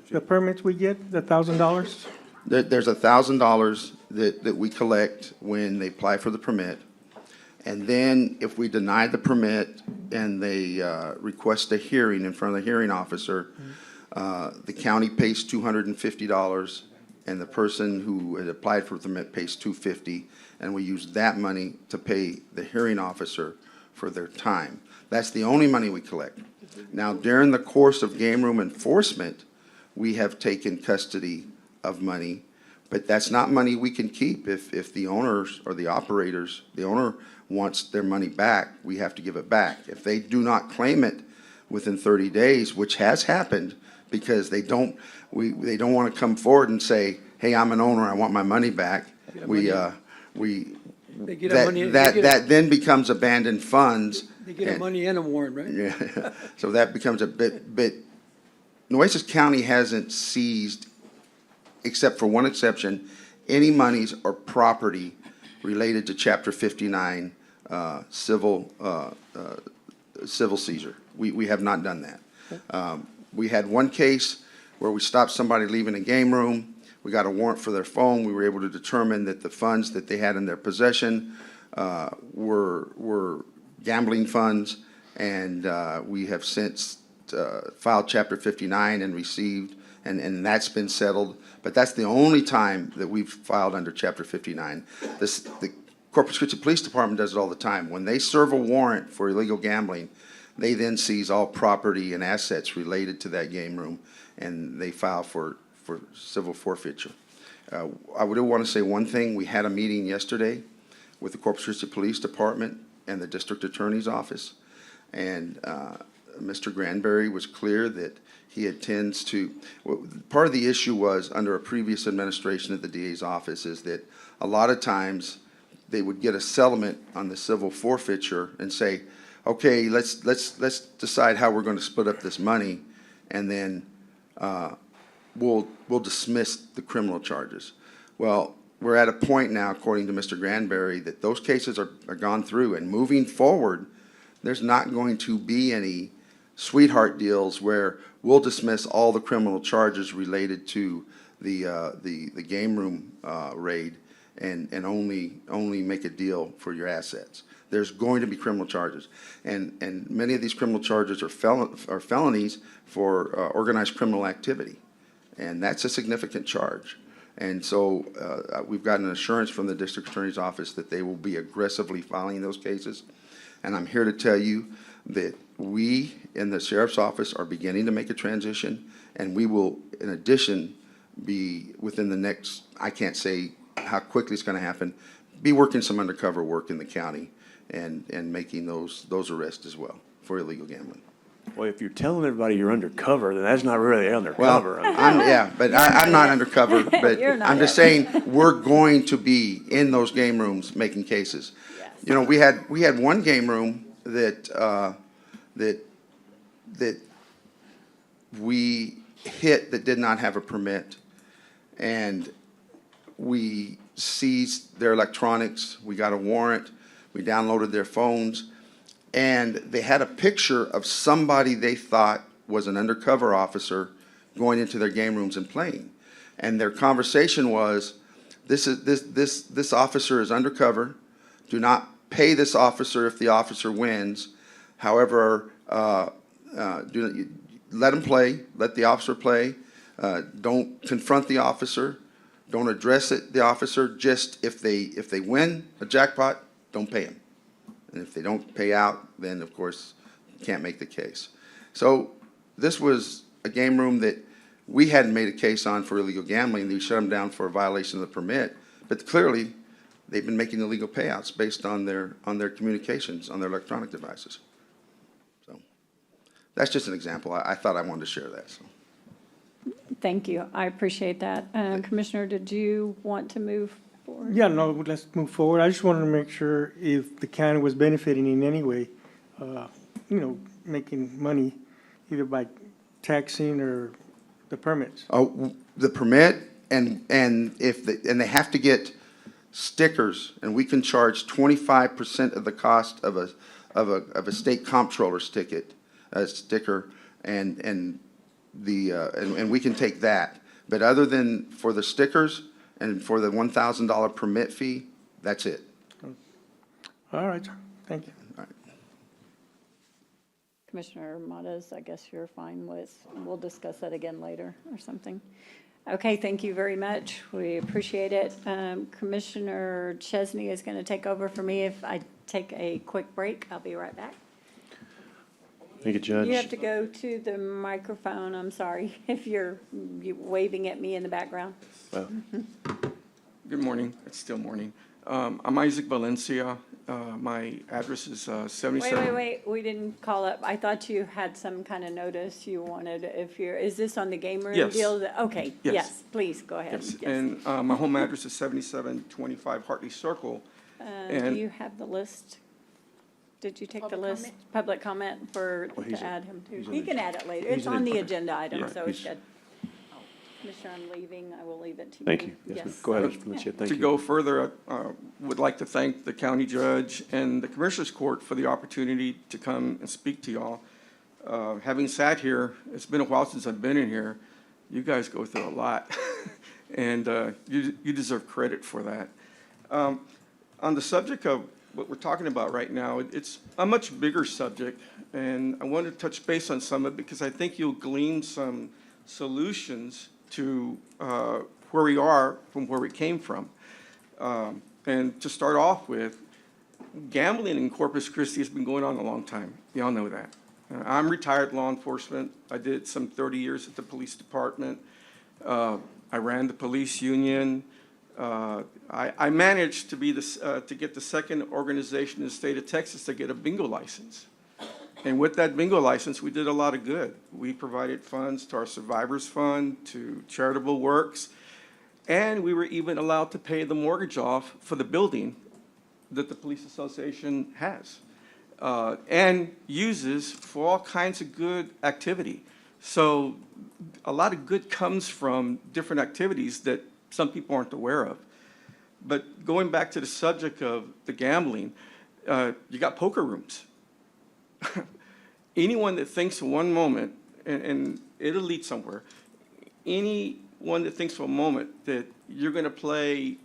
The permits we get, the $1,000? There's $1,000 that we collect when they apply for the permit. And then if we deny the permit and they request a hearing in front of the hearing officer, the county pays $250, and the person who had applied for the permit pays $250, and we use that money to pay the hearing officer for their time. That's the only money we collect. Now, during the course of game room enforcement, we have taken custody of money But that's not money we can keep. If the owners or the operators, the owner wants their money back, we have to give it back. If they do not claim it within 30 days, which has happened, because they don't want to come forward and say, hey, I'm an owner, I want my money back. They get our money- That then becomes abandoned funds. They get our money and a warrant, right? Yeah, so that becomes a bit, Nueces County hasn't seized, except for one exception, any monies or property related to Chapter 59 civil seizure. We have not done that. We had one case where we stopped somebody leaving a game room. We got a warrant for their phone. We were able to determine that the funds that they had in their possession were gambling funds, and we have since filed Chapter 59 and received, and that's been settled. But that's the only time that we've filed under Chapter 59. The Corpus Christi Police Department does it all the time. When they serve a warrant for illegal gambling, they then seize all property and assets related to that game room, and they file for civil forfeiture. I would want to say one thing. We had a meeting yesterday with the Corpus Christi Police Department and the District Attorney's Office, and Mr. Granberry was clear that he intends to, part of the issue was under a previous administration at the DA's office is that a lot of times they would get a settlement on the civil forfeiture and say, okay, let's decide how we're going to split up this money, and then we'll dismiss the criminal charges. Well, we're at a point now, according to Mr. Granberry, that those cases are gone through, and moving forward, there's not going to be any sweetheart deals where we'll dismiss all the criminal charges related to the game room raid and only make a deal for your assets. There's going to be criminal charges, and many of these criminal charges are felonies for organized criminal activity, and that's a significant charge. And so we've gotten an assurance from the District Attorney's Office that they will be aggressively filing those cases. And I'm here to tell you that we in the Sheriff's Office are beginning to make a transition, and we will, in addition, be within the next, I can't say how quickly it's going to happen, be working some undercover work in the county and making those arrests as well for illegal gambling. Well, if you're telling everybody you're undercover, then that's not really undercover. Well, I'm not undercover, but I'm just saying we're going to be in those game rooms making cases. Yes. You know, we had one game room that we hit that did not have a permit, and we seized their electronics. We got a warrant. We downloaded their phones. And they had a picture of somebody they thought was an undercover officer going into their game rooms and playing. And their conversation was, this officer is undercover. Do not pay this officer if the officer wins. However, let him play. Let the officer play. Don't confront the officer. Don't address the officer. Just if they win a jackpot, don't pay him. And if they don't pay out, then, of course, you can't make the case. So this was a game room that we hadn't made a case on for illegal gambling. We shut them down for a violation of the permit. But clearly, they've been making illegal payouts based on their communications, on their electronic devices. So that's just an example. I thought I wanted to share that. So. Thank you. I appreciate that. Commissioner, did you want to move forward? Yeah, no, let's move forward. I just wanted to make sure if the county was benefiting in any way, making money either by taxing or the permits. Oh, the permit, and they have to get stickers, and we can charge 25% of the cost of a state comptroller's sticker, and we can take that. But other than for the stickers and for the $1,000 permit fee, that's it. All right, thank you. All right. Commissioner Modas, I guess you're fine with, we'll discuss that again later or something. Okay, thank you very much. We appreciate it. Commissioner Chesney is going to take over for me if I take a quick break. I'll be right back. Thank you, Judge. You have to go to the microphone. I'm sorry if you're waving at me in the background. Well, Good morning. It's still morning. I'm Isaac Valencia. My address is 77. Wait, we didn't call up. I thought you had some kind of notice you wanted, is this on the game room Yes. deal? Okay, Yes. yes, please, go ahead. Yes, Yes. and my home address is 7725 Hartley Circle. Do and- you have the list? Did you take the list? Public comment to add him to? He can add it later. he's It's an on the okay. agenda item, Yeah, so it's he's- good. Commissioner, I'm leaving. I will leave it to you. Thank you. Yes, ma'am. Go ahead, Mr. Valencia. Thank To you. go further, I would like to thank the county judge and the Commissioners Court for the opportunity to come and speak to y'all. Having sat here, it's been a while since I've been in here. You guys go through a lot, and you deserve credit for that. On the subject of what we're talking about right now, it's a much bigger subject, and I want to touch base on some of it because I think you'll glean some solutions to where we are from where we came from. And to start off with, gambling in Corpus Christi has been going on a long time. Y'all know that. I'm retired law enforcement. I did some 30 years at the police department. I ran the police union. I managed to be to get the second organization in the state of Texas to get a bingo license. And with that bingo license, we did a lot of good. We provided funds to our Survivors Fund, to charitable works, and we were even allowed to pay the mortgage off for the building that the police association has and uses for all kinds of good activity. So a lot of good comes from different activities that some people aren't aware of. But going back to the subject of the gambling, you got poker rooms. Anyone that thinks for one moment, and it'll lead somewhere, anyone that thinks for a moment that you're going to play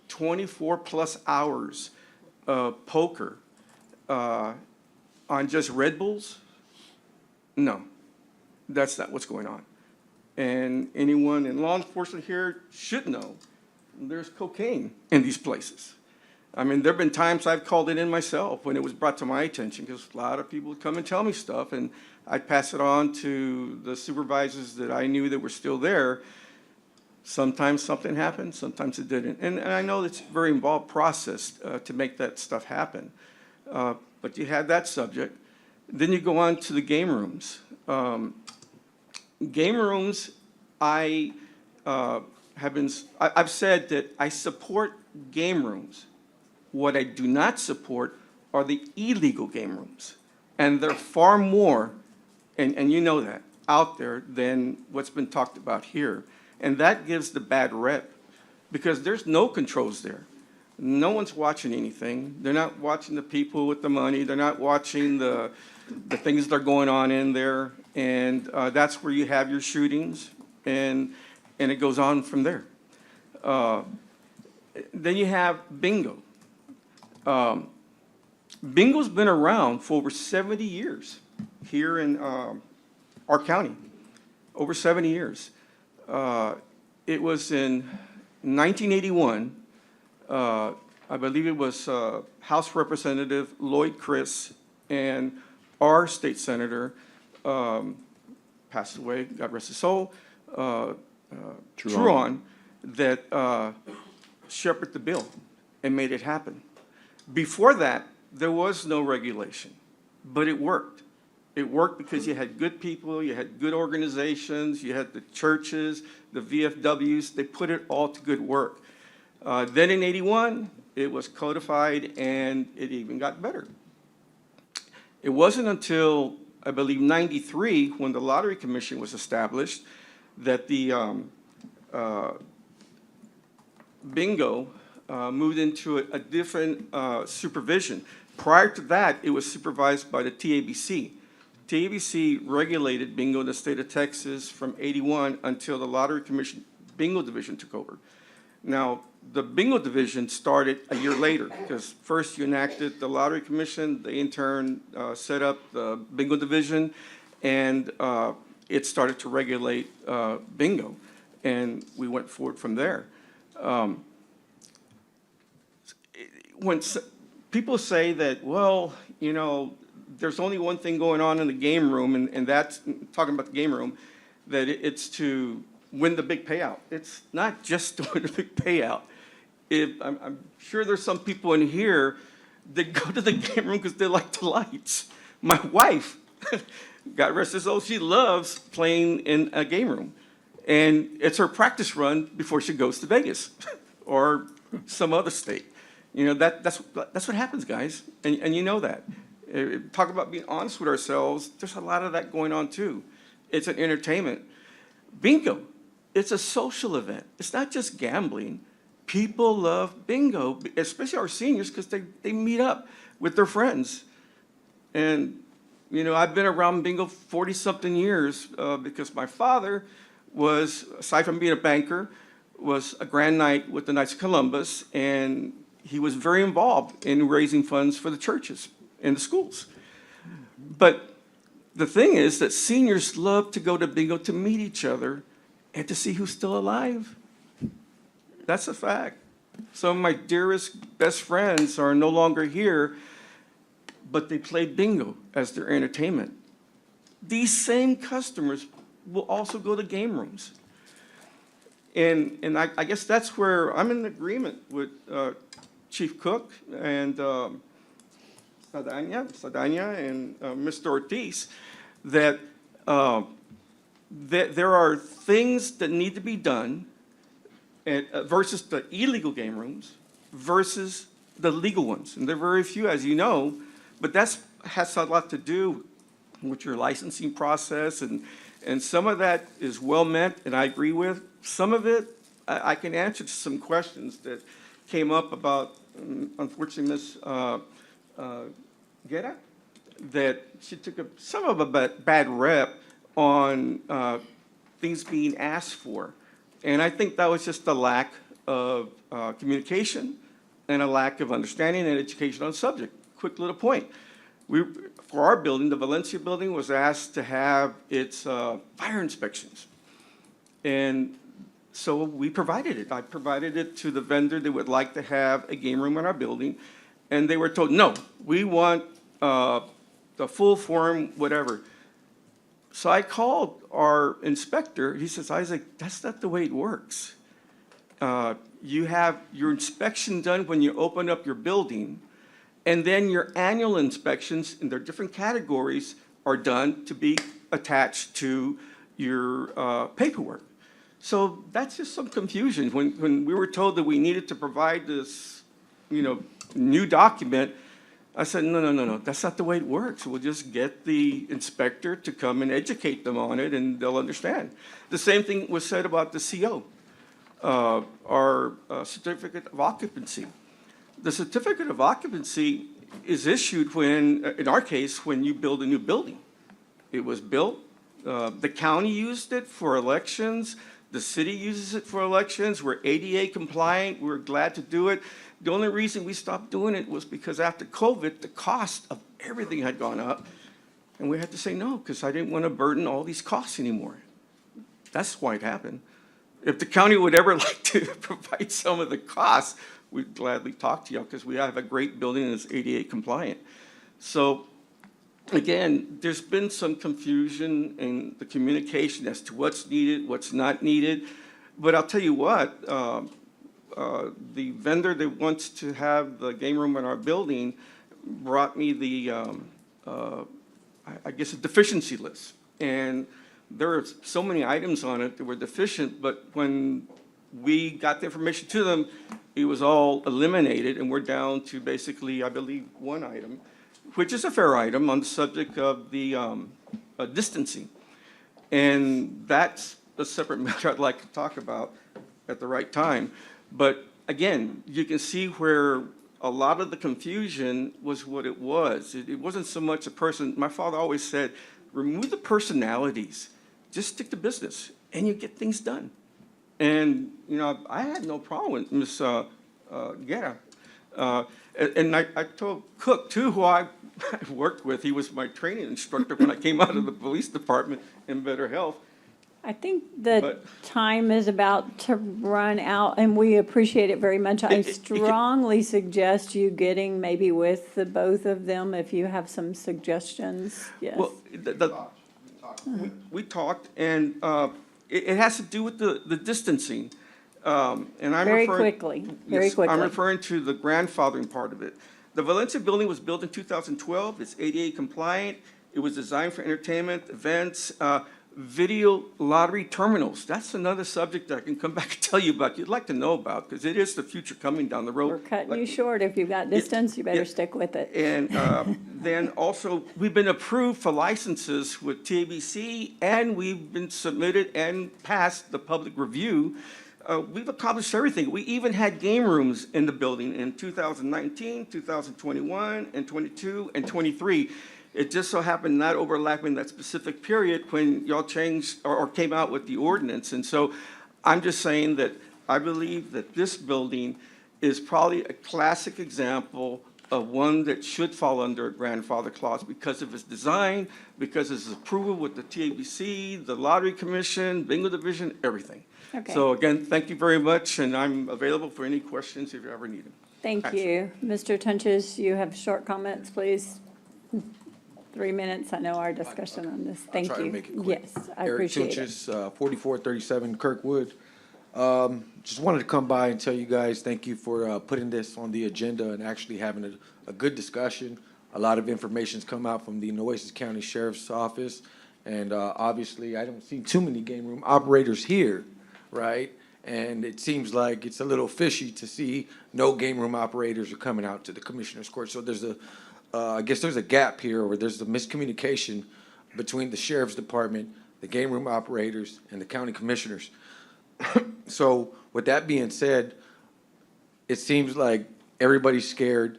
24-plus hours of poker on just Red Bulls, no, that's not what's going on. And anyone in law enforcement here should know there's cocaine in these places. I mean, there have been times I've called it in myself when it was brought to my attention, because a lot of people would come and tell me stuff, and I'd pass it on to the supervisors that I knew that were still there. Sometimes something happened, sometimes it didn't. And I know it's a very involved process to make that stuff happen. But you had that subject. Then you go on to the game rooms. Game rooms, I've said that I support game rooms. What I do not support are the illegal game rooms. And there are far more, and you know that, out there than what's been talked about here. And that gives the bad rep, because there's no controls there. No one's watching anything. They're not watching the people with the money. They're not watching the things that are going on in there. And that's where you have your shootings, and it goes on from there. Then you have bingo. Bingo's been around for over 70 years here in our county, over 70 years. It was in 1981, I believe it was House Representative Lloyd Criss and our state senator, passed away, God rest his soul, Truon, that shepherded the bill and made it happen. Before that, there was no regulation, but it worked. It worked because you had good people, you had good organizations, you had the churches, the VFWs, they put it all to good work. Then in 81, it was codified and it even got better. It wasn't until, I believe, 93, when the Lottery Commission was established, that the bingo moved into a different supervision. Prior to that, it was supervised by the TABC. TABC regulated bingo in the state of Texas from 81 until the Lottery Commission bingo division took over. Now, the bingo division started a year later, because first you enacted the Lottery Commission, they in turn set up the bingo division, and it started to regulate bingo, and we went forward from there. When people say that, well, you know, there's only one thing going on in the game room, and that's, talking about the game room, that it's to win the big payout. It's not just to win the big payout. I'm sure there's some people in here that go to the game room because they like the lights. My wife, God rest her soul, she loves playing in a game room. And it's her practice run before she goes to Vegas or some other state. You know, that's what happens, guys, and you know that. Talk about being honest with ourselves. There's a lot of that going on too. It's an entertainment. Bingo, it's a social event. It's not just gambling. People love bingo, especially our seniors, because they meet up with their friends. And, you know, I've been around bingo 40-something years because my father was, aside from being a banker, was a Grand Knight with the Knights of Columbus, and he was very involved in raising funds for the churches and the schools. But the thing is that seniors love to go to bingo to meet each other and to see who's still alive. That's a fact. Some of my dearest, best friends are no longer here, but they play bingo as their entertainment. These same customers will also go to game rooms. And I guess that's where I'm in agreement with Chief Cook and Sadania and Mr. Ortiz, that there are things that need to be done versus the illegal game rooms versus the legal ones. And there are very few, as you know, but that has a lot to do with your licensing process, and some of that is well meant, and I agree with. Some of it, I can answer some questions that came up about, unfortunately, Ms. Guerra, that she took some of a bad rep on things being asked for. And I think that was just a lack of communication and a lack of understanding and education on the subject. Quick little point. For our building, the Valencia building was asked to have its fire inspections. And so we provided it. I provided it to the vendor that would like to have a game room in our building. And they were told, no, we want the full form, whatever. So I called our inspector. He says, Isaac, that's not the way it works. You have your inspection done when you open up your building, and then your annual inspections in their different categories are done to be attached to your paperwork. So that's just some confusion. When we were told that we needed to provide this, new document, I said, no, that's not the way it works. We'll just get the inspector to come and educate them on it, and they'll understand. The same thing was said about the CO, our certificate of occupancy. The certificate of occupancy is issued when, in our case, when you build a new building. It was built, the county used it for elections, the city uses it for elections, we're ADA compliant, we're glad to do it. The only reason we stopped doing it was because after COVID, the cost of everything had gone up, and we had to say no, because I didn't want to burden all these costs anymore. That's why it happened. If the county would ever like to provide some of the costs, we'd gladly talk to you, because we have a great building that's ADA compliant. So again, there's been some confusion in the communication as to what's needed, what's not needed. But I'll tell you what, the vendor that wants to have the game room in our building brought me the, I guess, a deficiency list. And there are so many items on it that were deficient, but when we got the information to them, it was all eliminated, and we're down to basically, I believe, one item, which is a fair item on the subject of the distancing. And that's a separate matter I'd like to talk about at the right time. But again, you can see where a lot of the confusion was what it was. It wasn't so much a person. My father always said, remove the personalities, just stick to business, and you get things done. And, I had no problem with Ms. Guerra. And I told Cook, too, who I worked with. He was my training instructor when I came out of the police department in Better Health. I think the time is about to run out, and we appreciate it very much. I strongly suggest you getting maybe with the both of them if you have some suggestions. Yes. Well, we talked, and it has to do with the distancing. And I'm Very referring. quickly, very Yes, quickly. I'm referring to the grandfathering part of it. The Valencia building was built in 2012. It's ADA compliant. It was designed for entertainment, events, video lottery terminals. That's another subject that I can come back and tell you about, you'd like to know about, because it is the future coming down the road. We're cutting you short. If you've got distance, you better stick with it. And then also, we've been approved for licenses with TABC, and we've been submitted and passed the public review. We've accomplished everything. We even had game rooms in the building in 2019, 2021, and 22, and 23. It just so happened not overlapping that specific period when y'all changed or came out with the ordinance. And so I'm just saying that I believe that this building is probably a classic example of one that should fall under a grandfather clause because of its design, because of its approval with the TABC, the Lottery Commission, Bingo Division, everything. Okay. So again, thank you very much, and I'm available for any questions if you ever need them. Thank you. Mr. Tunches, you have short comments, please. 3 minutes. I know our discussion on this. Thank try to you. make it quick. Yes, I appreciate it. Eric Tunches, 4437 Kirkwood. Just wanted to come by and tell you guys, thank you for putting this on the agenda and actually having a good discussion. A lot of information's come out from the Nueces County Sheriff's Office, and obviously, I don't see too many game room operators here, right? And it seems like it's a little fishy to see no game room operators are coming out to the Commissioner's Court. So there's I guess there's a gap here, or there's a miscommunication between the Sheriff's Department, the game room operators, and the county commissioners. So with that being said, it seems like everybody's scared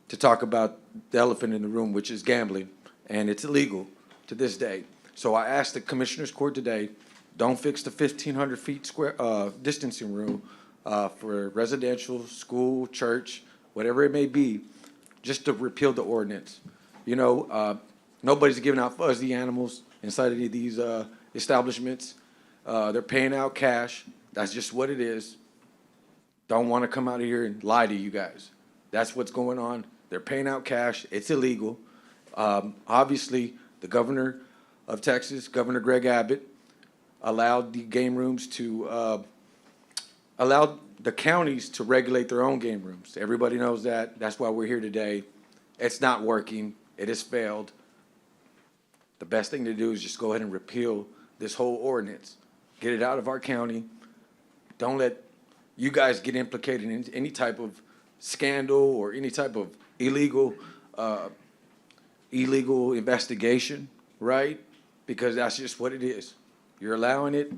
to talk about the elephant in the room, which is gambling, and it's illegal to this day. So I asked the Commissioner's Court today, don't fix the 1,500 feet square distancing rule for residential, school, church, whatever it may be, just to repeal the ordinance. You know, nobody's giving out fuzzy animals inside of these establishments. They're paying out cash. That's just what it is. Don't want to come out of here and lie to you guys. That's what's going on. They're paying out cash. It's illegal. Obviously, the governor of Texas, Governor Greg Abbott, allowed the game rooms to, allowed the counties to regulate their own game rooms. Everybody knows that. That's why we're here today. It's not working. It has failed. The best thing to do is just go ahead and repeal this whole ordinance. Get it out of our county. Don't let you guys get implicated in any type of scandal or any type of illegal investigation, right? Because that's just what it is. You're allowing it,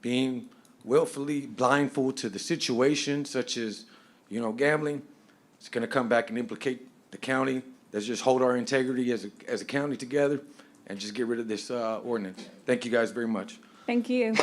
being willfully blindfold to the situation, such as, you know, gambling. It's going to come back and implicate the county. Let's just hold our integrity as a county together and just get rid of this ordinance. Thank you guys very much. Thank you.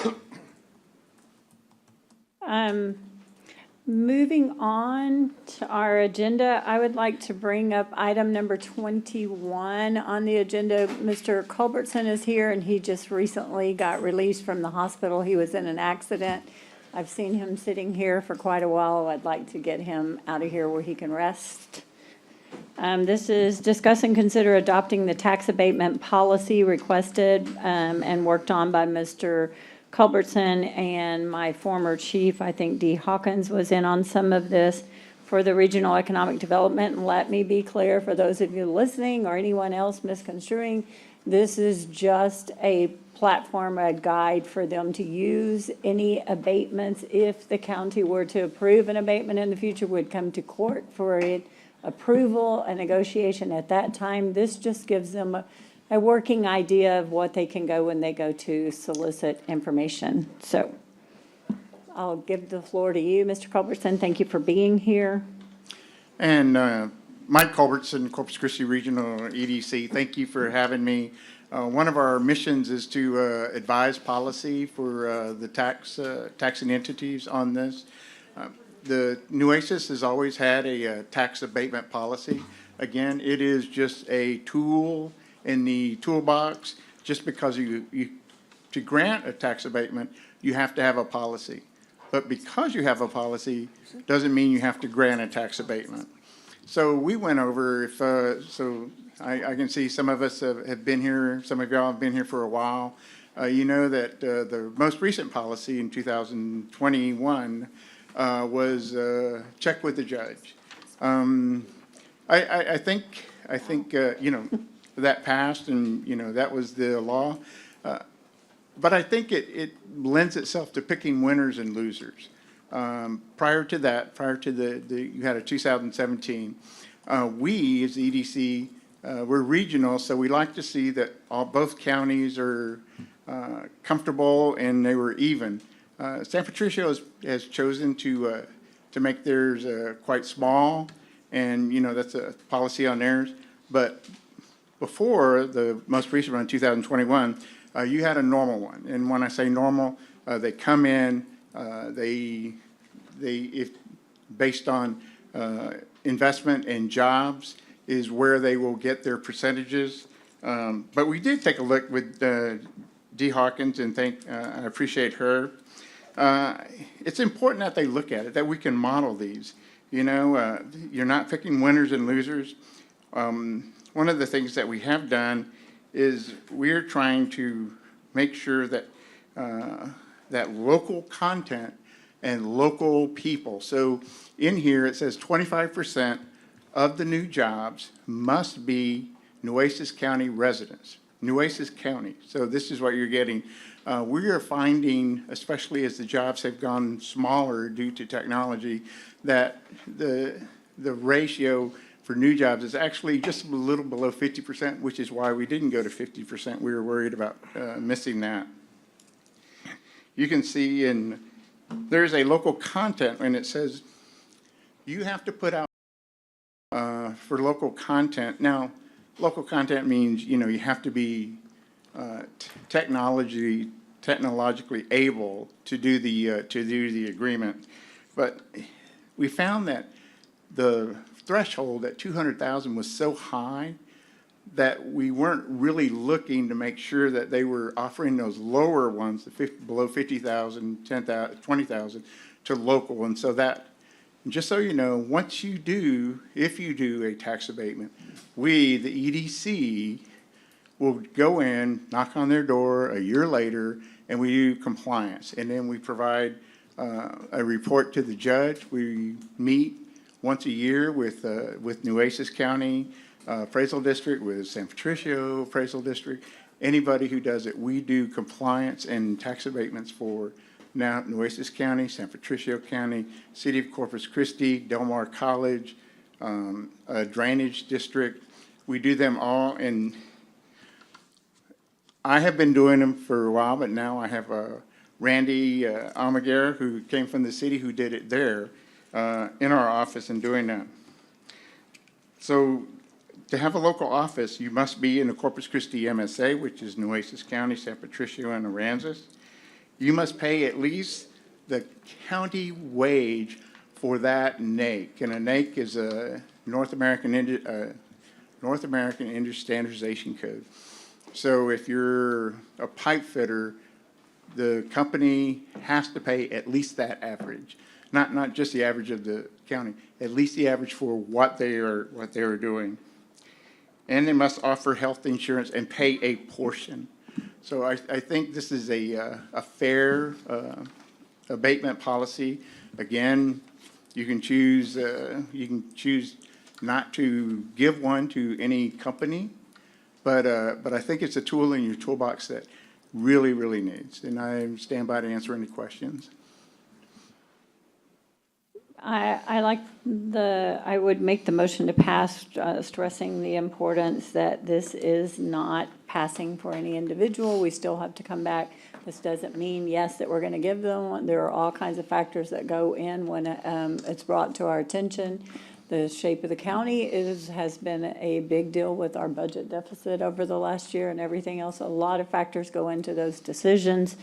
Moving on to our agenda, I would like to bring up item number 21 on the agenda. Mr. Culbertson is here, and he just recently got released from the hospital. He was in an accident. I've seen him sitting here for quite a while. I'd like to get him out of here where he can rest. This is discuss and consider adopting the tax abatement policy requested and worked on by Mr. Culbertson and my former chief, I think Dee Hawkins, was in on some of this for the regional economic development. And let me be clear for those of you listening or anyone else misconstruing, this is just a platform, a guide for them to use. Any abatements, if the county were to approve an abatement in the future, would come to court for it. Approval, a negotiation at that time. This just gives them a working idea of what they can go when they go to solicit information. So I'll give the floor to you, Mr. Culbertson. Thank you for being here. And Mike Culbertson, Corpus Christi Regional EDC, thank you for having me. One of our missions is to advise policy for the taxing entities on this. The Nueces has always had a tax abatement policy. Again, it is just a tool in the toolbox. Just because to grant a tax abatement, you have to have a policy. But because you have a policy, doesn't mean you have to grant a tax abatement. So we went over, I can see some of us have been here, some of y'all have been here for a while. You know that the most recent policy in 2021 was check with the judge. I think you know, that passed and, you know, that was the law. But I think it lends itself to picking winners and losers. Prior to that, prior to you had a 2017, we as the EDC, we're regional, so we like to see that both counties are comfortable and they were even. San Patricio has chosen to make theirs quite small, and, you know, that's a policy on theirs. But before the most recent one, in 2021, you had a normal one. And when I say normal, they come in, if based on investment and jobs is where they will get their percentages. But we did take a look with Dee Hawkins, and I appreciate her. It's important that they look at it, that we can model these. You know, you're not picking winners and losers. One of the things that we have done is we're trying to make sure that that local content and local people. So in here, it says 25% of the new jobs must be Nueces County residents. Nueces County. So this is what you're getting. We are finding, especially as the jobs have gone smaller due to technology, that the ratio for new jobs is actually just a little below 50%, which is why we didn't go to 50%. We were worried about missing that. You can see there's a local content, and it says you have to put out for local content. Now, local content means, you know, you have to be technologically able to do the agreement. But we found that the threshold at 200,000 was so high that we weren't really looking to make sure that they were offering those lower ones, below 50,000, 10,000, 20,000 to local. And so that, just so you know, if you do a tax abatement, we, the EDC, will go in, knock on their door a year later, and we do compliance. And then we provide a report to the judge. We meet once a year with Nueces County Appraisal District, with San Patricio Appraisal District. Anybody who does it, we do compliance and tax abatements for now Nueces County, San Patricio County, City of Corpus Christi, Del Mar College, Drainage District. We do them all, and I have been doing them for a while, but now I have Randy Almaguer, who came from the city, who did it there in our office and doing that. So to have a local office, you must be in the Corpus Christi MSA, which is Nueces County, San Patricio, and Aransas. You must pay at least the county wage for that NAIC. And a NAIC is a North American Industry Standardization Code. So if you're a pipe fitter, the company has to pay at least that average. Not just the average of the county, at least the average for what they are doing. And they must offer health insurance and pay a portion. So I think this is a fair abatement policy. Again, you can choose not to give one to any company, but I think it's a tool in your toolbox that really needs. And I stand by to answer any questions. I would make the motion to pass, stressing the importance that this is not passing for any individual. We still have to come back. This doesn't mean, yes, that we're going to give them one. There are all kinds of factors that go in when it's brought to our attention. The shape of the county has been a big deal with our budget deficit over the last year and everything else. A lot of factors go into those decisions.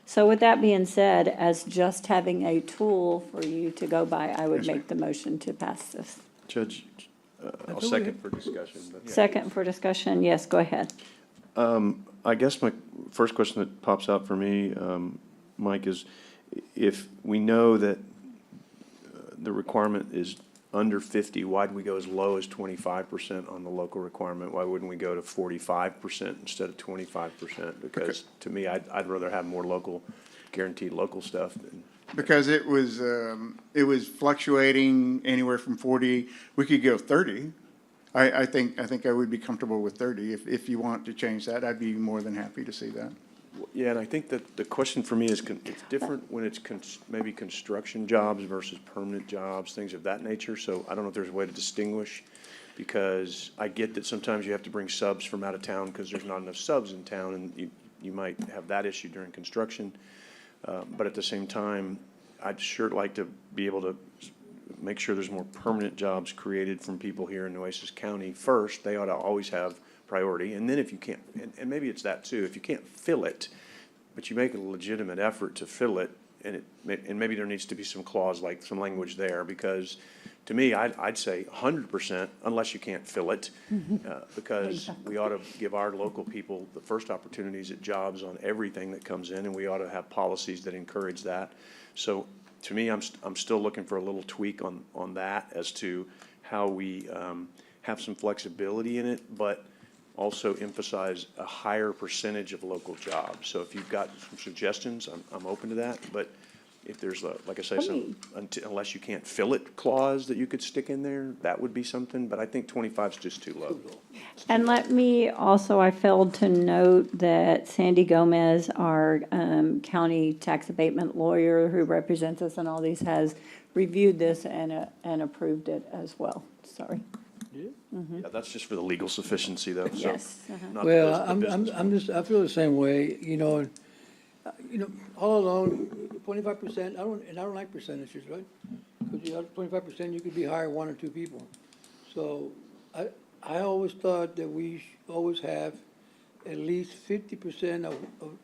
So with that being said, as just having a tool for you to go by, I would make the motion to pass this. Judge, I'll second for discussion. Second for discussion, yes, go ahead. I guess my first question that pops out for me, Mike, is if we know that the requirement is under 50, why'd we go as low as 25% on the local requirement? Why wouldn't we go to 45% instead of 25%? Because to me, I'd rather have more local, guaranteed local stuff than. Because it was fluctuating anywhere from 40, we could go 30. I think I would be comfortable with 30. If you want to change that, I'd be more than happy to see that. Yeah, and I think that the question for me is, it's different when it's maybe construction jobs versus permanent jobs, things of that nature. So I don't know if there's a way to distinguish, because I get that sometimes you have to bring subs from out of town because there's not enough subs in town, and you might have that issue during construction. But at the same time, I'd sure like to be able to make sure there's more permanent jobs created from people here in Nueces County first. They ought to always have priority. And then if you can't, and maybe it's that too, if you can't fill it, but you make a legitimate effort to fill it, and maybe there needs to be some clause, like some language there, because to me, I'd say 100% unless you can't fill it, because we ought to give our local people the first opportunities at jobs on everything that comes in, and we ought to have policies that encourage that. So to me, I'm still looking for a little tweak on that as to how we have some flexibility in it, but also emphasize a higher percentage of local jobs. So if you've got some suggestions, I'm open to that. But if there's, like I say, unless you can't fill it clause that you could stick in there, that would be something. But I think 25 is just too low. And let me also, I failed to note that Sandy Gomez, our county tax abatement lawyer who represents us in all these, has reviewed this and approved it as well. Sorry. Yeah, that's just for the legal sufficiency, though. So Yes. not Well, the business. I feel the same way, all along, 25%, I don't like percentages, right? Because you have 25%, you could be hiring one or two people. So I always thought that we always have at least 50% of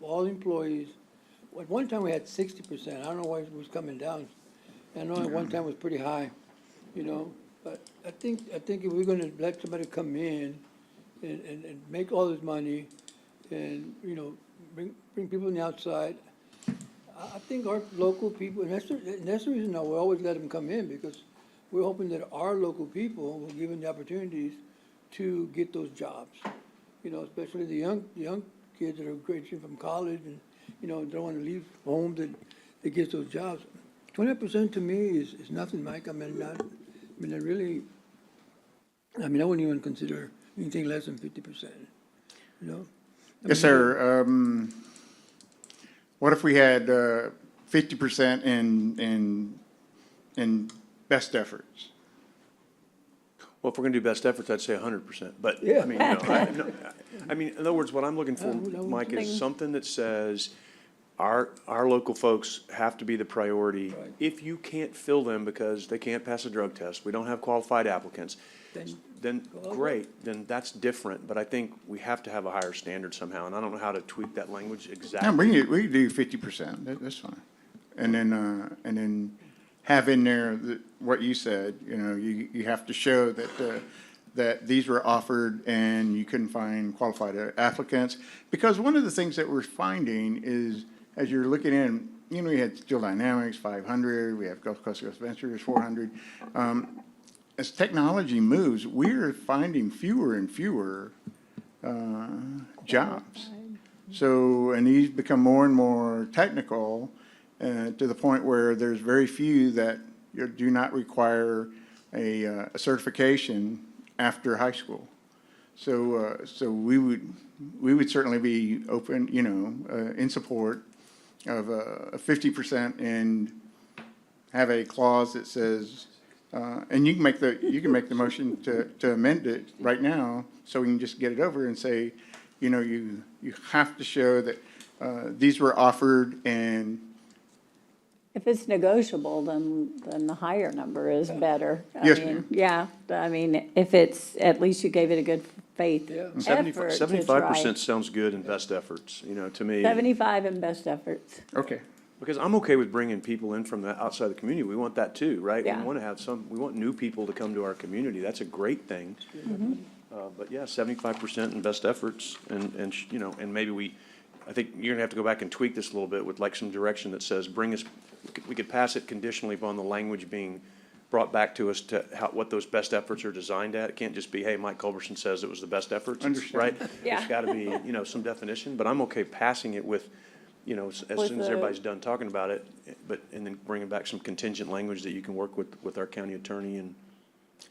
all employees. At one time, we had 60%. I don't know why it was coming down. I know at one time it was pretty high, But I think if we're gonna let somebody come in and make all this money and, bring people on the outside, I think our local people, and that's the reason that we always let them come in, because we're hoping that our local people will give them the opportunities to get those jobs. Especially the young kids that are graduating from college and, don't want to leave home, that gets those jobs. 20% to me is nothing, Mike. I wouldn't even consider anything less than 50%, Yes, sir. What if we had 50% in best efforts? Well, if we're going to do best efforts, I'd say 100%. But, Yeah. in other words, what I'm looking for, Mike, is something that says our local folks have to be the priority. Right. If you can't fill them because they can't pass a drug test, we don't have qualified applicants, then great, then that's different. But I think we have to have a higher standard somehow, and I don't know how to tweak that language exactly. No, we can do 50%, that's fine. And then have in there what you said, you have to show that these were offered and you couldn't find qualified applicants. Because one of the things that we're finding is, as you're looking in, we had Steel Dynamics, 500, we have Gulf Coast Ventures, 400. As technology moves, we're finding fewer and fewer jobs. So, and these become more and more technical to the point where there's very few that do not require a certification after high school. So, we would certainly be open, in support of a 50% and have a clause that says, and you can make the motion to amend it right now, so we can just get it over and say, you have to show that these were offered, and If it's negotiable, then the higher number is better. Yes, ma'am. If it's, at least you gave it a good faith effort to try. 75% sounds good in best efforts, to me. 75 in best efforts. okay. Because I'm okay with bringing people in from the outside the community. We want that too, right? Yeah. We want to have we want new people to come to our community. That's a great thing. But yeah, 75% in best efforts, and maybe I think you're gonna have to go back and tweak this a little bit with like some direction that says we could pass it conditionally upon the language being brought back to us to what those best efforts are designed at. It can't just be, hey, Mike Culberson says it was the best efforts, Understand. right? Yeah. There's gotta be, some definition, but I'm okay passing it with, as soon as everybody's done talking about it, and then bringing back some contingent language that you can work with our county attorney and.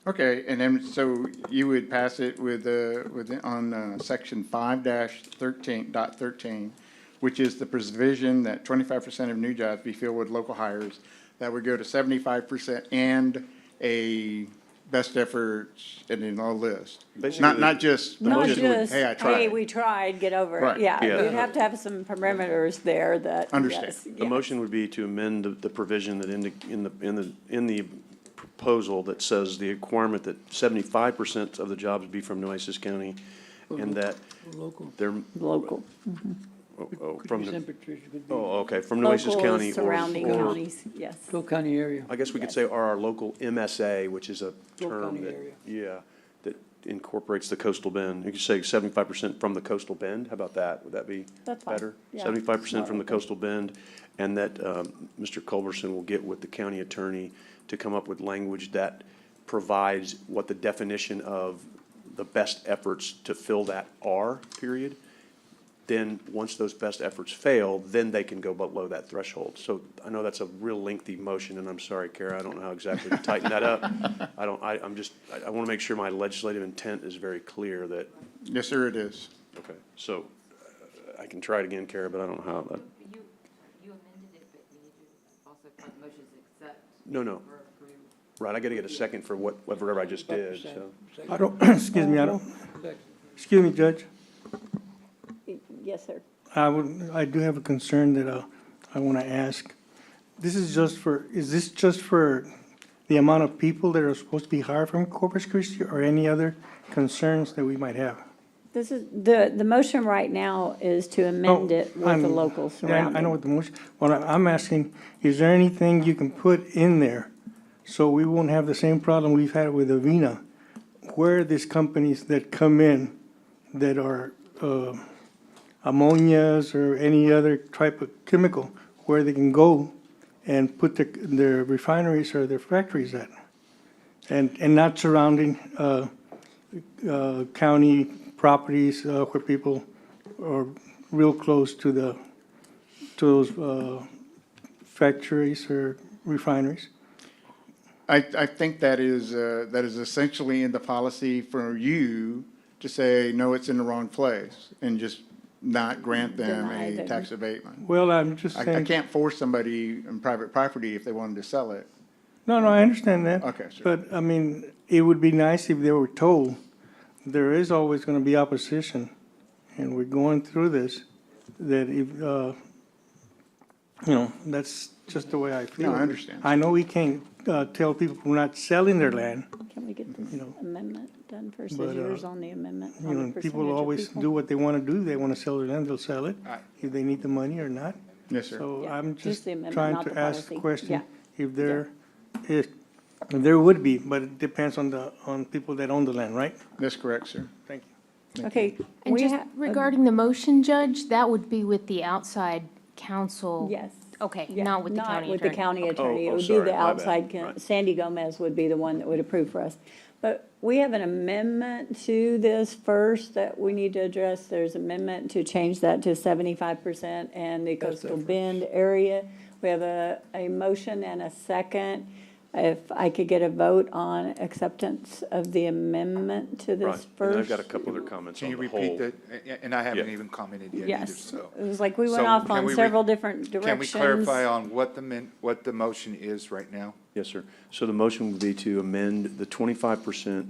Okay, and then, so you would pass it on section 5-13.13, which is the provision that 25% of new jobs be filled with local hires. That would go to 75% and a best efforts and then all list. Basically, Not just, Not just, hey, I tried. hey, we tried, get over Right. it. Yeah, Yeah. you'd have to have some parameters there that, Understand. yes. The motion would be to amend the provision that in the proposal that says the requirement that 75% of the jobs be from Nueces County, and that Local. they're. Local. From the, Patricia, could be okay, from Nueces Local County or. surrounding or- counties, yes. Will County area. I guess we could say, or our local MSA, which is a Will term County that, area. yeah, that incorporates the coastal bend. You could say 75% from the coastal bend. How about that? Would that be That's fine. better? Yeah. 75% from the coastal bend, and that Mr. Culberson will get with the county attorney to come up with language that provides what the definition of the best efforts to fill that are, period. Then, once those best efforts fail, then they can go below that threshold. So I know that's a real lengthy motion, and I'm sorry, Kara, I don't know how exactly to tighten that up. I want to make sure my legislative intent is very clear that, Yes, sir, it is. okay, so I can try it again, Kara, but I don't know how that, You amended it, but you need to also put motions accept. no. Or approve. Right, I got to get a second for whatever I just did, so. I don't, excuse me, excuse me, Judge. Yes, sir. I do have a concern that I want to ask. Is this just for the amount of people that are supposed to be hired from Corpus Christi, or any other concerns that we might have? This is, the motion right now is to amend it with the local Yeah, surrounding. I know what the motion, what I'm asking, is there anything you can put in there so we won't have the same problem we've had with Avina, where these companies that come in that are ammonias or any other type of chemical, where they can go and put their refineries or their factories at, and not surrounding county properties where people are real close to those factories or refineries. I think that is essentially in the policy for you to say, no, it's in the wrong place, and just not grant them Deny a them. tax abatement. Well, I'm just I saying. can't force somebody in private property if they wanted to sell it. No, I understand that. Okay, sir. But, I mean, it would be nice if they were told there is always gonna be opposition, and we're going through this, that if, that's just the way I feel. No, I understand. I know we can't, tell people we're not selling their land, Can we get this amendment done first? but, Is yours on the amendment? on the people percentage of always people? do what they wanna do. They wanna sell their land, they'll sell it, if they need the money or not. Yes, sir. So Yeah, I'm just just the amendment, trying not to the ask the policy. question, Yeah. if there would be, but it depends on people that own the land, right? That's correct, sir. Thank you. Okay. And we just ha- regarding the motion, Judge, that would be with the outside counsel? Yes. Okay, Yeah, not with the county Not with the attorney. county attorney. It oh, would be sorry, the my bad. outside, Right. Sandy Gomez would be the one that would approve for us. But we have an amendment to this first that we need to address. There's amendment to change that to 75% and the coastal bend area. We have a motion and a second. If I could get a vote on acceptance of the amendment to Right, this and first. I've got a couple other comments Can on you the whole. repeat that? And I haven't Yeah. even commented yet either, Yes, so. it was like we went So off can on we several different directions. Can we clarify on what the motion is right now? Yes, sir. So the motion would be to amend the 25%,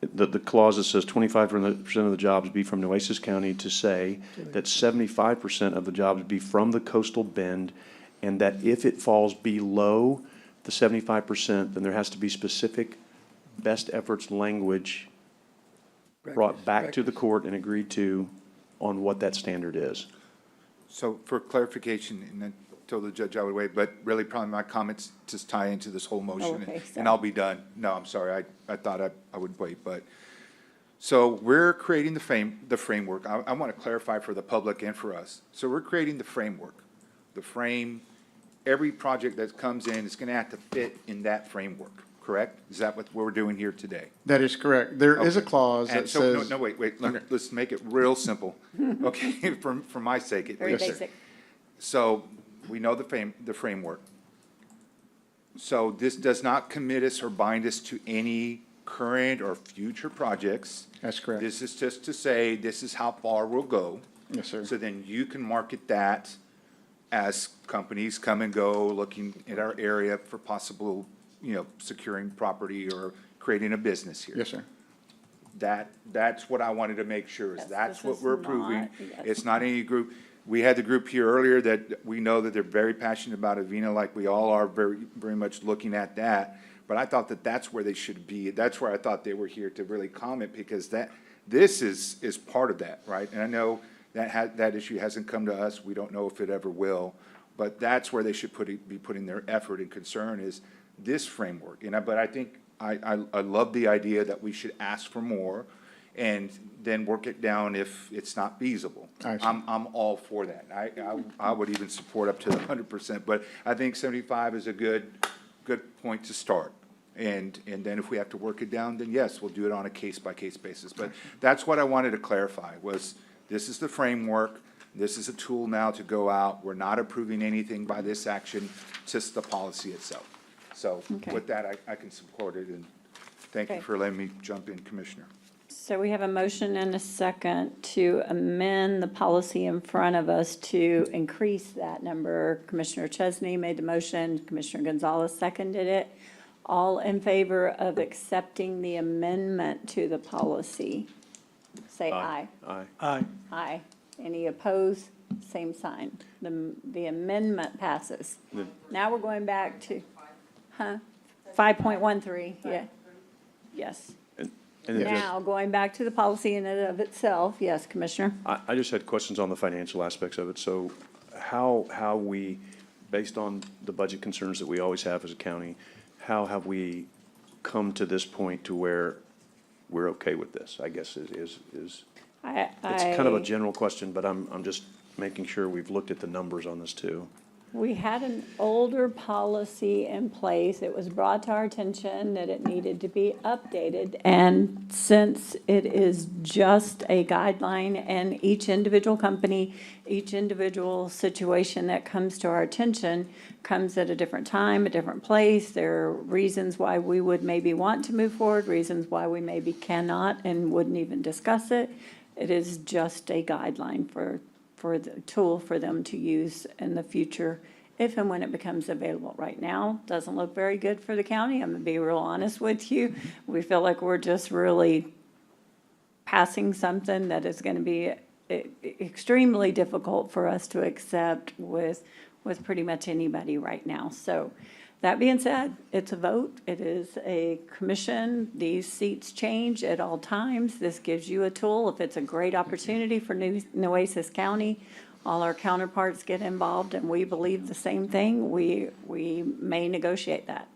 the clause that says 25% of the jobs be from Nueces County to say that 75% of the jobs be from the coastal bend, and that if it falls below the 75%, then there has to be specific best efforts language brought back to the court and agreed to on what that standard is. So for clarification, and I told the judge I would wait, but really probably my comments just tie into this whole motion, okay, and sorry. I'll be done. No, I'm sorry, I thought I would wait, but. So we're creating the framework. I want to clarify for the public and for us. So we're creating the framework. The frame, every project that comes in is going to have to fit in that framework. correct? Is that what we're doing here today? That is correct. There is a Okay. clause And that so, says. no, wait, let's make it real simple, okay, for my sake at Very least. basic. So, we know the framework. So this does not commit us or bind us to any current or future projects. That's correct. This is just to say, this is how far we'll go. Yes, sir. So then you can market that as companies come and go, looking at our area for possible, securing property or creating a business here. Yes, sir. That's what I wanted to make sure, is Yes, that's this what is we're approving. not- yes. It's not any group. We had the group here earlier that we know that they're very passionate about Avina, like we all are, very, very much looking at that. But I thought that that's where they should be. That's where I thought they were here to really comment, because this is part of that, right? And I know that issue hasn't come to us. We don't know if it ever will. But that's where they should be putting their effort and concern, is this framework. But I think, I love the idea that we should ask for more and then work it down if it's not feasible. I see. I'm all for that. I would even support up to 100%, but I think 75 is a good point to start. And then if we have to work it down, then yes, we'll do it on a case-by-case basis. But that's what I wanted to clarify, was this is the framework. This is a tool now to go out. We're not approving anything by this action, just the policy itself. So Okay. with that, I can support it, and thank you Okay. for letting me jump in, Commissioner. So we have a motion and a second to amend the policy in front of us to increase that number. Commissioner Chesney made the motion, Commissioner Gonzalez seconded it. All in favor of accepting the amendment to the policy, say aye. Aye. Aye. Aye. Any opposed? Same sign. The amendment passes. Now we're going back to, 5.13, yeah. Yes. And then just- Now, going back to the policy in and of itself, yes, Commissioner? I just had questions on the financial aspects of it. So how we, based on the budget concerns that we always have as a county, how have we come to this point to where we're okay with this, I guess is it's kind of a general question, but I'm just making sure we've looked at the numbers on this too. We had an older policy in place. It was brought to our attention that it needed to be updated. And since it is just a guideline, and each individual company, each individual situation that comes to our attention comes at a different time, a different place. There are reasons why we would maybe want to move forward, reasons why we maybe cannot and wouldn't even discuss it. It is just a guideline for the tool for them to use in the future, if and when it becomes available. Right now, doesn't look very good for the county. I'm gonna be real honest with you. We feel like we're just really passing something that is gonna be extremely difficult for us to accept with pretty much anybody right now. So that being said, it's a vote. It is a commission. These seats change at all times. This gives you a tool. If it's a great opportunity for Nueces County, all our counterparts get involved, and we believe the same thing, we may negotiate that.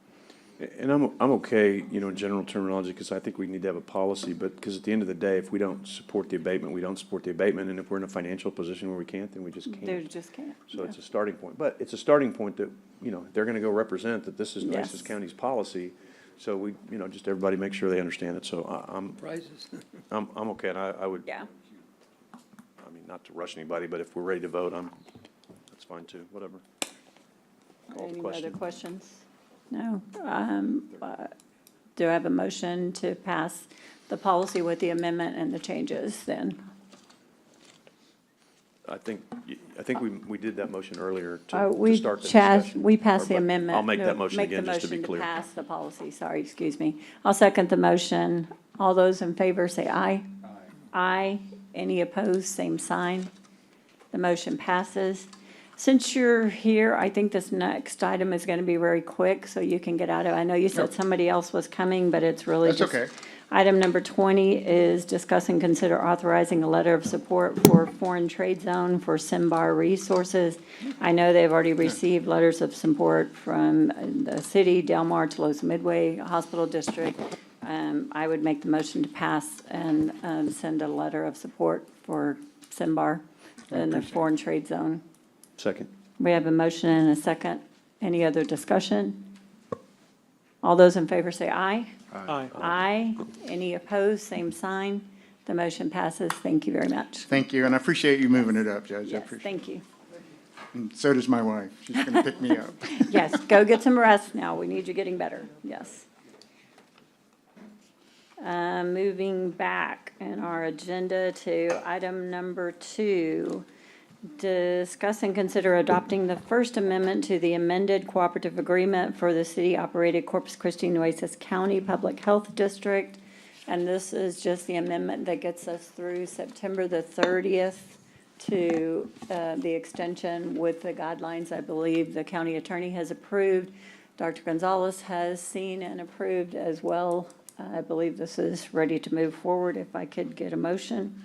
And I'm okay, in general terminology, because I think we need to have a policy, but because at the end of the day, if we don't support the abatement, we don't support the abatement, and if we're in a financial position where we can't, then we just can't. They just can't. So it's a starting point, but it's a starting point that, they're gonna go represent that this is Nueces Yes. County's policy. So we, just everybody make sure they understand it, so Prizes. I'm okay, and I would, Yeah. I mean, not to rush anybody, but if we're ready to vote, that's fine too, whatever. Call the Any question. other questions? No. Do I have a motion to pass the policy with the amendment and the changes then? I think we did that motion earlier to start the We discussion. passed the But amendment. I'll make No, that motion again, just to be Make the clear. motion to pass the policy, sorry, excuse me. I'll second the motion. All those in favor say aye. Aye. Any opposed, same sign. The motion passes. Since you're here, I think this next item is going to be very quick, so you can get out of it. I know you said somebody else was coming, but it's really That's just. okay. Item number 20 is discuss and consider authorizing a letter of support for foreign trade zone for Simbar Resources. I know they've already received letters of support from the city, Del Mar, Tolosa Midway Hospital District. I would make the motion to pass and send a letter of support for Simbar in the foreign trade zone. Second. We have a motion and a second. Any other discussion? All those in favor say aye. Aye. Aye. Any opposed, same sign. The motion passes. Thank you very much. Thank you, and I appreciate you moving it up, Judge. I Yes, appreciate thank you. it. And so does my wife. She's going to pick me up. Yes, go get some rest now. We need you getting better. Yes. Moving back in our agenda to item number 2, discuss and consider adopting the First Amendment to the amended cooperative agreement for the city-operated Corpus Christi Nueces County Public Health District. And this is just the amendment that gets us through September the 30th to the extension with the guidelines I believe the county attorney has approved. Dr. Gonzalez has seen and approved as well. I believe this is ready to move forward. If I could get a motion.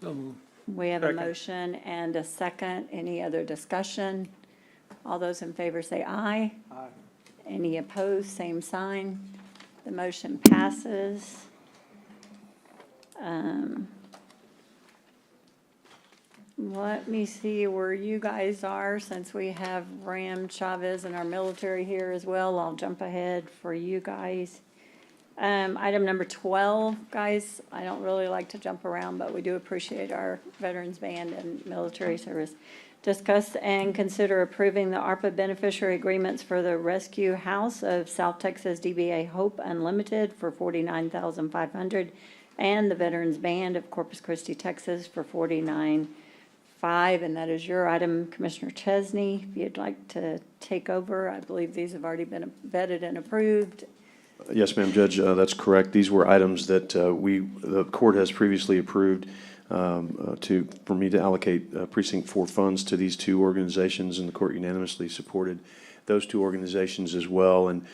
So moved. We have a Second. motion and a second. Any other discussion? All those in favor say aye. Aye. Any opposed, same sign. The motion passes. Let me see where you guys are, since we have Ram Chavez and our military here as well. I'll jump ahead for you guys. Item number 12, guys, I don't really like to jump around, but we do appreciate our Veterans Band and military service. Discuss and consider approving the ARPA beneficiary agreements for the Rescue House of South Texas DBA Hope Unlimited for $49,500 and the Veterans Band of Corpus Christi, Texas for $49,500. And that is your item, Commissioner Chesney. If you'd like to take over, I believe these have already been vetted and approved. Yes, ma'am, Judge, that's correct. These were items that the court has previously approved for me to allocate Precinct 4 funds to these two organizations, and the court unanimously supported those two organizations as well, and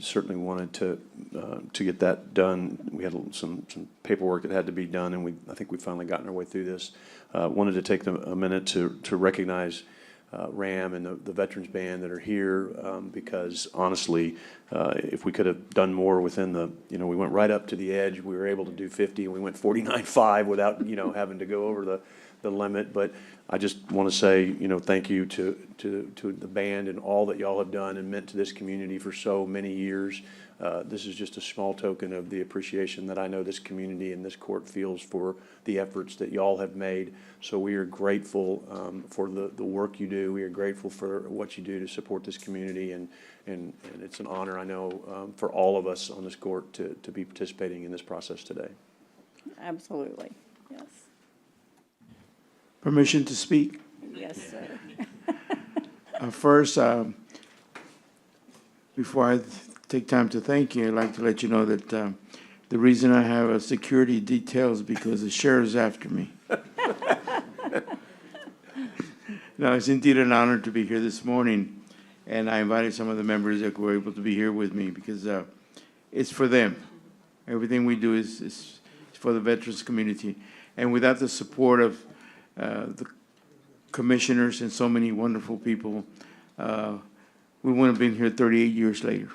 certainly wanted to get that done. We had some paperwork that had to be done, and I think we've finally gotten our way through this. Wanted to take a minute to recognize Ram and the Veterans Band that are here, because honestly, if we could have done more within we went right up to the edge. We were able to do 50, and we went 49.5 without, having to go over the limit. But I just want to say, thank you to the band and all that y'all have done and meant to this community for so many years. This is just a small token of the appreciation that I know this community and this court feels for the efforts that y'all have made. So we are grateful for the work you do. We are grateful for what you do to support this community, and it's an honor, I know, for all of us on this court to be participating in this process today. Absolutely, yes. Permission to speak? Yes, sir. First, before I take time to thank you, I'd like to let you know that the reason I have a security detail is because the sheriff's after me. No, it's indeed an honor to be here this morning, and I invited some of the members that were able to be here with me because it's for them. Everything we do is for the veterans community, and without the support of the commissioners and so many wonderful people, we wouldn't have been here 38 years later.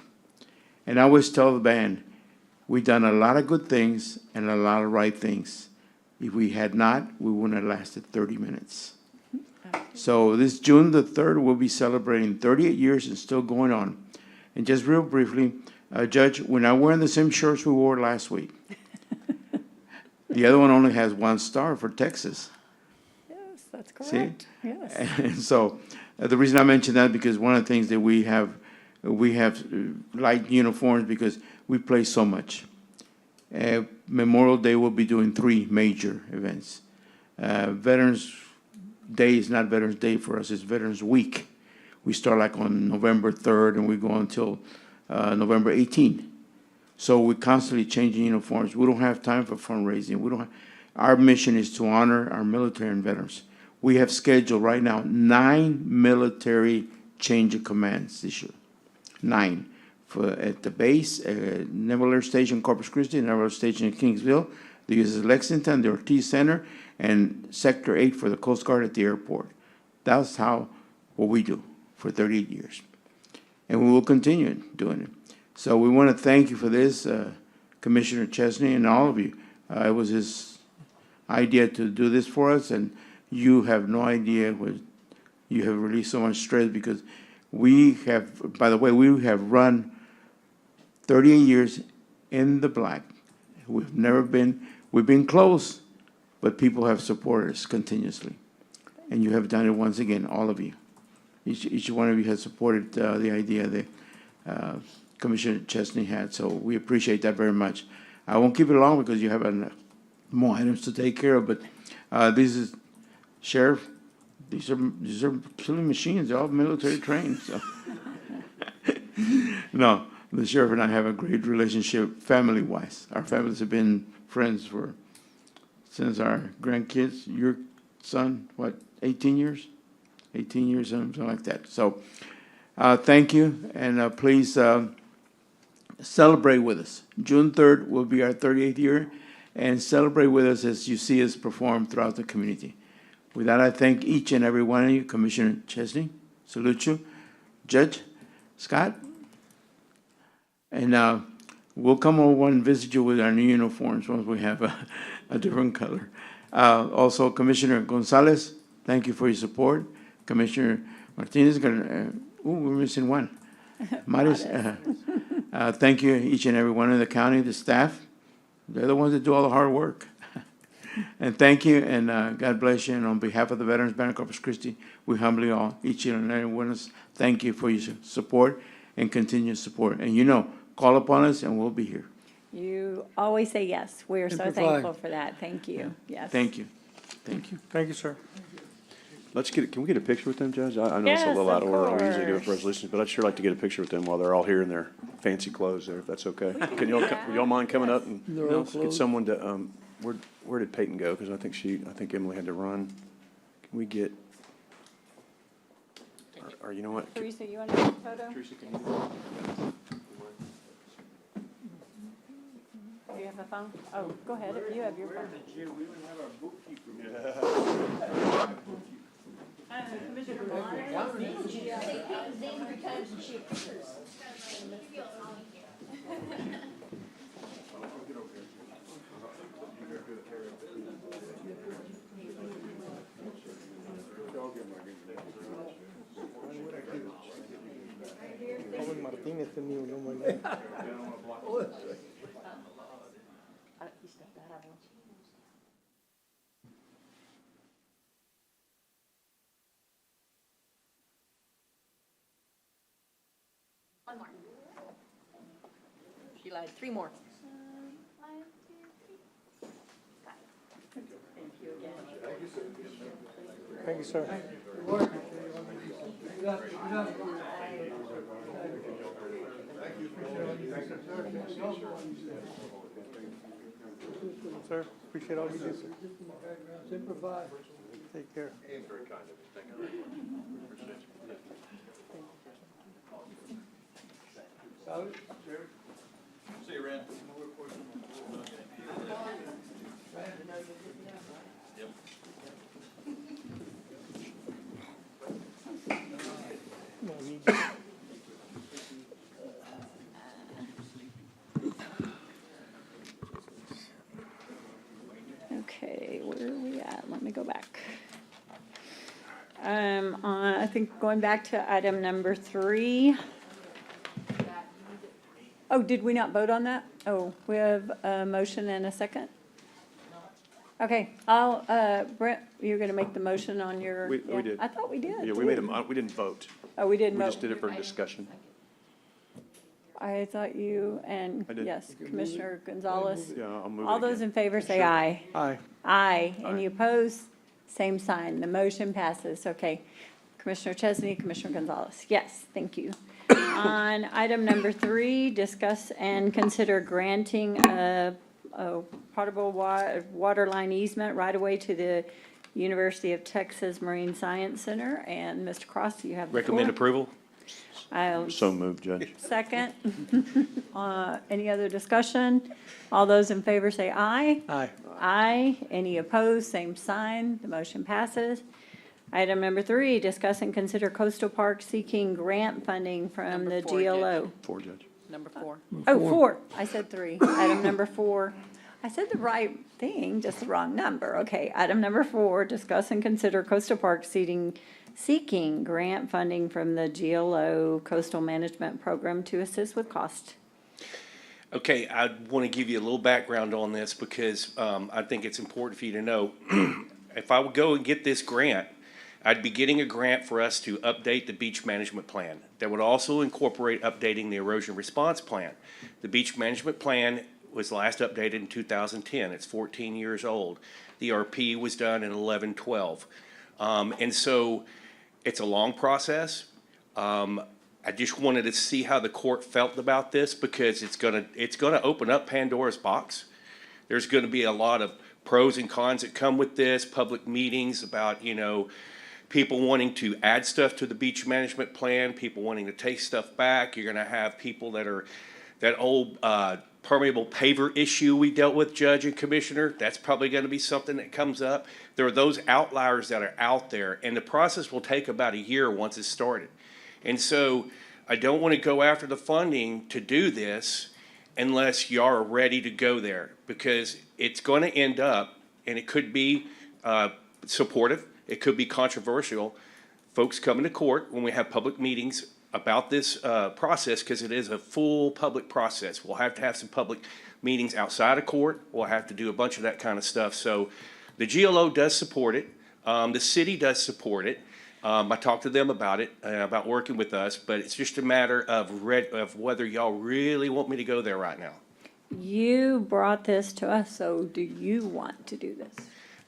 And I always tell the band, we've done a lot of good things and a lot of right things. If we had not, we wouldn't have lasted 30 minutes. So this June the 3rd, we'll be celebrating 38 years and still going on. And just real briefly, Judge, we're not wearing the same shirts we wore last week. The other one only has 1 star for Texas. Yes, that's correct. See? Yes. And so the reason I mention that, because one of the things that we have light uniforms because we play so much. Memorial Day will be doing 3 major events. Veterans Day is not Veterans Day for us, it's Veterans Week. We start like on November 3rd and we go until November 18th. So we're constantly changing uniforms. We don't have time for fundraising. Our mission is to honor our military and veterans. We have scheduled right now 9 military change of commands this year. 9 at the base, Naval Air Station, Corpus Christi, Naval Air Station in Kingsville, the USS Lexington, the Ortiz Center, and Sector 8 for the Coast Guard at the airport. That's what we do for 38 years. And we will continue doing it. So we want to thank you for this, Commissioner Chesney and all of you. It was his idea to do this for us, and you have no idea what you have released so much stress, because we have, by the way, we have run 38 years in the black. We've been close, but people have supported us continuously. And you have done it once again, all of you. Each one of you has supported the idea that Commissioner Chesney had, so we appreciate that very much. I won't keep it long because you have more items to take care of, but this is, Sheriff, these are killing machines, they're all military trained, so. No, the sheriff and I have a great relationship family-wise. Our families have been friends since our grandkids, your son, what, 18 years? 18 years, something like that. So, thank you, and please celebrate with us. June 3rd will be our 38th year, and celebrate with us as you see us perform throughout the community. With that, I thank each and every one of you. Commissioner Chesney, salute you. Judge Scott, and we'll come over and visit you with our new uniforms once we have a different color. Also, Commissioner Gonzalez, thank you for your support. Commissioner Martinez, we're missing one. Maris, thank you, each and every one in the county, the staff. They're the ones that do all the hard work. And thank you, and God bless you. And on behalf of the Veterans Band of Corpus Christi, we humbly all, each and every one of us, thank you for your support and continued support. And call upon us and we'll be here. You always say yes. We are so Simplify. thankful for that. Thank you. Yes. Thank you. Thank you. Thank you, sir. Can we get a picture with them, Judge? I know it's a Yes, little out of of order. We usually do it course. for resolutions, but I'd sure like to get a picture with them while they're all here in their fancy clothes there, if that's okay. Would y'all mind coming up and They're all get clothed. someone to, where did Peyton go? Because I think Emily had to run. Can we get, or you know what? Teresa, you want to take a photo? Teresa, can you? Do you have a phone? Oh, go ahead, if you have your phone. Commissioner Joven Martínez tenía un nombre. One more. She lied. 3 more. Thank you, sir. Sir, appreciate all you do, sir. Simplify. Take care. Very kind of you. Thank you. See you, Rand. Okay, where are we at? Let me go back. I think going back to item number 3. Oh, did we not vote on that? Oh, we have a motion and a second? Okay, Brent, you're gonna make the motion on your. We yeah, did. I thought we did. Yeah, we didn't vote. Oh, we didn't We vote. just did it for discussion. I thought you and, I did. yes, Commissioner Gonzalez. Yeah, I'll move it All those again. in favor say aye. Aye. Aye. Any opposed? Same sign. The motion passes. Okay. Commissioner Chesney, Commissioner Gonzalez. Yes, thank you. On item number 3, discuss and consider granting a potable water line easement right away to the University of Texas Marine Science Center. And Mr. Cross, you have the floor. Recommend approval? I'll So moved, Judge. second. Any other discussion? All those in favor say aye. Aye. Aye. Any opposed? Same sign. The motion passes. Item number 3, discuss and consider Coastal Park seeking grant funding from Number the 4, Judge. GLO. 4, Judge. Number 4. Oh, 4. I said 3. Item number 4. I said the right thing, just the wrong number. Okay, item number 4, discuss and consider Coastal Park seeking grant funding from the GLO Coastal Management Program to assist with cost Okay, I want to give you a little background on this because I think it's important for you to know. If I would go and get this grant, I'd be getting a grant for us to update the beach management plan. That would also incorporate updating the erosion response plan. The beach management plan was last updated in 2010. It's 14 years old. The RP was done in 11-12. And so it's a long process. I just wanted to see how the court felt about this because it's gonna open up Pandora's box. There's gonna be a lot of pros and cons that come with this, public meetings about, you know, people wanting to add stuff to the beach management plan, people wanting to take stuff back. You're gonna have people that old permeable paver issue we dealt with, Judge and Commissioner, that's probably gonna be something that comes up. There are those outliers that are out there, and the process will take about a year once it's started. And so I don't want to go after the funding to do this unless you are ready to go there, because it's going to end up, and it could be supportive, it could be controversial, folks coming to court when we have public meetings about this process, because it is a full public process. We'll have to have some public meetings outside of court. We'll have to do a bunch of that kind of stuff. So the GLO does support it. The city does support it. I talked to them about it, about working with us, but it's just a matter of whether y'all really want me to go there right now. You brought this to us, so do you want to do this?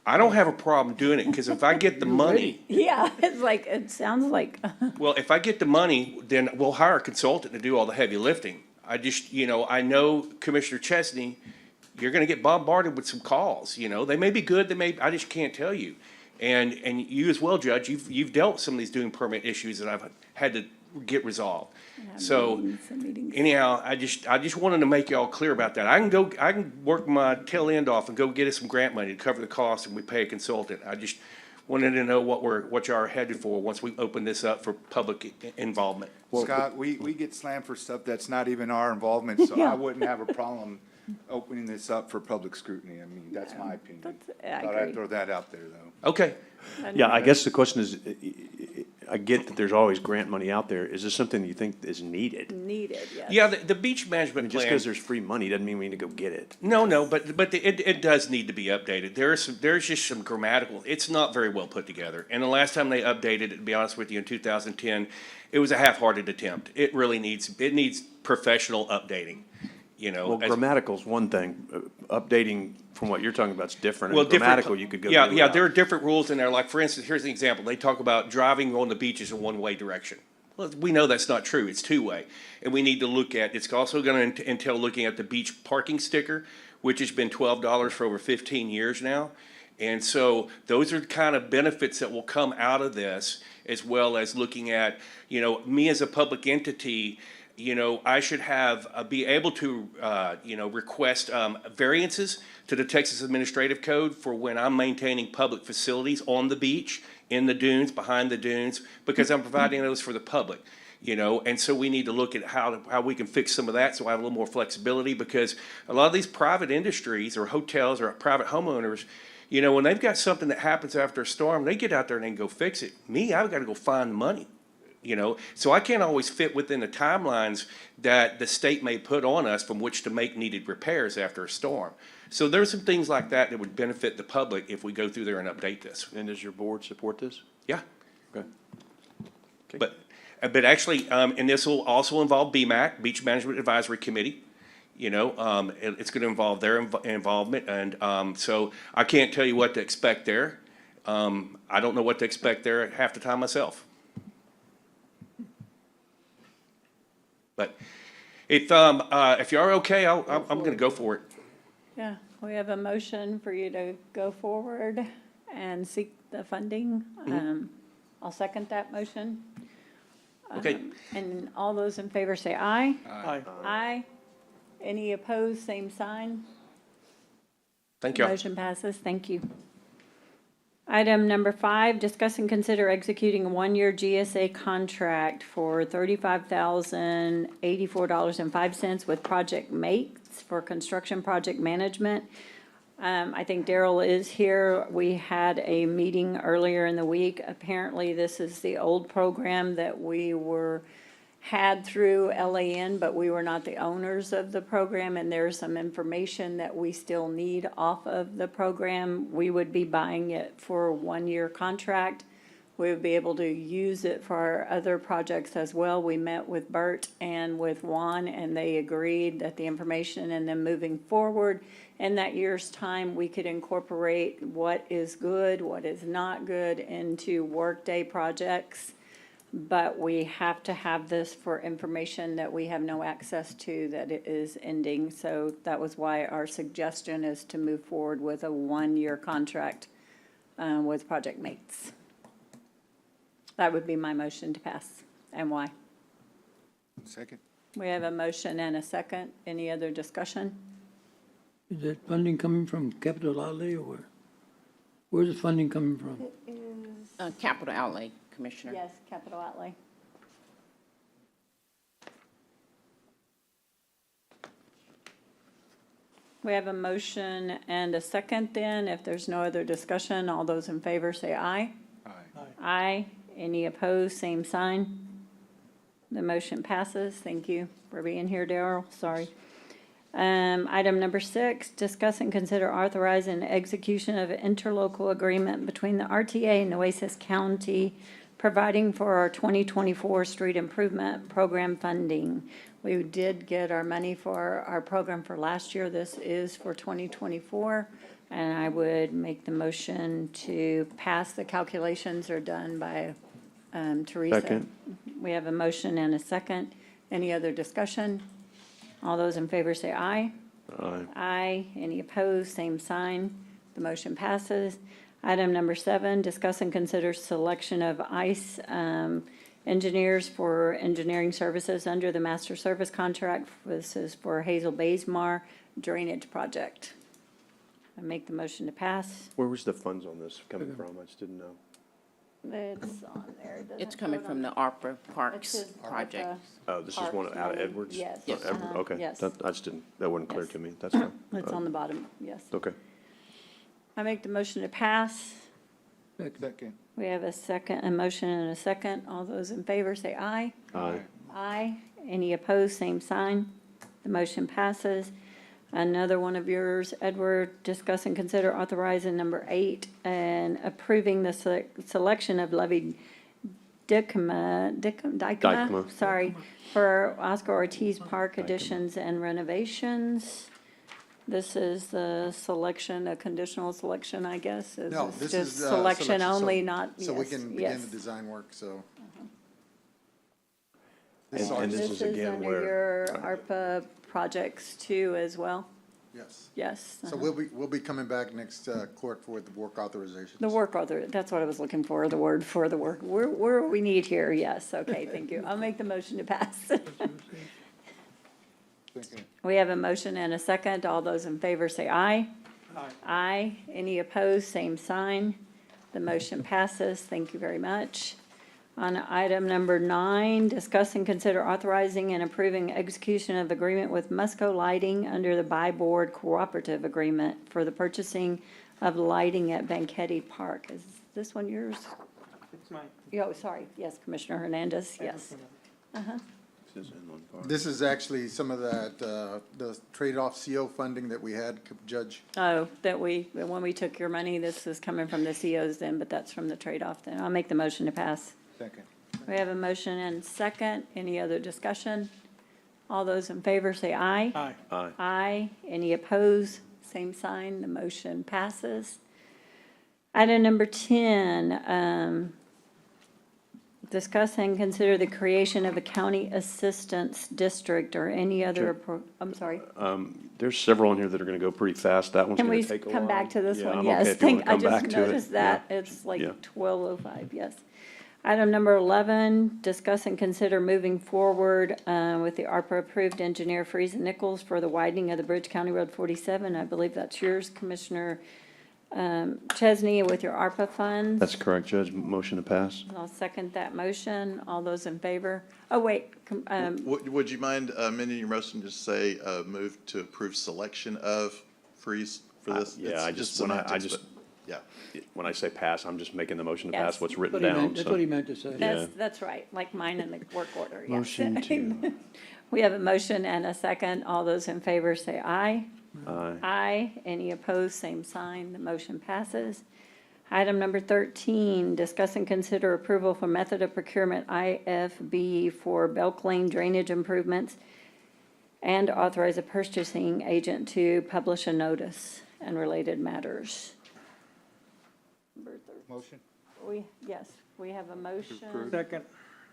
I don't have a problem doing it, because if I get the money, Yeah, it's like, it sounds like, well, if I get the money, then we'll hire a consultant to do all the heavy lifting. I just, you know, I know Commissioner Chesney, you're gonna get bombarded with some calls, you know, they may be good, I just can't tell you. And you as well, Judge, you've dealt with some of these doing permit issues that I've had to get resolved. So anyhow, I just wanted to make y'all clear about that. I can work my tail end off and go get us some grant money to cover the cost, and we pay a consultant. I just wanted to know what y'all are headed for once we open this up for public involvement. Scott, we get slammed for stuff that's not even our involvement, so I wouldn't have a problem opening this up for public scrutiny. I mean, that's my opinion. Thought I'd throw that out there, though. Okay. Yeah, I guess the question is, I get that there's always grant money out there. Is this something you think is needed? Needed, yes. Yeah, the beach management plan. Just because there's free money doesn't mean we need to go get it. No, but it does need to be updated. There's just some grammatical, it's not very well put together. And the last time they updated it, to be honest with you, in 2010, it was a half-hearted attempt. It really needs professional updating, you know. Well, grammatical's one thing. Updating from what you're talking about is different. Well, And grammatical, you could go. Yeah, there are different rules in there. Like, for instance, here's an example. They talk about driving on the beaches in one-way direction. Well, we know that's not true. It's two-way. And we need to look at, it's also going to entail looking at the beach parking sticker, which has been $12 for over 15 years now. And so those are the kind of benefits that will come out of this, as well as looking at, you know, me as a public entity, you know, I should be able to, you know, request variances to the Texas Administrative Code for when I'm maintaining public facilities on the beach, in the dunes, behind the dunes, because I'm providing those for the public, you know. And so we need to look at how we can fix some of that, so I have a little more flexibility, because a lot of these private industries or hotels or private homeowners, you know, when they've got something that happens after a storm, they get out there and they can go fix it. Me, I've got to go find the money. You know, so I can't always fit within the timelines that the state may put on us from which to make needed repairs after a storm. So there's some things like that that would benefit the public if we go through there and update this. And does your board support this? Yeah. Okay. But actually, and this will also involve BMAC, Beach Management Advisory Committee. You know, it's going to involve their involvement, and so I can't tell you what to expect there. I don't know what to expect there half the time myself. But if you're okay, I'm going to go for it. yeah, we have a motion for you to go forward and seek the funding. I'll second that motion. Okay. And all those in favor say aye. Aye. Aye. Any opposed, same sign. Thank you. Motion passes. Thank you. Item number 5, discuss and consider executing a 1-year GSA contract for $35,084.05 with Project Mates for construction project management. I think Daryl is here. We had a meeting earlier in the week. Apparently, this is the old program that we had through LAN, but we were not the owners of the program, and there's some information that we still need off of the program. We would be buying it for a one-year contract. We would be able to use it for our other projects as well. We met with Bert and with Juan, and they agreed that the information and then moving forward in that year's time, we could incorporate what is good, what is not good into workday projects. But we have to have this for information that we have no access to, that it is ending. So that was why our suggestion is to move forward with a one-year contract with Project Mates. That would be my motion to pass, and why. Second. We have a motion and a second. Any other discussion? Is that funding coming from capital outlay or where? Where's the funding coming from? It is. Capital outlay, Commissioner. Yes, capital outlay. We have a motion and a second then. If there's no other discussion, all those in favor say aye. Aye. Aye. Any opposed, same sign. The motion passes. Thank you for being here, Darrell. Sorry. Item number 6, discuss and consider authorizing execution of an interlocal agreement between the RTA and Nueces County, providing for our 2024 street improvement program funding. We did get our money for our program for last year. This is for 2024. And I would make the motion to pass. The calculations are done by Teresa. Second. We have a motion and a second. Any other discussion? All those in favor say aye. Aye. Aye. Any opposed, same sign. The motion passes. Item number 7, discuss and consider selection of ICE engineers for engineering services under the master service contract. This is for Hazel Baysmar Drainage Project. I make the motion to pass. Where was the funds on this coming from? I just didn't know. It's on there. Doesn't It's it coming go from on- the ARPA It Parks says project. ARPA. Oh, this is one Parks out of money. Edwards? Yes. Not Edward- Okay. Yes. I just didn't, that wasn't clear Yes. to me. That's fine. It's on the bottom, yes. Okay. I make the motion to pass. Second. We have a motion and a second. All those in favor say aye. Aye. Aye. Any opposed, same sign. The motion passes. Another one of yours, Edward, discuss and consider authorizing number 8 and approving the selection of Levy Dykema, sorry, for Oscar Ortiz Park additions and renovations. This is the selection, a conditional selection, I guess. No, It's this just is selection so- only, not, yes, So we can begin yes. the design work, so. And this is again under where? your ARPA projects too as well? Yes. Yes. So we'll be coming back next court for the work authorizations. The work author, that's what I was looking for, the word for the work. Where we need here, yes, okay, thank you. I'll make the motion to pass. We have a motion and a second. All those in favor say aye. Aye. Aye. Any opposed, same sign. The motion passes. Thank you very much. On item number 9, discuss and consider authorizing and approving execution of agreement with Musco Lighting under the Buy-Board Cooperative Agreement for the purchasing of lighting at Banquetti Park. Is this one yours? It's mine. Oh, sorry. Yes, Commissioner Hernandez, yes. Uh-huh. This is actually some of that, the trade-off CO funding that we had, Judge. Oh, when we took your money, this is coming from the COs then, but that's from the trade-off then. I'll make the motion to pass. Second. We have a motion and second. Any other discussion? All those in favor say aye. Aye. Aye. Aye. Any opposed? Same sign. The motion passes. Item number 10, discuss and consider the creation of a county assistance district or any other, I'm sorry. There's several in here that are gonna go pretty fast. That one's Can gonna we take a while. come back to this Yeah, one? I'm Yes. okay if you wanna I come just back to it. noticed that. Yeah. It's like Yeah. 12:05, yes. Item number 11, discuss and consider moving forward with the ARPA-approved engineer Freeze and Nichols for the widening of the Bridge County Road 47. I believe that's yours, Commissioner Chesney, with your ARPA funds. That's correct, Judge. Motion to pass. I'll second that motion. All those in favor? Oh, wait. Would you mind amending your motion to say, move to approve selection of Freeze for this? Yeah, It's when semantics, Yeah. When I say pass, I'm just making the motion to Yes. pass what's written That's what he down, meant- that's so. what he meant to say. Yeah. That's right, like mine in the work order, yes. Motion to- We have a motion and a second. All those in favor say aye. Aye. Aye. Any opposed, same sign. The motion passes. Item number 13, discuss and consider approval for method of procurement IFB for Belk Lane drainage improvements and authorize a purchasing agent to publish a notice and related matters. Motion? Yes, we have a motion. Second.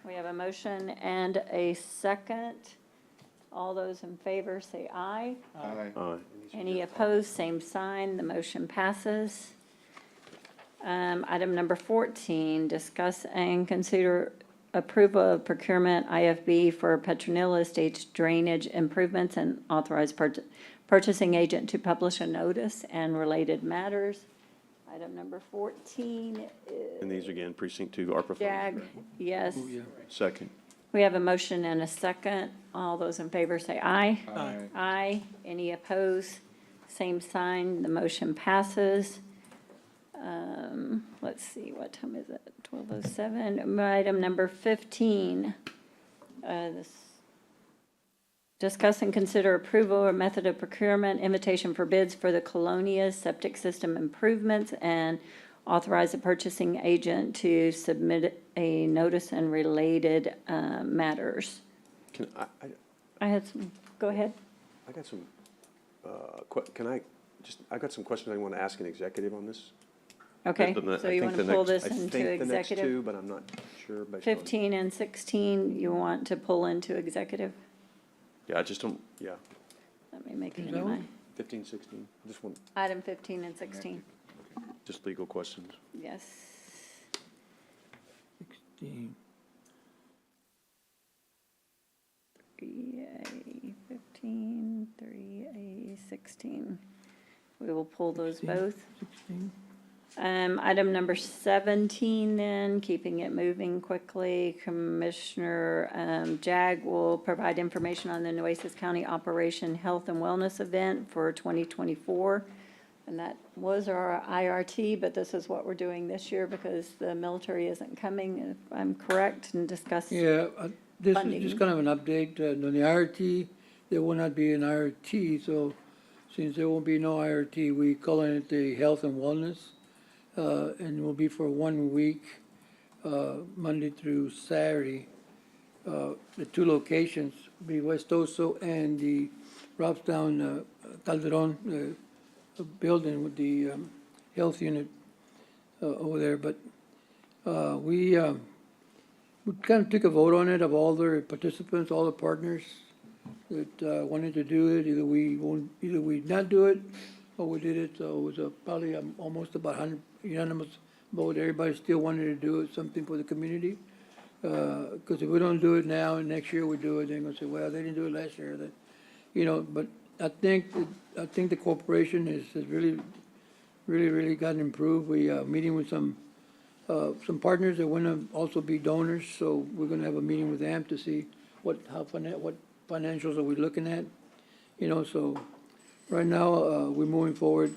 We have a motion and a second. All those in favor say aye. Aye. Any opposed, same sign. The motion passes. Item number 14, discuss and consider approval of procurement IFB for Petronilla Estates drainage improvements and authorize purchasing agent to publish a notice and related matters. Item number 14 And these again, precinct 2, ARPA funds. Jag, yes. Second. We have a motion and a second. All those in favor say aye. Aye. Aye. Any opposed? Same sign. The motion passes. Let's see, what time is it? 12:07. Item number 15. Discuss and consider approval or method of procurement, invitation for bids for the Colonia septic system improvements, and authorize a purchasing agent to submit a notice and related matters. Can I had some, go ahead. I got some, I got some questions I want to ask an executive on this. Okay, The- so I you think want to the pull next- this into I think the next executive? two, but I'm not sure. based on- 15 and 16, you want to pull into executive? Yeah, I just don't, yeah, Let me make it Is in that my, one? 15, 16, just want, item 15 and 16, just legal questions. yes. 16. 3A 15, 3A 16. We will pull those both. 16. Item number 17 then, keeping it moving quickly, Commissioner Jag will provide information on the Nueces County Operation Health and Wellness Event for 2024. And that was our IRT, but this is what we're doing this year because the military isn't coming, if I'm correct, and discuss. Yeah, this is Funding. just kind of an update. On the IRT, there will not be an IRT, so since there won't be no IRT, we call it the Health and Wellness. And it will be for 1 week, Monday through Saturday. The two locations will be West Oso and the Robstown Calderon building with the health unit over there. But we kind of took a vote on it of all the participants, all the partners that wanted to do it. Either we not do it or we did it. So it was probably almost about 100 unanimous vote. Everybody still wanted to do it, something for the community. Because if we don't do it now and next year we do it, they're gonna say, well, they didn't do it last year. That, but I think the corporation has really gotten improved. We meeting with some partners that want to also be donors. So we're gonna have a meeting with them to see what financials are we looking at. So right now we're moving forward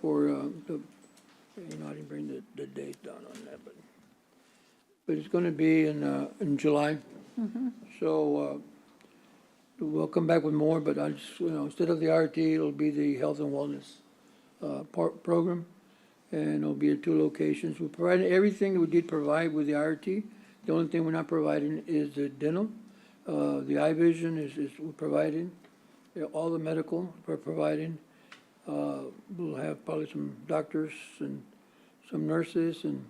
for I didn't bring the date down on that, but it's going to be in July. So we'll come back with more, but I just, instead of the RT, it'll be the health and wellness program, and it'll be at 2 locations. We provided everything that we did provide with the RT. The only thing we're not providing is the dental. The eye vision is we're providing. All the medical we're providing. We'll have probably some doctors and some nurses and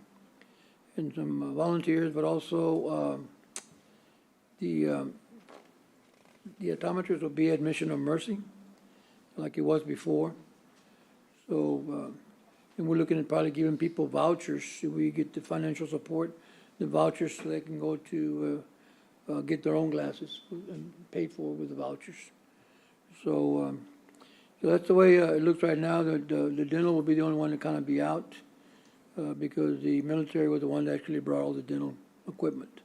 some volunteers, but also the optometrists will be admission of mercy, like it was before. So, and we're looking at probably giving people vouchers if we get the financial support, the vouchers so they can go to get their own glasses and pay for with the vouchers. So, so that's the way it looks right now. The dental will be the only one to kind of be out because the military was the one that actually brought all the dental equipment.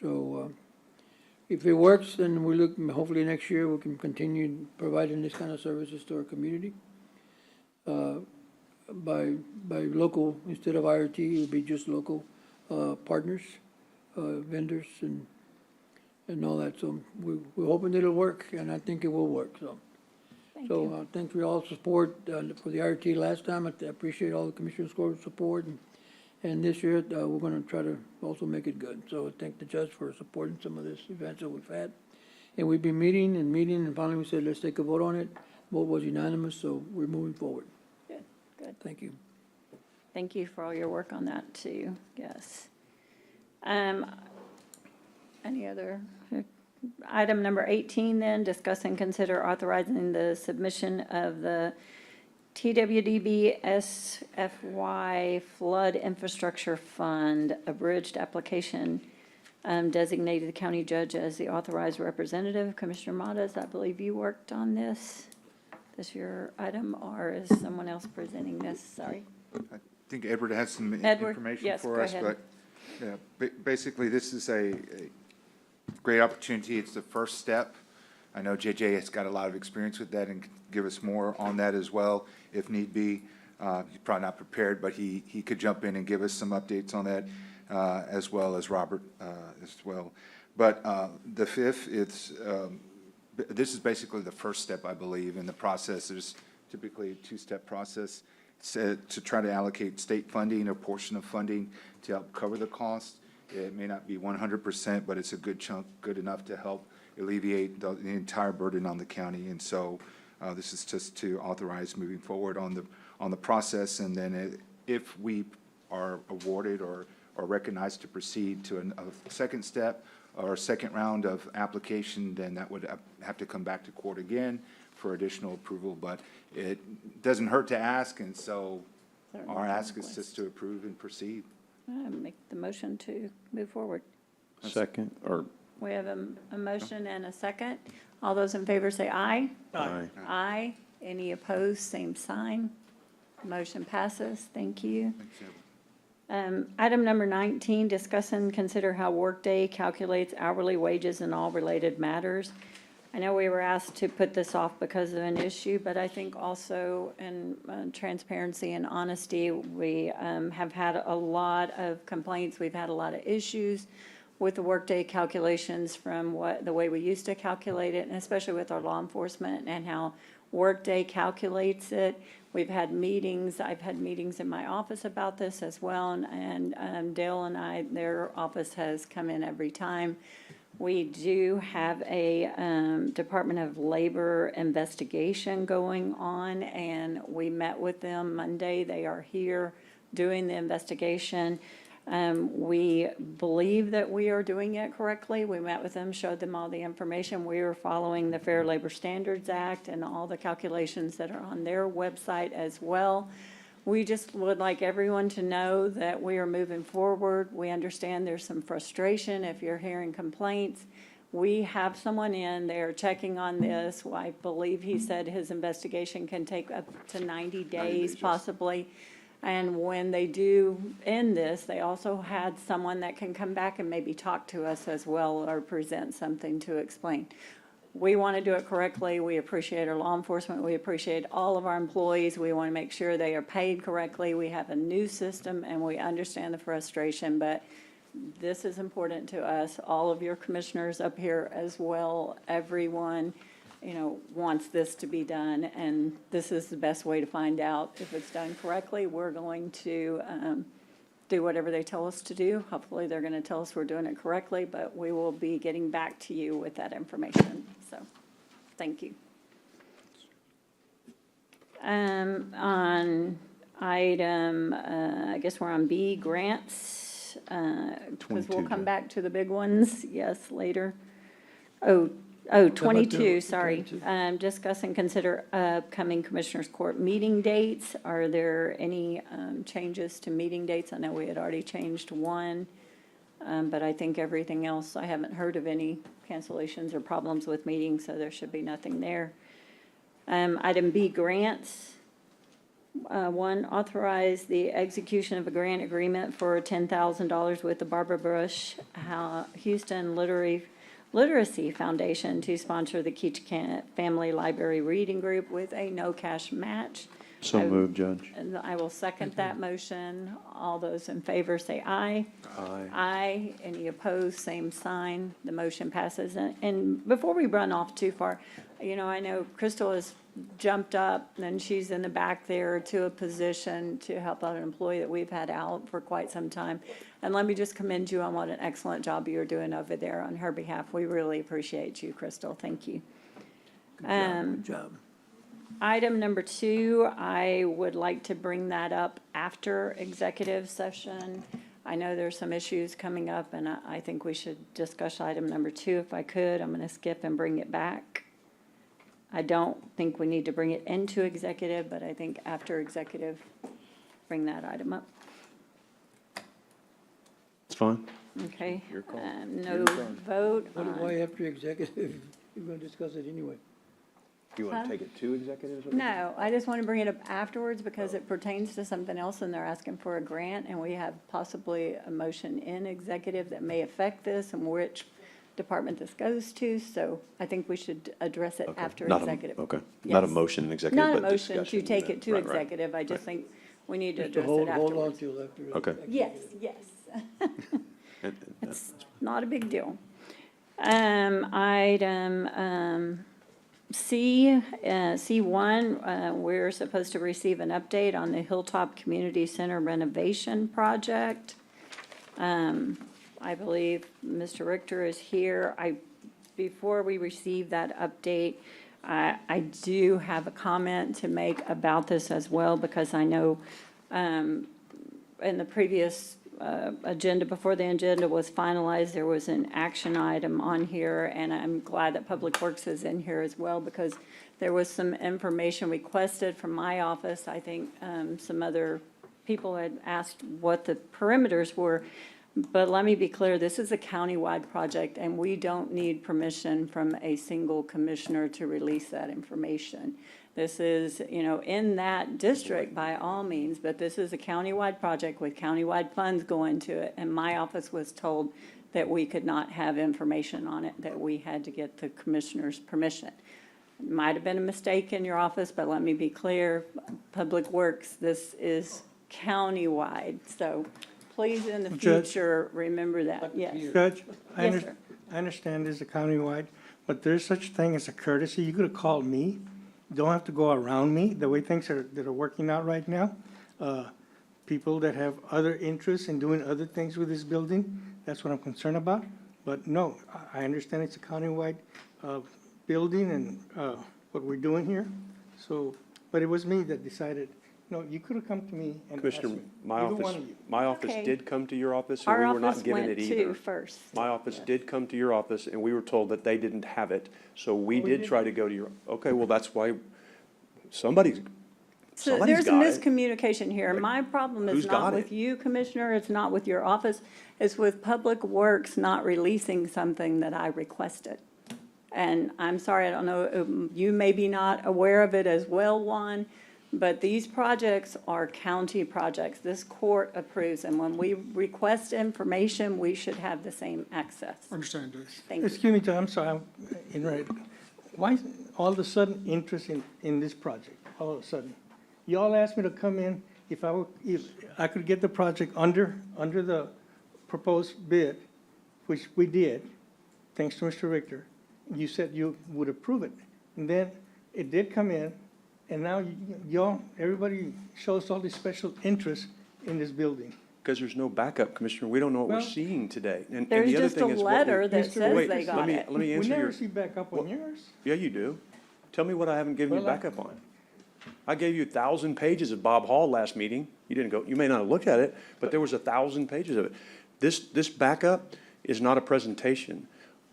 So if it works, then we look, hopefully next year we can continue providing this kind of services to our community. by local, instead of IRT, it would be just local, partners, vendors and all that. So we're hoping it'll work, and I think it will work, so. So, thanks for y'all's support, for the IRT last time. I appreciate all the commissioners' court support, and this year, we're gonna try to also make it good. So I thank the judge for supporting some of this events that we've had. And we've been meeting, and finally we said, let's take a vote on it. Vote was unanimous, so we're moving forward. Good, good. Thank you. Thank you for all your work on that, too, yes. Any other? Item number 18, then, discuss and consider authorizing the submission of the TWDB SFY Flood Infrastructure Fund abridged application, designated the county judge as the authorized representative. Commissioner Modas, I believe you worked on this. This your item, or is someone else presenting this? Sorry. I think Edward has some Edward, information yes, for go us, ahead. but yeah, basically, this is a great opportunity. It's the first step. I know JJ has got a lot of experience with that and can give us more on that as well, if need be. He's probably not prepared, but he could jump in and give us some updates on that, as well as Robert as well. But the fifth, this is basically the first step, I believe, in the process. There's typically a two-step process. It's to try to allocate state funding, a portion of funding to help cover the cost. It may not be 100%, but it's a good chunk, good enough to help alleviate the entire burden on the county. And so this is just to authorize moving forward on the process. And then if we are awarded or recognized to proceed to a second step or a second round of application, then that would have to come back to court again for additional approval. But it doesn't hurt to ask, and so our ask is just to approve and proceed. Make the motion to move forward. Second, or? We have a motion and a second. All those in favor say aye. Aye. Aye. Any opposed, same sign. Motion passes. Thank you. Item number 19, discuss and consider how Workday calculates hourly wages and all related matters. I know we were asked to put this off because of an issue, but I think also in transparency and honesty, we have had a lot of complaints. We've had a lot of issues with the Workday calculations from the way we used to calculate it, and especially with our law enforcement and how Workday calculates it. We've had meetings. I've had meetings in my office about this as well, and Dale and their office has come in every time. We do have a Department of Labor investigation going on, and we met with them Monday. They are here doing the investigation. We believe that we are doing it correctly. We met with them, showed them all the information. We are following the Fair Labor Standards Act and all the calculations that are on their website as well. We just would like everyone to know that we are moving forward. We understand there's some frustration if you're hearing complaints. We have someone in, they're checking on this. I believe he said his investigation can take up to 90 days possibly. And when they do end this, they also had someone that can come back and maybe talk to us as well or present something to explain. We want to do it correctly. We appreciate our law enforcement. We appreciate all of our employees. We want to make sure they are paid correctly. We have a new system and we understand the frustration, but this is important to us. All of your commissioners up here as well, everyone, wants this to be done, and this is the best way to find out if it's done correctly. We're going to do whatever they tell us to do. Hopefully, they're going to tell us we're doing it correctly, but we will be getting back to you with that information. So, thank you. On item, I guess we're on B, grants, because we'll come back to the big ones, yes, later. Oh, 22, sorry. Discuss and consider upcoming Commissioners Court meeting dates. Are there any changes to meeting dates? I know we had already changed one, but I think everything else, I haven't heard of any cancellations or problems with meetings, so there should be nothing there. Item B, grants. One, authorize the execution of a grant agreement for $10,000 with the Barbara Bush Houston Literacy Foundation to sponsor the Keach Family Library Reading Group with a no cash match. So moved, Judge. And I will second that motion. All those in favor say aye. Aye. Aye. Any opposed, same sign. The motion passes. And before we run off too far, I know Crystal has jumped up, and she's in the back there to a position to help out an employee that we've had out for quite some time. And let me just commend you on what an excellent job you're doing over there on her behalf. We really appreciate you, Crystal. Thank you. Good job. Item number 2, I would like to bring that up after executive session. I know there's some issues coming up, and I think we should discuss item number 2 if I could. I'm going to skip and bring it back. I don't think we need to bring it into executive, but I think after executive, bring that item up. It's fine. Okay? Your call. No Your turn. vote Why on, after executive? You're gonna discuss it anyway. You want Huh? to take it to executives? no, I just want to bring it up afterwards because it pertains to something else and they're asking for a grant and we have possibly a motion in executive that may affect this and which department this goes to. So I think we should address it after Not a- executive. Okay, not a Yes. motion in executive, Not a but motion to discussion. take it to Right, right. executive. I just think we need to Just address it hold on afterwards. till after. Okay. Yes, yes. And- It's not a big deal. Item C1, we're supposed to receive an update on the Hilltop Community Center renovation project. I believe Mr. Richter is here. Before we receive that update, I do have a comment to make about this as well, because I know in the previous agenda, before the agenda was finalized, there was an action item on here, and I'm glad that Public Works is in here as well, because there was some information requested from my office. I think some other people had asked what the perimeters were, but let me be clear, this is a countywide project, and we don't need permission from a single commissioner to release that information. This is, in that district by all means, but this is a countywide project with countywide funds going to it, and my office was told that we could not have information on it, that we had to get the commissioner's permission. Might have been a mistake in your office, but let me be clear, Public Works, this is countywide, so please in the Judge? future, remember that, yes. Judge, Yes, sir. I understand this is a countywide, but there's such thing as a courtesy. You could have called me. You don't have to go around me, the way things that are working out right now. People that have other interests in doing other things with this building, that's what I'm concerned about. But no, I understand it's a countywide building and what we're doing here. So, but it was me that decided, no, you could have come to me and asked Commissioner, me. my Either office, one of you. my office Okay. did come to your office, and Our we were not office given went it to either. first. My office did come to your office, and we were told that they didn't have it, so we did try to go to your, okay, well, that's why somebody's So Somebody's there's a got it. miscommunication here. My problem is Who's not got with it? you, Commissioner, it's not with your office, it's with Public Works not releasing something that I requested. And I'm sorry, I don't know, you may be not aware of it as well, Juan, but these projects are county projects. This court approves, and when we request information, we should have the same access. Understand this. Thank you. Excuse me, John, I'm sorry, I'm interrupting. Why is all of a sudden interest in this project, all of a sudden? Y'all asked me to come in if I could get the project under the proposed bid, which we did, thanks to Mr. Richter. You said you would approve it. And then it did come in, and now y'all, everybody shows all this special interest in this building. Because there's no backup, Commissioner, we don't know what we're Well, seeing today. And There's the other just a thing is what we- letter that Mr. says Wait, they let got me- it. Let me We answer never your, see back up on yours. yeah, you do. Tell me what I haven't given you Well, I- backup on. I gave you 1,000 pages of Bob Hall last meeting. You didn't go, you may not have looked at it, but there was 1,000 pages of it. This backup is not a presentation.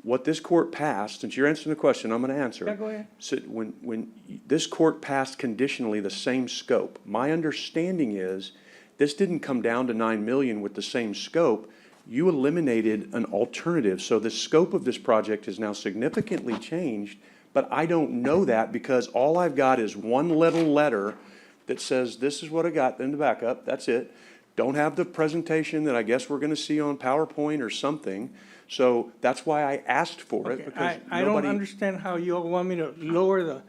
What this court passed, since you're answering the question, I'm gonna answer. Yeah, go ahead. So when this court passed conditionally the same scope, my understanding is this didn't come down to 9 million with the same scope. You eliminated an alternative. So the scope of this project has now significantly changed, but I don't know that because all I've got is one little letter that says, this is what I got in the backup, that's it. Don't have the presentation that I guess we're gonna see on PowerPoint or something. So that's why I asked for it, Okay, because I don't nobody. understand how you all want me to lower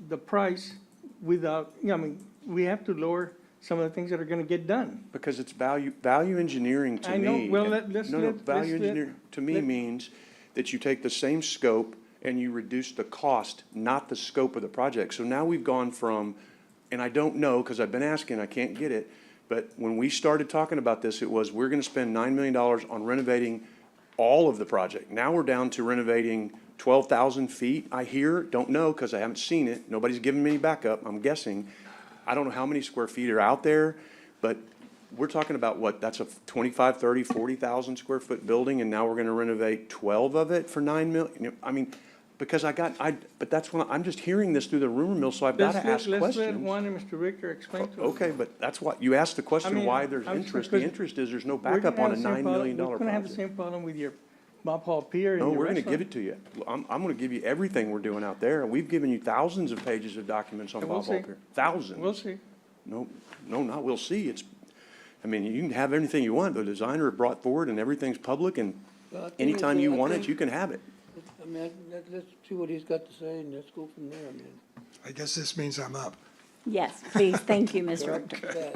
the price without, I mean, we have to lower some of the things that are gonna get done. Because it's value engineering to me. I know. Well, let's Value engineering to me let- means that you take the same scope and you reduce the cost, not the scope of the project. So now we've gone from, and I don't know, because I've been asking, I can't get it, but when we started talking about this, it was, we're gonna spend $9 million on renovating all of the project. Now we're down to renovating 12,000 feet, I hear, don't know, because I haven't seen it. Nobody's given me any backup, I'm guessing. I don't know how many square feet are out there, but we're talking about what, that's a 25, 30, 40,000 square foot building, and now we're gonna renovate 12 of it for 9 million? I mean, because but that's when, I'm just hearing this through the rumor mill, so I've gotta ask Let's let questions. Juan and Mr. Richter explain to us. Okay, but that's what, you asked the I question mean, why there's I'm interest. because The interest is there's no We're backup gonna on a have the same $9 problem- million We're gonna have the project. same problem with your Bob Hall Pier and No, your we're gonna restaurant. give it to you. I'm gonna give you everything we're doing out there. We've given you thousands of pages of documents on And we'll Bob Hall see. Pier. Thousands. We'll see. No, not we'll see. I mean, you can have anything you want. The designer brought forward and everything's public, and Well, I think anytime it's, you I want it, think- you can have it. I mean, let's see what he's got to say and let's go from there, I mean. I guess this means I'm up. Yes, please, thank you, Mr. Richter. Okay.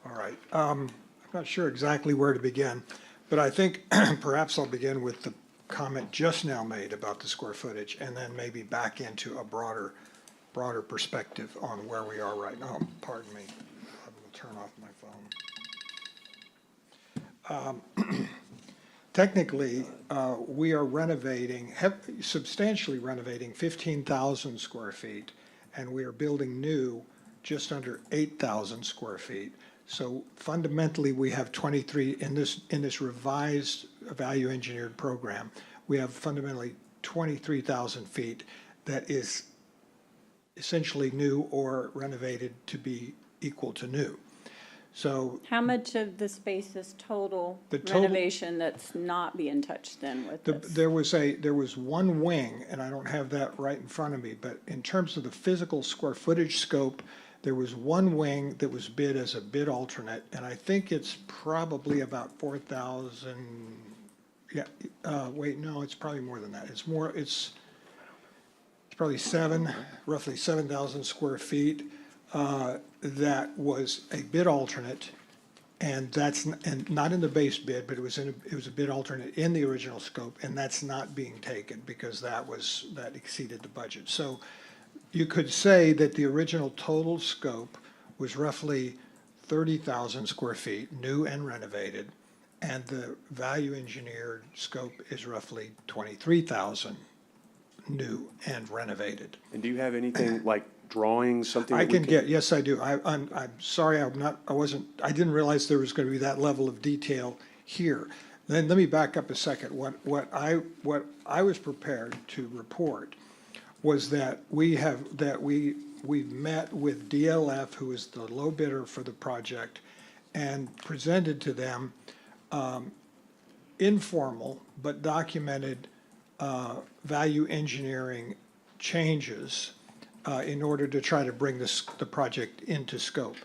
All right. I'm not sure exactly where to begin, but I think perhaps I'll begin with the comment just now made about the square footage, and then maybe back into a broader perspective on where we are right now. Pardon me. I will turn off my phone. Technically, we are substantially renovating 15,000 square feet, and we are building new just under 8,000 square feet. So fundamentally, we have 23, in this revised value engineered program, we have fundamentally 23,000 feet that is essentially new or renovated to be equal to new. So How much of the space is total The total- renovation that's not being touched then with this? there was one wing, and I don't have that right in front of me, but in terms of the physical square footage scope, there was one wing that was bid as a bid alternate, and I think it's probably about 4,000, wait, no, it's probably more than that. It's probably roughly 7,000 square feet. That was a bid alternate, and and not in the base bid, but it was a bid alternate in the original scope, and that's not being taken because that exceeded the budget. So you could say that the original total scope was roughly 30,000 square feet, new and renovated, and the value engineered scope is roughly 23,000, new and renovated. And do you have anything like drawings, something? I that we can get, yes, I do. I'm sorry, I didn't realize there was going to be that level of detail here. Then let me back up a second. What I was prepared to report was that we've met with DLF, who is the low bidder for the project, and presented to them informal but documented value engineering changes in order to try to bring the project into scope.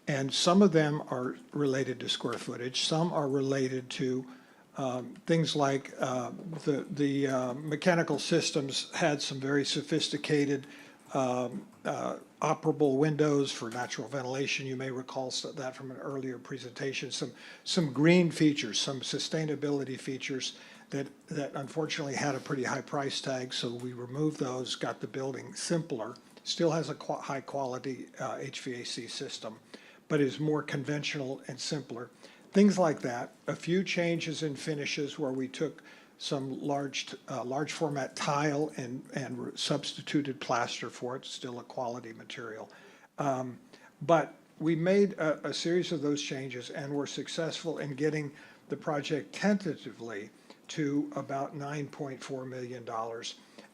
And some of them are related to square footage, some are related to things like the mechanical systems had some very sophisticated operable windows for natural ventilation. You may recall that from an earlier presentation. Some green features, some sustainability features that unfortunately had a pretty high price tag, so we removed those, got the building simpler. Still has a high quality HVAC system, but is more conventional and simpler. Things like that. A few changes in finishes where we took some large format tile and substituted plaster for it, still a quality material. But we made a series of those changes and were successful in getting the project tentatively to about $9.4 million.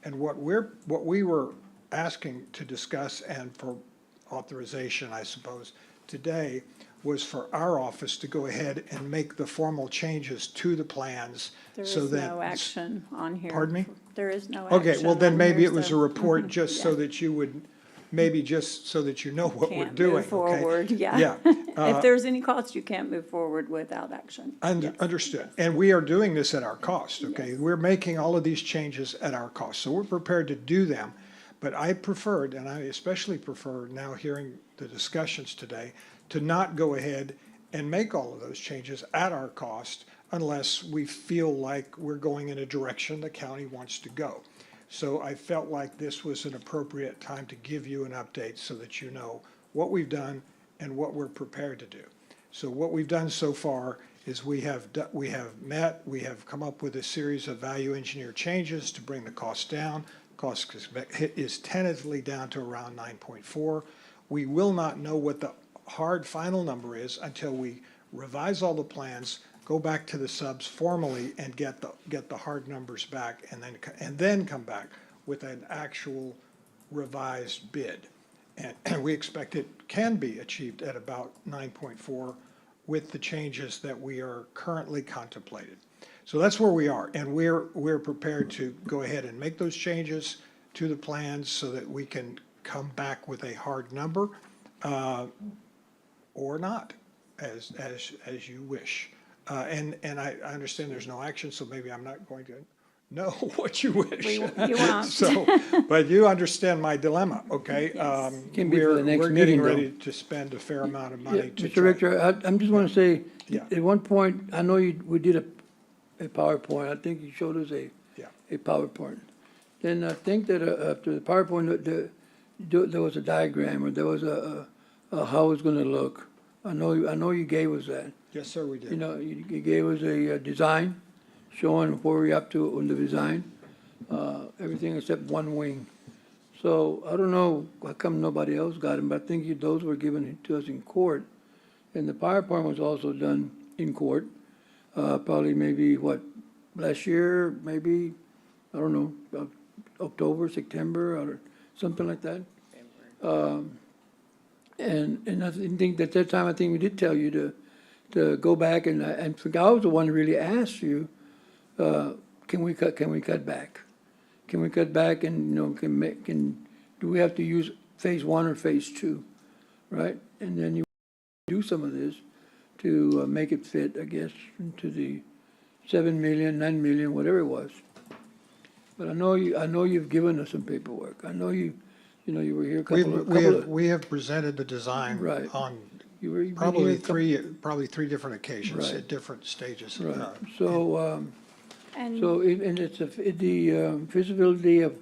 And what we were asking to discuss and for authorization, I suppose, today was for our office to go ahead and make the formal changes to the plans There so is that. no action on here. Pardon me? There is no action. Okay, well then on maybe here, it was a so- report just Yeah. so that you would, maybe just so that you know what we're Can't doing, move okay? forward, yeah. Yeah. If there's any cost, you can't move forward without action. Understood. And we are doing this at our cost, okay? We're making all of these changes at our cost, so we're prepared to do them. But I preferred, and I especially prefer now hearing the discussions today, to not go ahead and make all of those changes at our cost unless we feel like we're going in a direction the county wants to go. So I felt like this was an appropriate time to give you an update so that you know what we've done and what we're prepared to do. So what we've done so far is we have come up with a series of value engineer changes to bring the cost down. Cost is tentatively down to around 9.4. We will not know what the hard final number is until we revise all the plans, go back to the subs formally and get the hard numbers back, and then come back with an actual revised bid. And we expect it can be achieved at about 9.4 with the changes that we are currently contemplated. So that's where we are, and we're prepared to go ahead and make those changes to the plans so that we can come back with a hard number, or not, as you wish. And I understand there's no action, so maybe I'm not going to know what you wish. You won't. So, but you understand my dilemma, okay? Can be for the next We're meeting, getting though. ready to spend a fair amount of money to Mr. try. Rector, I just want to say, Yeah. at one point, I know we did a PowerPoint. I think you showed us a PowerPoint. Then I think that after the PowerPoint, there was a diagram, or there was a how it was going to look. I know you gave us that. Yes, sir, we did. You know, you gave us a design showing where we're up to on the design, everything except one wing. So I don't know how come nobody else got them, but I think those were given to us in court. And the PowerPoint was also done in court, probably maybe, last year, maybe, I don't know, October, September, or something like that. And I think at that time, I think we did tell you to go back, and I was the one who really asked you, can we cut back? Can we cut back, and, do we have to use phase one or phase two, right? And then you do some of this to make it fit, I guess, into the 7 million, 9 million, whatever it was. But I know you've given us some paperwork. I know you were here We have presented the design Right. on you were probably here three different occasions Right. at different stages. Right, so, And and it's the feasibility of,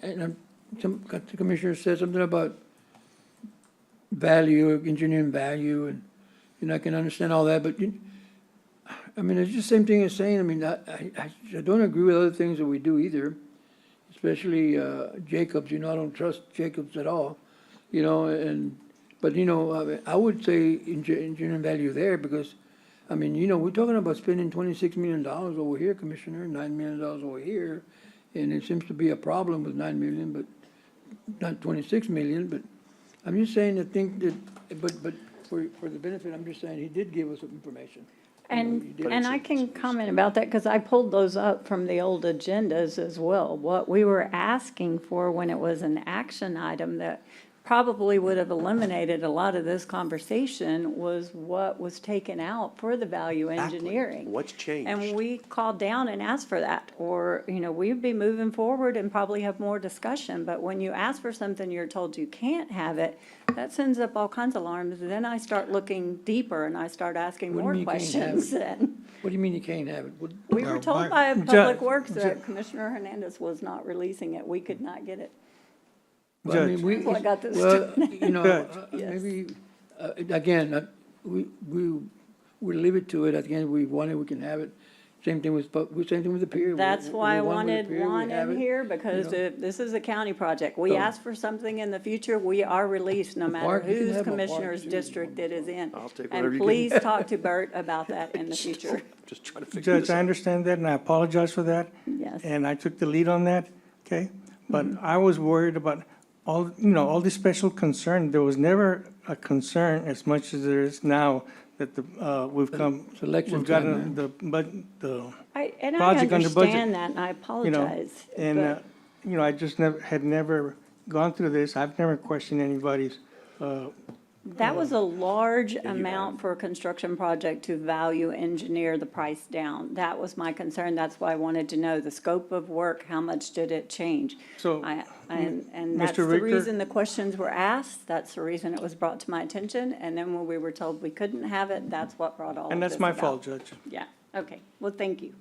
and the commissioner said something about value, engineering value, and I can understand all that, but I mean, it's just the same thing as saying, I mean, I don't agree with other things that we do either, especially Jacobs, I don't trust Jacobs at all, but I would say engineering value there, because, I mean, we're talking about spending $26 million over here, Commissioner, $9 million over here, and it seems to be a problem with 9 million, but not 26 million, but I'm just saying, I think that, but for the benefit, I'm just saying, he did give us some information. And I can comment about that, because I pulled those up from the old agendas as well. What we were asking for when it was an action item that probably would have eliminated a lot of this conversation was what was taken out for the value engineering. What's changed? And we called down and asked for that, or, we'd be moving forward and probably have more discussion. But when you ask for something, you're told you can't have it, that sends up all kinds of alarms. Then I start looking deeper and I start asking What do you more mean you can't have questions. it? And What do you mean you can't have it? we No, were told my- by Ju- Public Works that Commissioner Hernandez was not releasing it. We could not get it. Well, I mean, Judge. Well, I got this well, Judge. Yes. maybe, again, we'll leave it to it. At the end, we want it, we can have it. Same thing with the pier. That's why I We want wanted with the pier, we one have in it. here, because this is a county project. We So- ask for something in the future, we are released, no matter park, you can whose have a park, commissioner's too. district it is in. I'll take whatever And you can. please talk to Bert about that in the future. Just trying to figure this Judge, I out. understand that, and I apologize for that. Yes. And I took the lead on that, okay? But I was worried about all this special concern. There was never a concern as much as there is now that we've election we've time, gotten the I project under budget. understand that, and I apologize. And, but- I just had never gone through this. I've never questioned anybody's That was a large you amount for a construction project to value engineer the price down. That was my concern. That's why I wanted to know the scope of work, how much did it change? So, And that's Mr. the Richter? reason the questions were asked. That's the reason it was brought to my attention. And then when we were told we couldn't have it, that's what brought all of And this that's my about. fault, Judge. Yeah, okay. Well, thank you.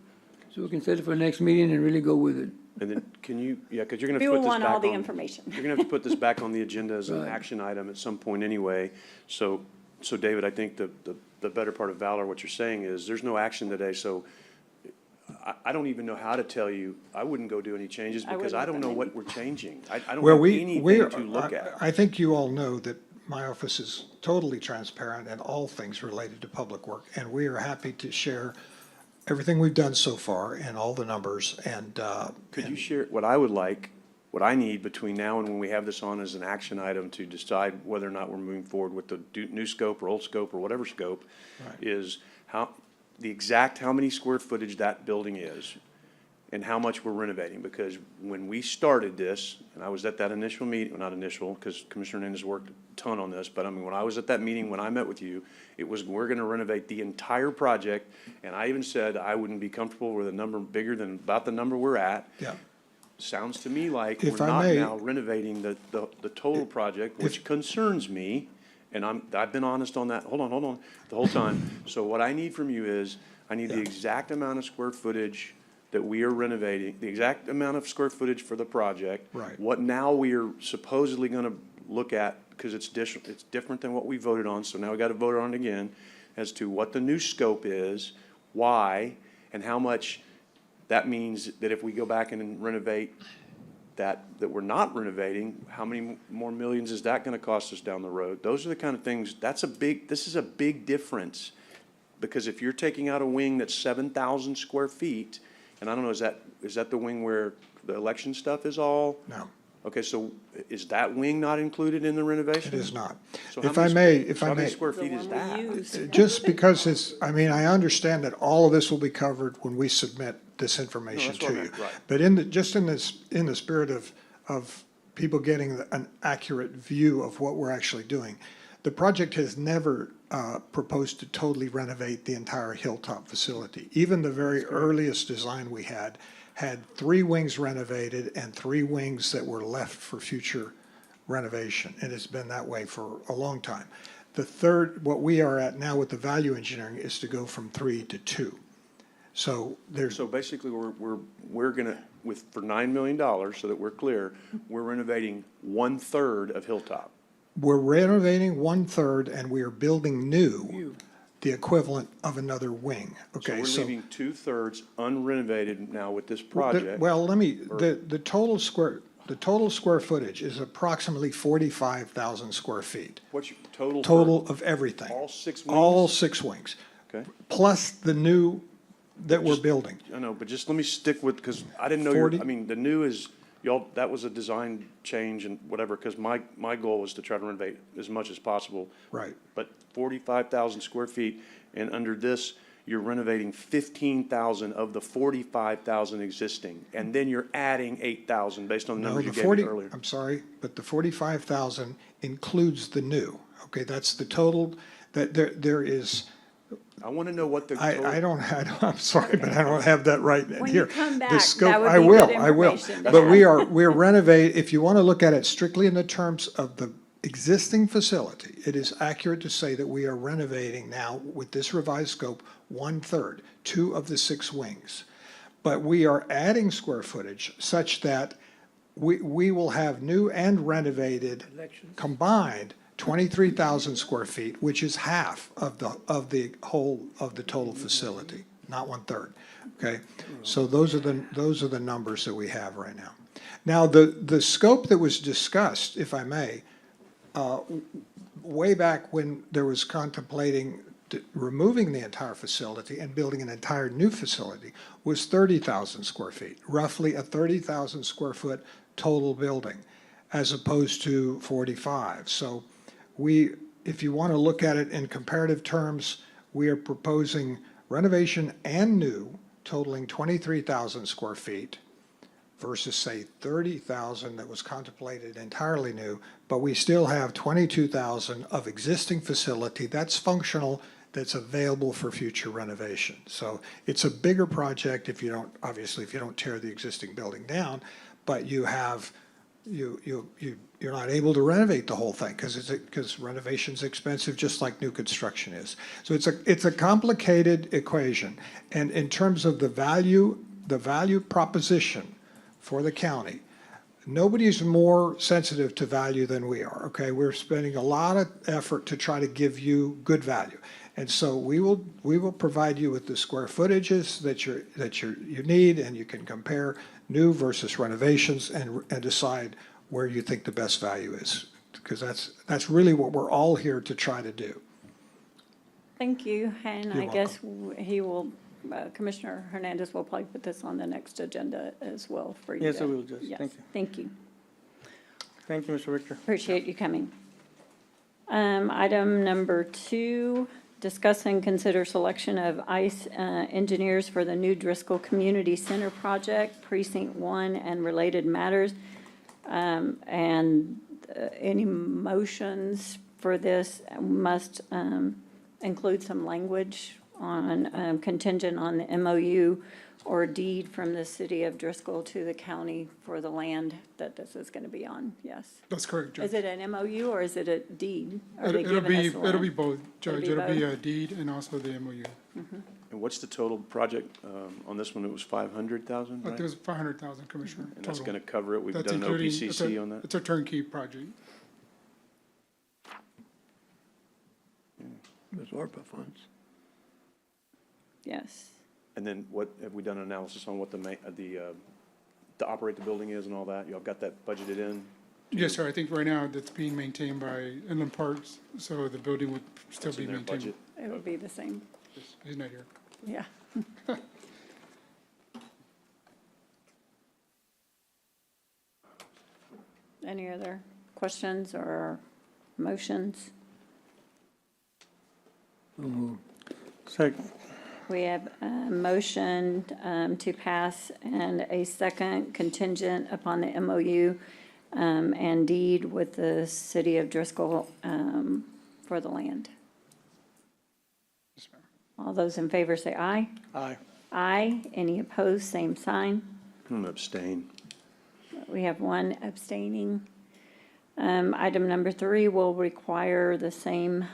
So we can set it for the next meeting and really go with it. And then, can you, yeah, because you're gonna We have to will put this want back all the on- information. You're gonna have to put this back on the agenda as an Right. action item at some point anyway. So David, I think the better part of valor, what you're saying is, there's no action today, so I don't even know how to tell you, I wouldn't go do any changes I because I wouldn't don't know either. what we're changing. I don't Well, have we anything to look at. I think you all know that my office is totally transparent in all things related to public work, and we are happy to share everything we've done so far and all the numbers, and, Could you share, what I would like, what I need between now and when we have this on as an action item to decide whether or not we're moving forward with the new scope or old scope or whatever scope, is how, the exact how many square footage that building is and how much we're renovating. Because when we started this, and I was at that initial meeting, well, not initial, because Commissioner Hernandez worked a ton on this, but I mean, when I was at that meeting, when I met with you, it was, we're gonna renovate the entire project. And I even said I wouldn't be comfortable with a number bigger than about the number we're at. yeah. Sounds to me like If we're I not may- now renovating the total project, which concerns me. And I've been honest on that, hold on, the whole time. So what I need from you is, I need the exact amount of square footage that we are renovating, the exact amount of square footage for the project. Right. What now we are supposedly gonna look at, because it's different than what we voted on, so now we gotta vote on it again, as to what the new scope is, why, and how much that means that if we go back and renovate that we're not renovating, how many more millions is that gonna cost us down the road? Those are the kind of things, this is a big difference. Because if you're taking out a wing that's 7,000 square feet, and I don't know, is that the wing where the election stuff is all? No. Okay, so is that wing not included in the renovation? It is not. So how If many I may, squ- if so I how many may. square feet is that? Just because it's, I mean, I understand that all of this will be covered when we submit this information that's what I to you. meant, right. But just in the spirit of people getting an accurate view of what we're actually doing, the project has never proposed to totally renovate the entire Hilltop facility. Even the very earliest design we had 3 wings renovated and 3 wings that were left for future renovation. And it's been that way for a long time. The third, what we are at now with the value engineering is to go from 3 to 2. So there's, So basically, we're gonna, for $9 million, so that we're clear, we're renovating 1/3 of Hilltop. we're renovating 1/3 and we are building new, the equivalent of another wing. So Okay, we're so. leaving 2/3 unrenovated now with this project. Well, the total square footage is approximately 45,000 square feet. What's your total? Total of everything. All 6 wings? All 6 wings, Okay. plus the new that we're building. I know, but just let me stick with, because I didn't know 40 I mean, the new is, y'all, that was a design change and whatever, because my goal was to try to renovate as much as possible. Right. But 45,000 square feet, and under this, you're renovating 15,000 of the 45,000 existing, and then you're adding 8,000 based on the No, numbers you the gave 40, me earlier. I'm sorry, but the 45,000 includes the new. Okay, that's the total, that there is, I want to know what the total. I'm sorry, but I don't have that right When here. you come The back, scope- that would I be will, good I will. information. But we're renovating, if you want to look at it strictly in the terms of the existing facility, it is accurate to say that we are renovating now with this revised scope 1/3, 2 of the 6 wings. But we are adding square footage such that we will have new and renovated combined 23,000 square feet, which is half of the total facility, not 1/3. Okay, so those are the numbers that we have right now. Now, the scope that was discussed, if I may, way back when there was contemplating removing the entire facility and building an entire new facility, was 30,000 square feet, roughly a 30,000 square foot total building, as opposed to 45. So if you want to look at it in comparative terms, we are proposing renovation and new totaling 23,000 square feet versus say 30,000 that was contemplated entirely new, but we still have 22,000 of existing facility that's functional, that's available for future renovation. So it's a bigger project if you don't, obviously, if you don't tear the existing building down, but you're not able to renovate the whole thing because renovation's expensive, just like new construction is. So it's a complicated equation. And in terms of the value proposition for the county, nobody's more sensitive to value than we are, okay? We're spending a lot of effort to try to give you good value. And so we will provide you with the square footages that you need, and you can compare new versus renovations and decide where you think the best value is, because that's really what we're all here to try to do. Thank you, and You're I guess he will, Commissioner Hernandez will probably put this on the next agenda as well for you. Yes, I will, Judge. Yes, Thank you. thank you. Thank you, Mr. Richter. Appreciate you coming. Item number 2, discuss and consider selection of ICE engineers for the new Driscoll Community Center project, Precinct 1, and related matters. Any motions for this must include some language on contingent on the MOU or deed from the city of Driscoll to the county for the land that this is going to be on, yes. That's correct, Judge. Is it an MOU or is it a deed? Are they It'll giving us be, the land? it'll be both, Judge. It'll be both? a deed and also the MOU. And what's the total project on this one? It was 500,000, But right? there's 500,000, Commissioner, And that's total. going to cover it? We've That's done an including- OPCC on that? It's a turnkey project. Those ARPA funds. Yes. And then what, have we done an analysis on what to operate the building is and all that? Y'all got that budgeted in? Yes, sir. I think right now that's being maintained by Inland Parks, so the building would still What's be in their maintained. budget? It'll be the same, He's not here. yeah. Any other questions or motions? Second. We have a motion to pass and a second contingent upon the MOU and deed with the city of Driscoll for the land. Yes, ma'am. All those in favor say aye. Aye. Aye. Any opposed, same sign. I'm gonna abstain. We have one abstaining. Item number 3 will require the same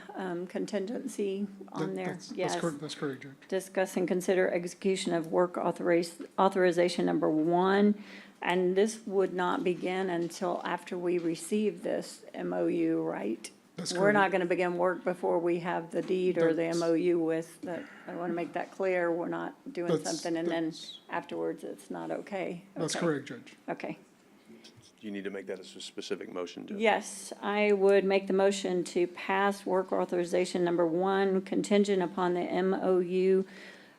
contingency on there. Yes. That's correct, Judge. Discuss and consider execution of work authorization number 1. And this would not begin until after we receive this MOU, right? That's We're not correct. going to begin work before we have the deed or the That's- MOU with the, I want to make that clear. We're not doing That's- something and then that's- afterwards it's not okay. That's Okay. correct, Judge. Okay. Do you need to make that as a specific motion, Judge? Yes, I would make the motion to pass work authorization number 1 contingent upon the MOU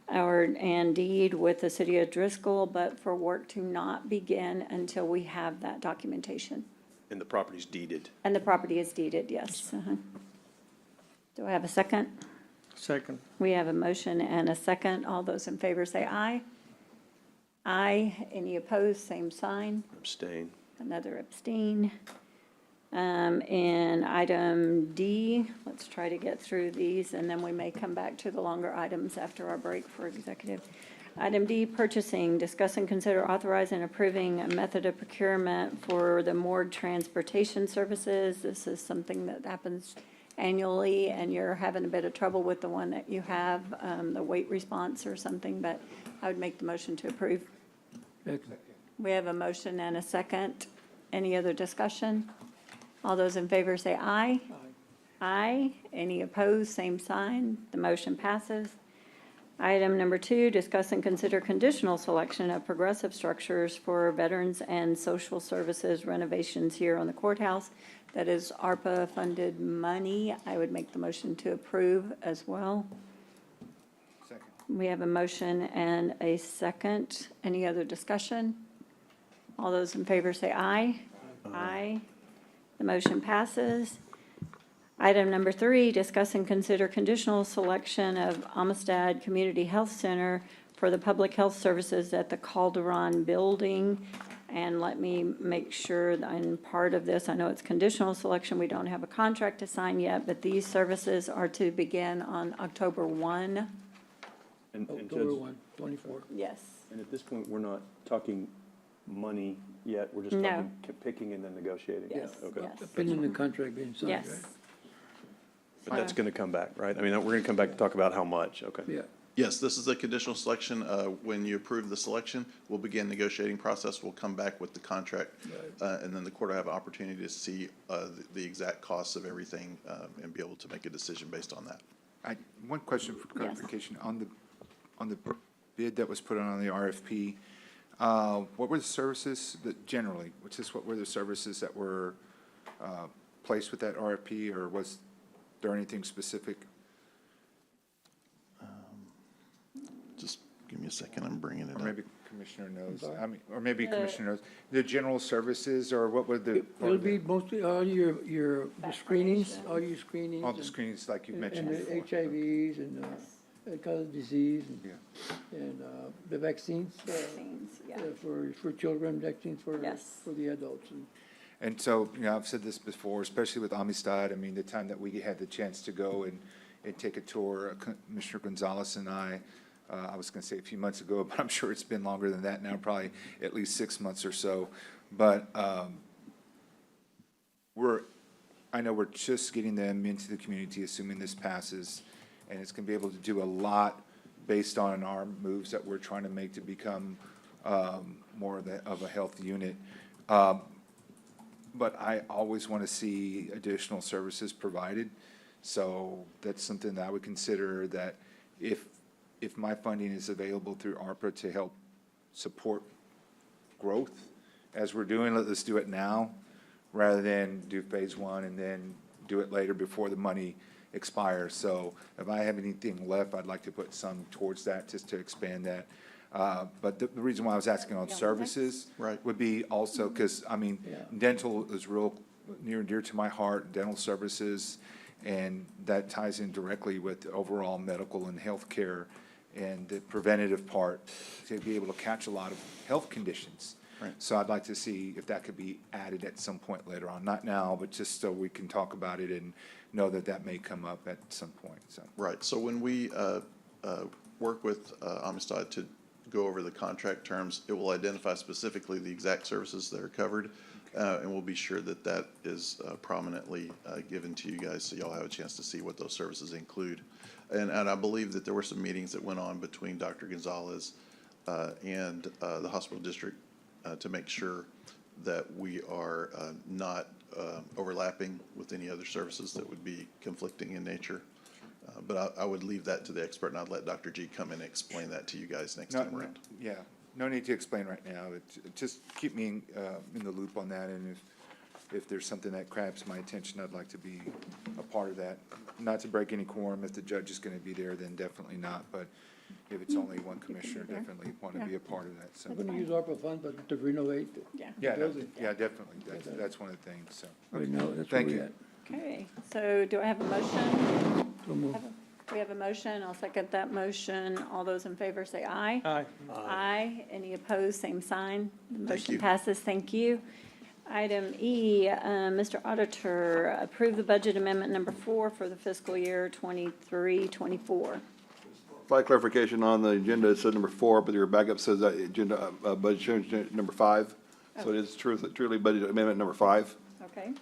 and deed with the city of Driscoll, but for work to not begin until we have that documentation. And the property's deeded. And the property is deeded, yes. Do I have a second? Second. We have a motion and a second. All those in favor say aye. Aye. Any opposed, same sign. Abstain. Another abstain. And item D, let's try to get through these, and then we may come back to the longer items after our break for executive. Item D, purchasing, discuss and consider authorizing and approving a method of procurement for the morgue transportation services. This is something that happens annually, and you're having a bit of trouble with the one that you have, the weight response or something, but I would make the motion to approve. Second. We have a motion and a second. Any other discussion? All those in favor say aye. Aye. Any opposed, same sign. The motion passes. Item number 2, discuss and consider conditional selection of progressive structures for veterans and social services renovations here on the courthouse. That is ARPA-funded money. I would make the motion to approve as well. Second. We have a motion and a second. Any other discussion? All those in favor say aye. Aye. The motion passes. Item number 3, discuss and consider conditional selection of Amistad Community Health Center for the public health services at the Calderon Building. And let me make sure that in part of this, I know it's conditional selection, we don't have a contract to sign yet, but these services are to begin on October 1. And October Judge, 1, 24. Yes. and at this point, we're not talking money yet, we're just No. talking picking and then negotiating? Yes, Okay. yes. Pending the contract being signed, right? Yes. But that's gonna come back, right? I mean, we're gonna come back to talk about how much, okay? Yeah. Yes, this is a conditional selection. When you approve the selection, we'll begin negotiating process. We'll come back with the contract. And then the court will have an opportunity to see the exact costs of everything and be able to make a decision based on that. One question for clarification. On the bid that was put on the RFP, what were the services that generally, what were the services that were placed with that RFP, or was there anything specific? Just give me a second, I'm bringing it Or up. maybe Commissioner knows, sorry? I mean, or maybe Commissioner knows, the general services, or what were the? It'll be mostly all your screenings, all your screenings. All the screenings like you mentioned And the before. HIVs and, cause disease and, the vaccines. Vaccines, yeah. For children, vaccines Yes. for the adults. And so, I've said this before, especially with Amistad, I mean, the time that we had the chance to go and take a tour, Commissioner Gonzalez and I was gonna say a few months ago, but I'm sure it's been longer than that now, probably at least 6 months or so. But, I know we're just getting them into the community, assuming this passes, and it's gonna be able to do a lot based on our moves that we're trying to make to become, more of a health unit. But I always want to see additional services provided. So that's something that I would consider, that if my funding is available through ARPA to help support growth, as we're doing, let's do it now, rather than do phase one and then do it later before the money expires. So if I have anything left, I'd like to put some towards that, just to expand that. But the reason why I was asking on services would be also because, I mean, dental is real near and dear to my heart, dental services, and that ties in directly with the overall medical and healthcare and the preventative part, to be able to catch a lot of health conditions. So I'd like to see if that could be added at some point later on, not now, but just so we can talk about it and know that that may come up at some point, so. Right, so when we work with Amistad to go over the contract terms, it will identify specifically the exact services that are covered, and we'll be sure that that is prominently given to you guys, so y'all have a chance to see what those services include. And I believe that there were some meetings that went on between Dr. Gonzalez and the hospital district to make sure that we are not overlapping with any other services that would be conflicting in nature. But I would leave that to the expert, and I'd let Dr. G come in and explain that to you guys next time around. Yeah, no need to explain right now. Just keep me in the loop on that, and if there's something that grabs my attention, I'd like to be a part of that. Not to break any quorum. If the judge is gonna be there, then definitely not, but if it's only one commissioner, definitely want to be a part of that, so. I'm gonna use ARPA funds, but to renovate the building. Yeah, definitely. That's one of the things, so. Right now, that's where Thank we you. at. Okay, so do I have a motion? So moved. We have a motion, I'll second that motion. All those in favor say aye. Aye. Aye. Any opposed, same sign. The motion you. passes, thank you. Item E, Mr. Auditor, approve the budget amendment number 4 for the fiscal year 23-24. Slight clarification on the agenda, it said number 4, but your backup says that agenda, budget change number 5. So it is truly budget amendment number 5. Okay,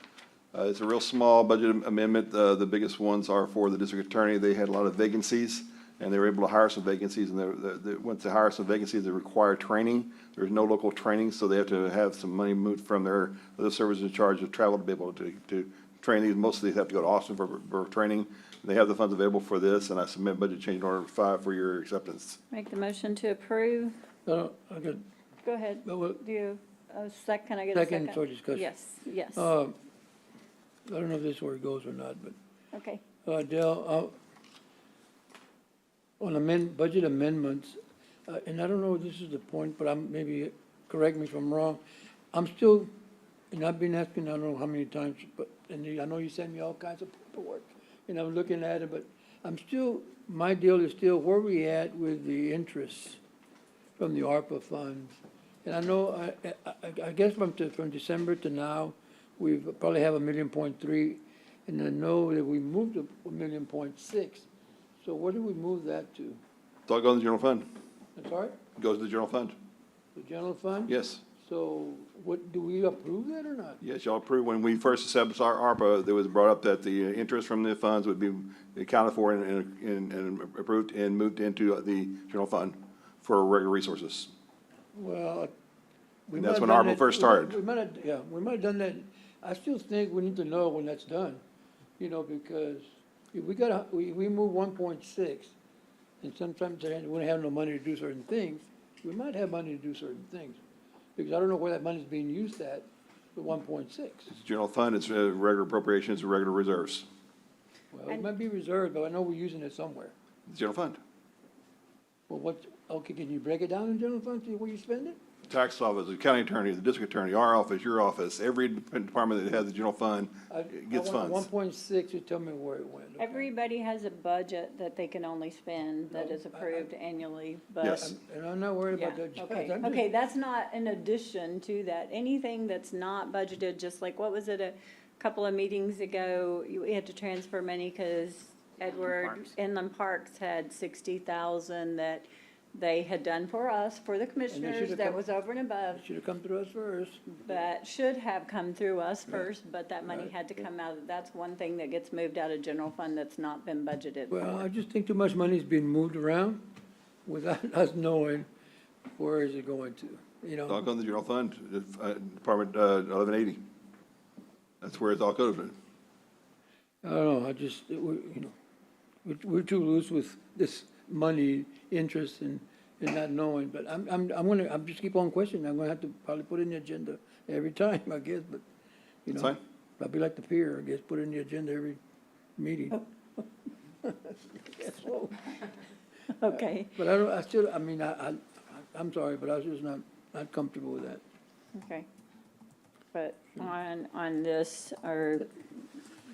It's a real small budget amendment. The biggest ones are for the district attorney. They had a lot of vacancies, and they were able to hire some vacancies, and they went to hire some vacancies that require training. There's no local training, so they have to have some money moved from their other services in charge of travel to be able to train these. Most of these have to go to Austin for training. They have the funds available for this, and I submit budget change order 5 for your acceptance. make the motion to approve. I got, Go ahead. Well, well, Do you, can I get a second? second for discussion. Yes, yes. I don't know if this is where it goes or not, but, Okay, Dale, on budget amendments, and I don't know if this is the point, but maybe correct me if I'm wrong. I'm still, and I've been asking, I don't know how many times, but, and I know you send me all kinds of paperwork, and I'm looking at it, but I'm still, my deal is still, where we at with the interest from the ARPA funds And I know, I guess from December to now, we've probably have 1.3 million, and I know that we moved to 1.6 million. So where do we move that to? It's all goes to the general fund. I'm sorry, Goes to the general fund. the general fund? Yes. So what, do we approve that or not? Yes, y'all approved, when we first established our ARPA, there was brought up that the interest from the funds would be accounted for and approved and moved into the general fund for regular resources. Well, we And might that's have when done ARPA that- first started. We might have, yeah, we might have done that. I still think we need to know when that's done, you know, because if we move 1.6, and sometimes we don't have no money to do certain things, we might have money to do certain things. Because I don't know where that money's being used at, the 1.6. It's general fund, it's regular appropriations, regular reserves. Well, it might be reserved, but I know we're using it somewhere. It's general fund. Well, okay, can you break it down in general fund, see where you spend it? Tax office, the county attorney, the district attorney, our office, your office, every department that has a general fund gets funds. 1.6, you tell me where it went. okay? Everybody has a budget that they can only spend that is approved annually, but. Yes. And I'm not worried about Yeah, that. okay, I'm just- okay, that's not in addition to that. Anything that's not budgeted, just like, what was it, a couple of meetings ago, we had to transfer money because Edward Inland Parks had 60,000 that they had done for us, for the commissioners, should've that come- was over and above. Should have come through us first. That should have come through us first, but that money had to come out, that's one thing that gets moved out of general fund that's not been budgeted Well, I for. just think too much money's being moved around without us knowing where is it going to, you It's all know? going to the general fund, Department 1180. That's where it's all going. I don't know, I just, you know, we're too loose with this money, interest and not knowing, but I'm just keep on questioning. I'm gonna have to probably put it in the agenda every time, I guess, but, you know. That's fine. I'll be like the peer, I guess, put it in the agenda every meeting. Guess so. Okay, But I'm sorry, but I was just not comfortable with that. okay. But on this, or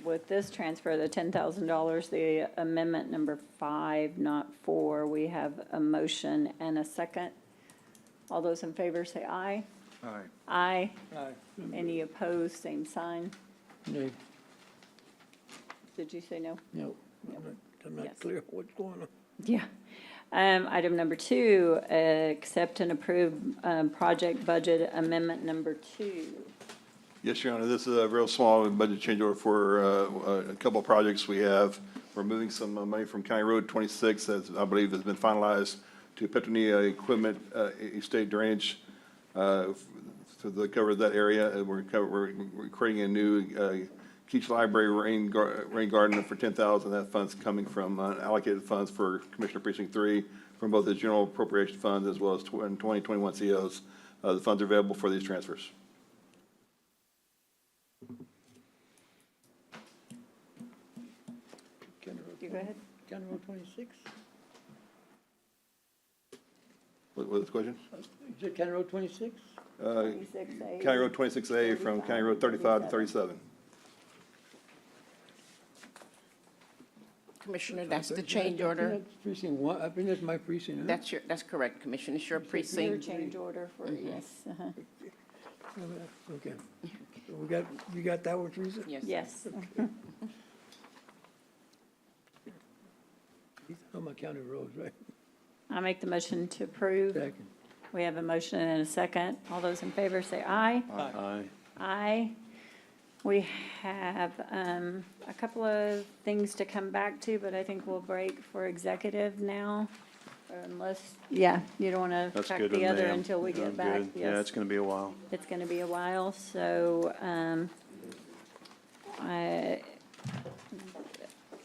with this transfer, the $10,000, the amendment number 5, not 4, we have a motion and a second. All those in favor say aye. Aye. Aye. Aye. Any opposed, same sign. No, Did you say no? no, I'm not Yes. clear what's going on. Yeah. Item number 2, accept and approve project budget amendment number 2. Yes, Your Honor, this is a real small budget change order for a couple of projects we have. We're moving some money from County Road 26, that I believe has been finalized, to Petronia Equipment Estate Drainage to cover that area. And we're creating a new Keach Library rain garden for $10,000. That fund's coming from allocated funds for Commissioner Precinct 3 from both the general appropriation funds as well as 2021 COs. The funds are available for these transfers. You go ahead. County Road 26? What was the question? Is it County Road 26? 26A. County Road 26A from County Road 35 to 37. Commissioner, that's the change order. That's precinct 1, I think that's my precinct, huh? That's correct, Commissioner, it's your Your precinct. change order for, yes. Okay. So you got that one, Teresa? Yes. Yes. These are my county roads, right? I make the motion to approve. Second. We have a motion and a second. All those in favor say aye. Aye. Aye. We have a couple of things to come back to, but I think we'll break for executive now. Unless, yeah, you don't want to That's track good the with other me. until we I'm get back. good. Yeah, Yes. it's gonna be a while. It's going to be a while, so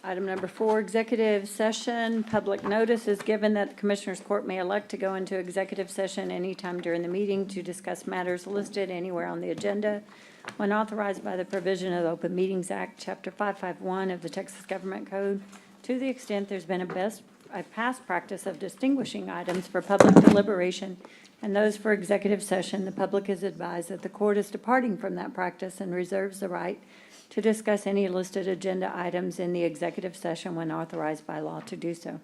item number 4, executive session. Public notice is given that the Commissioners Court may elect to go into executive session anytime during the meeting to discuss matters listed anywhere on the agenda when authorized by the provision of the Open Meetings Act, Chapter 551 of the Texas Government Code, to the extent there's been a past practice of distinguishing items for public deliberation and those for executive session. The public is advised that the court is departing from that practice and reserves the right to discuss any listed agenda items in the executive session when authorized by law to do so.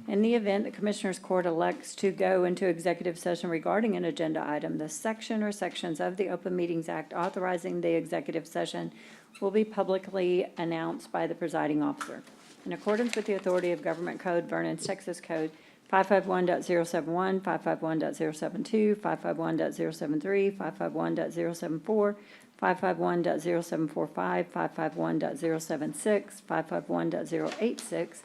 In the event the Commissioners Court elects to go into executive session regarding an agenda item, the section or sections of the Open Meetings Act authorizing the executive session will be publicly announced by the presiding officer. In accordance with the authority of Government Code, Vernon's Texas Code 551.071, 551.072, 551.073, 551.074, 551.0745, 551.076, 551.086,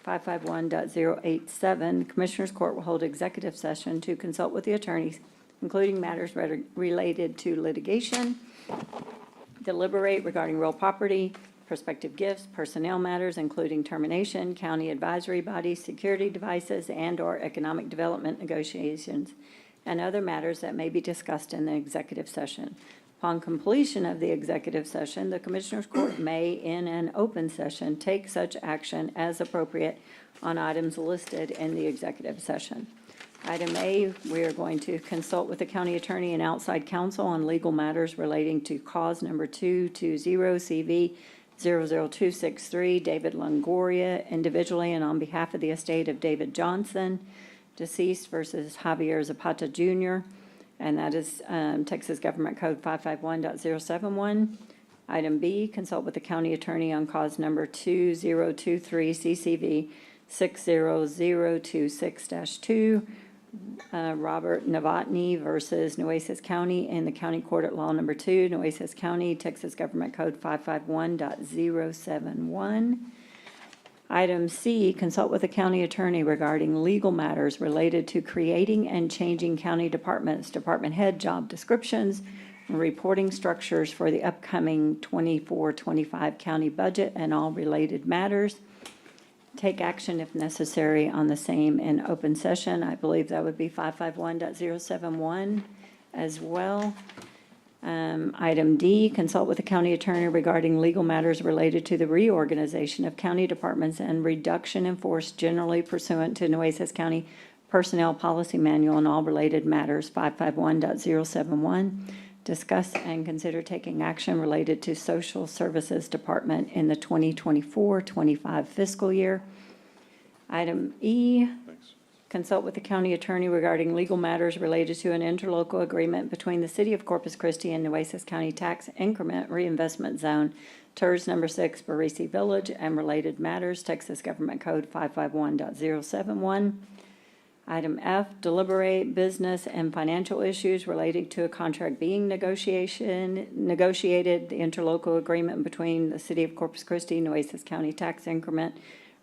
551.087. Commissioners Court will hold executive session to consult with the attorneys, including matters related to litigation, deliberate regarding real property, prospective gifts, personnel matters, including termination, county advisory bodies, security devices, and/or economic development negotiations, and other matters that may be discussed in the executive session. Upon completion of the executive session, the Commissioners Court may, in an open session, take such action as appropriate on items listed in the executive session. Item A, we are going to consult with the county attorney and outside counsel on legal matters relating to cause number 220CV 00263, David Longoria, individually and on behalf of the estate of David Johnson, deceased versus Javier Zapata Jr., and that is Texas Government Code 551.071. Item B, consult with the county attorney on cause number 2023 CCV 60026-2, Robert Novotny versus Nueces County in the County Court at Law Number 2, Nueces County, Texas Government Code 551.071. Item C, consult with the county attorney regarding legal matters related to creating and changing county departments, department head job descriptions, and reporting structures for the upcoming 24-25 county budget and all related matters. Take action if necessary on the same in open session. I believe that would be 551.071 as well. Item D, consult with the county attorney regarding legal matters related to the reorganization of county departments and reduction in force generally pursuant to Nueces County Personnel Policy Manual and all related matters, 551.071. Discuss and consider taking action related to Social Services Department in the 2024-25 fiscal year. Item E, consult with the county attorney regarding legal matters related to an interlocal agreement between the City of Corpus Christi and Nueces County Tax Increment Reinvestment Zone, TERS number 6, Barisi Village, and related matters, Texas Government Code 551.071. Item F, deliberate business and financial issues relating to a contract being negotiated, the interlocal agreement between the City of Corpus Christi, Nueces County Tax Increment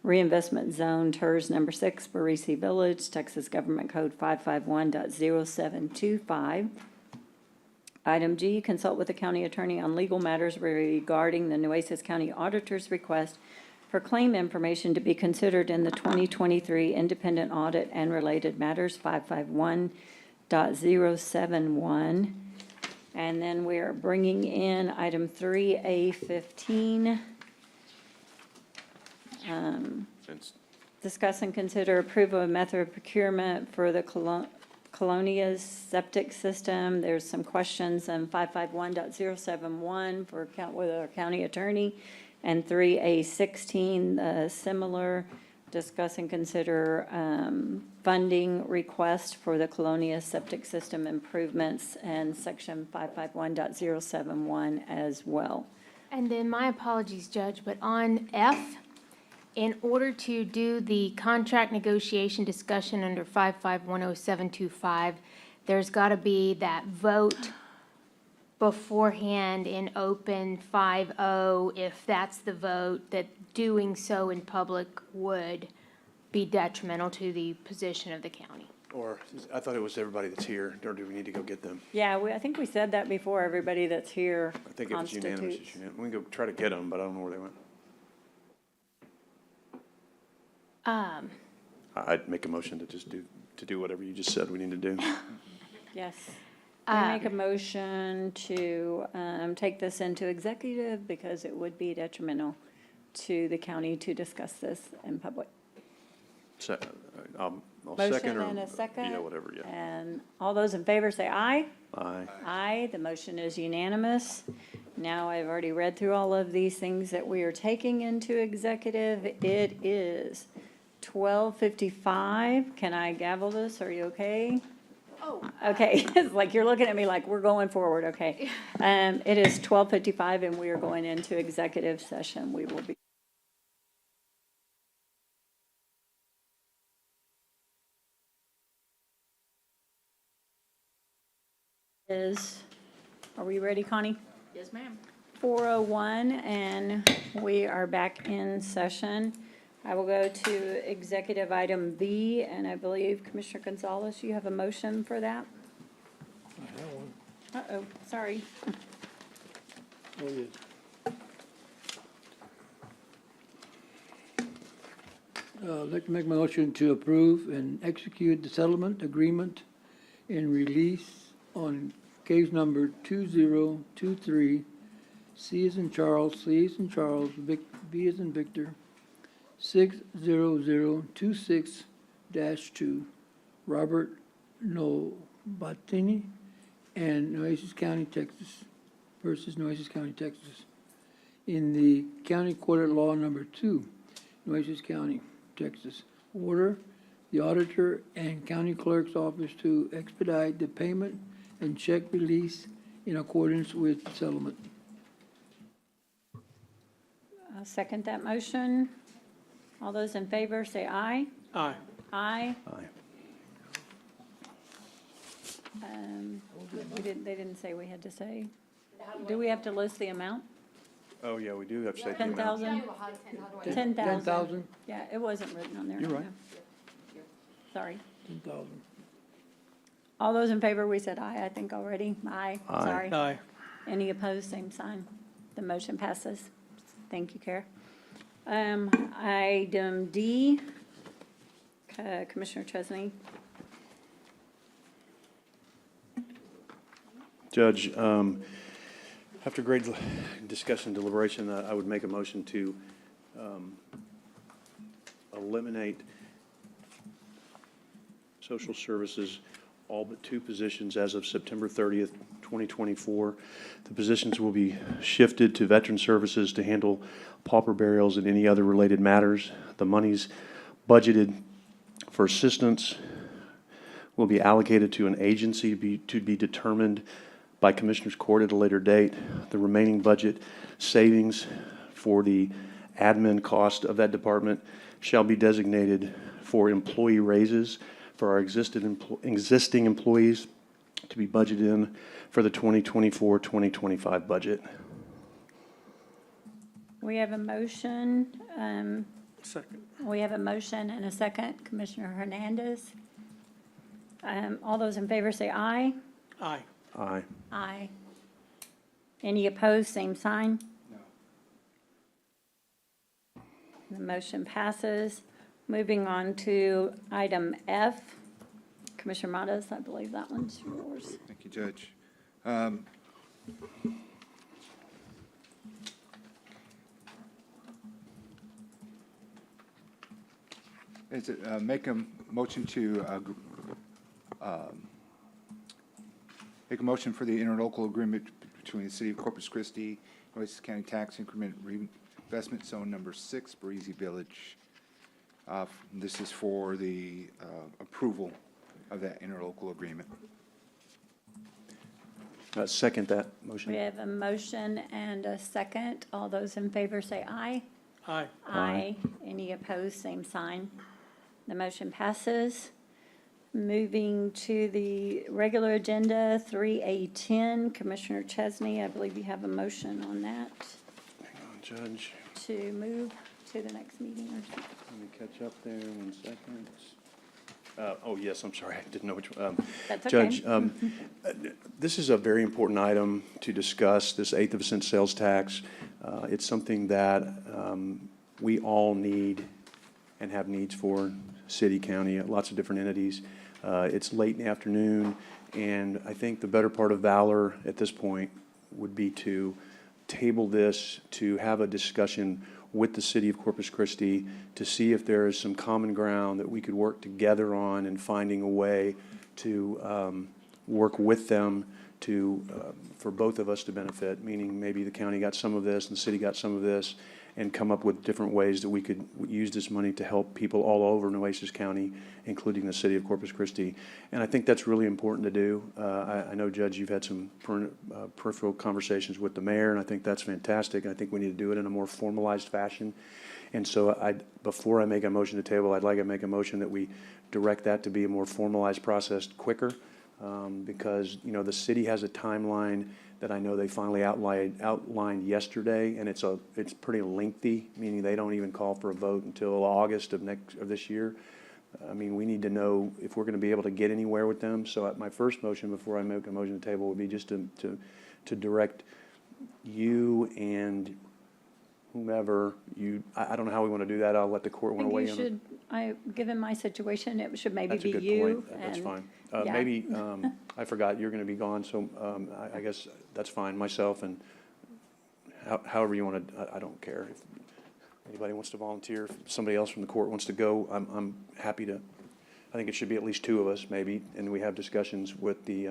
Reinvestment Zone, TERS number 6, Barisi Village, Texas Government Code 551.0725. Item G, consult with the county attorney on legal matters regarding the Nueces County Auditor's request for claim information to be considered in the 2023 independent audit and related matters, 551.071. And then we are bringing in item 3A15. Discuss and consider approval of method of procurement for the Colonia's septic system. There's some questions on 551.071 with our county attorney. And 3A16, similar, discuss and consider funding request for the Colonia septic system improvements and section 551.071 as well. And then my apologies, Judge, but on F, in order to do the contract negotiation discussion under 5510725, there's got to be that vote beforehand in open 5-0, if that's the vote, that doing so in public would be detrimental to the position of the county. Or, I thought it was everybody that's here, or do we need to go get them? Yeah, I think we said that before, everybody that's here I think it was unanimous. constitutes. We can go try to get them, but I don't know where they went. I'd make a motion to just do whatever you just said we need to do. Yes. I make a motion to take this into executive because it would be detrimental to the county to discuss this in public. I'll Motion second or. and a second. Yeah, whatever, yeah. And all those in favor say aye. Aye. Aye, the motion is unanimous. Now, I've already read through all of these things that we are taking into executive. It is 12:55. Can I gavel this? Are you okay? Oh. Okay, it's like you're looking at me like we're going forward, okay. It is 12:55 and we are going into executive session. We will be. Are we ready, Connie? Yes, ma'am. 4:01 and we are back in session. I will go to executive item B, and I believe Commissioner Gonzalez, you have a motion for that? I have one. Uh-oh, sorry. Oh, yes. I'd like to make my motion to approve and execute the settlement agreement and release on case number 2023, C as in Charles, C as in Charles, V as in Victor, 60026-2, Robert Nobatini and Nueces County, Texas versus Nueces County, Texas, in the County Court of Law number 2, Nueces County, Texas. Order the auditor and county clerk's office to expedite the payment and check release in accordance with the settlement. I'll second that motion. All those in favor, say aye. Aye. Aye. Aye. They didn't say we had to say. Do we have to list the amount? Oh, yeah, we do have to say. 10,000? 10,000. 10,000? Yeah, it wasn't written on there. You're right. Sorry. 10,000. All those in favor, we said aye, I think already. Aye. Aye. Sorry. Aye. Any opposed, same sign. The motion passes. Thank you, Kara. Item D, Commissioner Chesney. Judge, after great discussion and deliberation, I would make a motion to eliminate social services, all but 2 positions as of September 30th, 2024. The positions will be shifted to Veteran Services to handle pauper burials and any other related matters. The monies budgeted for assistance will be allocated to an agency to be determined by Commissioners Court at a later date. The remaining budget savings for the admin cost of that department shall be designated for employee raises for our existing employees to be budgeted in for the 2024-2025 budget. We have a motion. Second. We have a motion and a second. Commissioner Hernandez. All those in favor say aye. Aye. Aye. Aye. Any opposed, same sign? No. The motion passes. Moving on to item F. Commissioner Matas, I believe that one's yours. Thank you, Judge. Is it, make a motion to, make a motion for the interlocal agreement between the City of Corpus Christi, Nueces County Tax Increment Reinvestment Zone Number 6, Breezy Village. This is for the approval of that interlocal agreement. Second that motion. We have a motion and a second. All those in favor say aye. Aye. Aye. Any opposed, same sign. The motion passes. Moving to the regular agenda, 3A10, Commissioner Chesney, I believe you have a motion on that Hang on, Judge. to move to the next meeting or something. Let me catch up there 1 second. Oh, yes, I'm sorry, I didn't know which. That's okay. Judge, this is a very important item to discuss, this 1/8 of a cent sales tax. It's something that we all need and have needs for, city, county, lots of different entities. It's late in the afternoon, and I think the better part of valor at this point would be to table this, to have a discussion with the City of Corpus Christi to see if there is some common ground that we could work together on in finding a way to work with them to for both of us to benefit, meaning maybe the county got some of this and the city got some of this, and come up with different ways that we could use this money to help people all over Nueces County, including the city of Corpus Christi. And I think that's really important to do. I know, Judge, you've had some peripheral conversations with the mayor, and I think that's fantastic. I think we need to do it in a more formalized fashion. And so before I make a motion to table, I'd like to make a motion that we direct that to be a more formalized process quicker, because, you know, the city has a timeline that I know they finally outlined yesterday, and it's pretty lengthy, meaning they don't even call for a vote until August of this year. I mean, we need to know if we're going to be able to get anywhere with them. So my first motion, before I make a motion to table, would be just to direct you and whomever I don't know how we want to do that. I'll let the court want to weigh in. Given my situation, it should maybe That's a be good you. point. That's and- fine. yeah. Maybe, I forgot you're going to be gone, so I guess that's fine, myself, and however you want to, I don't care. If anybody wants to volunteer, if somebody else from the court wants to go, I'm happy to. I think it should be at least two of us, maybe, and we have discussions with the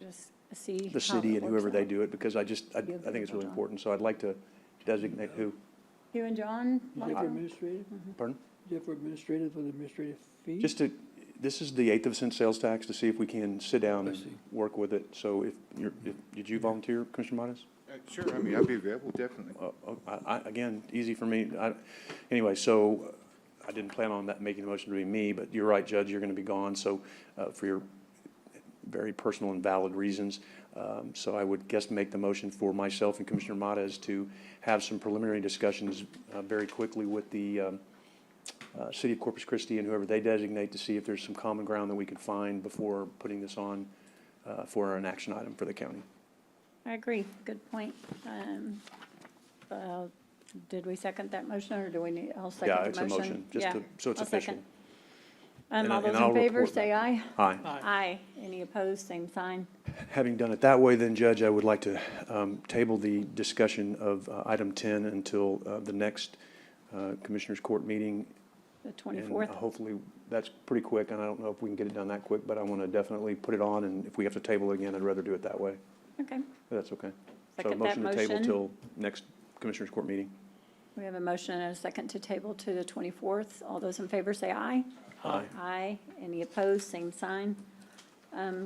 Just see the how city it and whoever works they out. do it, because I think it's really important, so I'd like to designate who. You and John? Is that for administrative? Pardon? Is that for administrative, for the administrative fee? This is the 1/8 of a cent sales tax, to see if we can sit down and work with it. So did you volunteer, Commissioner Modis? Sure, I mean, I'll be available, definitely. Again, easy for me. Anyway, so I didn't plan on that making the motion to be me, but you're right, Judge, you're going to be gone, so for your very personal and valid reasons. So I would guess make the motion for myself and Commissioner Modis to have some preliminary discussions very quickly with the City of Corpus Christi and whoever they designate, to see if there's some common ground that we could find before putting this on for an action item for the county. I agree. Good point. Did we second that motion, or do we need, I'll second the motion? Yeah, it's a motion, just Yeah, so it's I'll official. second. And All those I'll in favor, report say aye. Aye. Aye. Any opposed, same sign. Having done it that way, then, Judge, I would like to table the discussion of item 10 until the next Commissioners Court meeting. The And 24th. hopefully, that's pretty quick, and I don't know if we can get it done that quick, but I want to definitely put it on, and if we have to table it again, I'd rather do it that way. Okay. But that's okay. Second So that motion to table motion. till next Commissioners Court meeting. We have a motion and a second to table to the 24th. All those in favor say aye. Aye. Aye. Any opposed, same sign.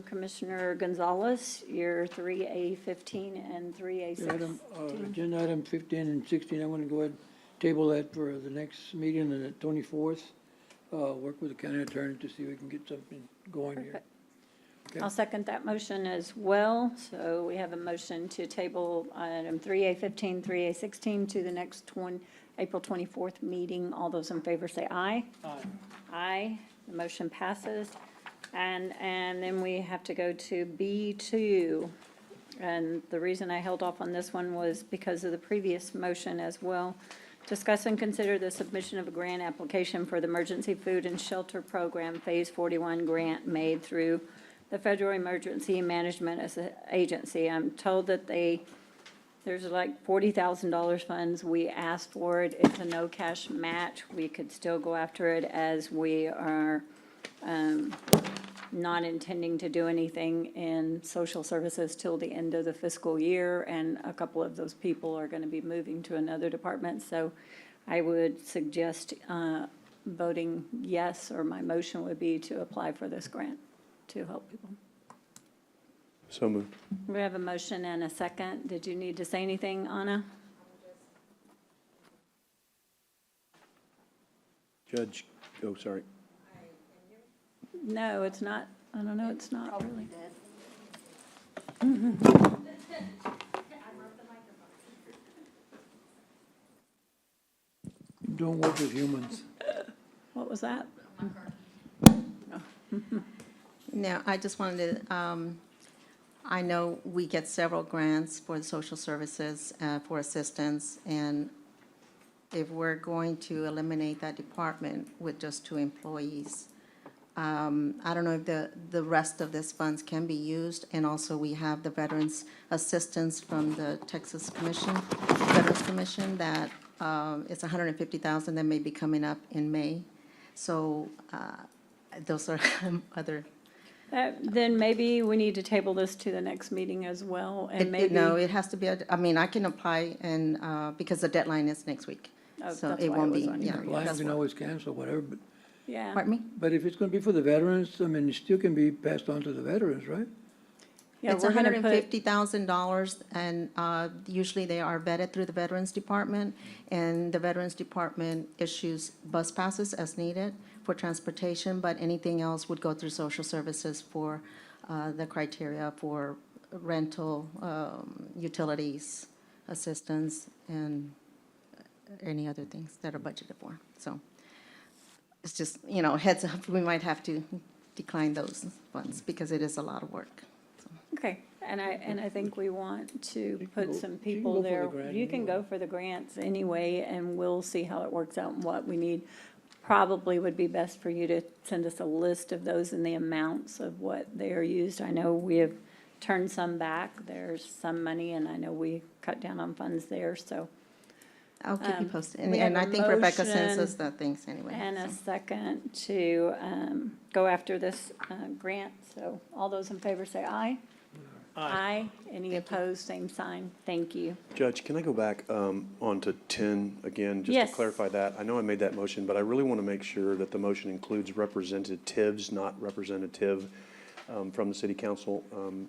Commissioner Gonzalez, your 3A15 and 3A16. Agenda item 15 and 16, I want to go ahead and table that for the next meeting on the 24th. Work with the county attorney to see if we can get something going here. Perfect. Okay. I'll second that motion as well. So we have a motion to table item 3A15, 3A16 to the next April 24th meeting. All those in favor say aye. Aye. Aye. The motion passes. And then we have to go to B2. And the reason I held off on this one was because of the previous motion as well. Discuss and consider the submission of a grant application for the Emergency Food and Shelter Program Phase 41 grant made through the Federal Emergency Management Agency. I'm told that there's like $40,000 funds. We asked for it. It's a no cash match. We could still go after it, as we are not intending to do anything in social services till the end of the fiscal year, and a couple of those people are going to be moving to another department. So I would suggest voting yes, or my motion would be to apply for this grant to help people. So moved. We have a motion and a second. Did you need to say anything, Anna? Judge, oh, sorry. No, it's not. I don't know, it's not really. Don't work with humans. What was that? No, I just wanted to, I know we get several grants for the social services, for assistance, and if we're going to eliminate that department with just 2 employees, I don't know if the rest of this funds can be used, and also we have the Veterans Assistance from the Texas Veterans Commission, that it's $150,000 that may be coming up in May. So those are other Then maybe we need to table this to the next meeting as well, and maybe. No, it has to be, I mean, I can apply and, because the deadline is next week. Oh, So that's it why it won't was be, on yeah. here. Well, I that's can why. always cancel, whatever, but, Yeah. Pardon me? but if it's gonna be for the veterans, I mean, it still can be passed on to the veterans, right? Yeah, It's we're gonna put- $150,000, and usually they are vetted through the Veterans Department, and the Veterans Department issues bus passes as needed for transportation, but anything else would go through social services for the criteria for rental, utilities, assistance, and any other things that are budgeted for. So it's just, heads up, we might have to decline those funds because it is a lot of work. Okay, and I think we want to put some go people for the there. grant You can go for the grants anyway, and we'll see how it works out and what we need. Probably would be best for you to send us a list of those and the amounts of what they are used. I know we have turned some back. There's some money, and I know we cut down on funds there, so. I'll keep you posted. we And have I a think Rebecca sends motion us the things anyway. And a so. second to go after this grant. So all those in favor say aye. Aye. Any opposed, same sign. Thank you. Judge, can I go back on to 10 again, just Yes. to clarify that? I know I made that motion, but I really want to make sure that the motion includes representatives, not representative, from the city council.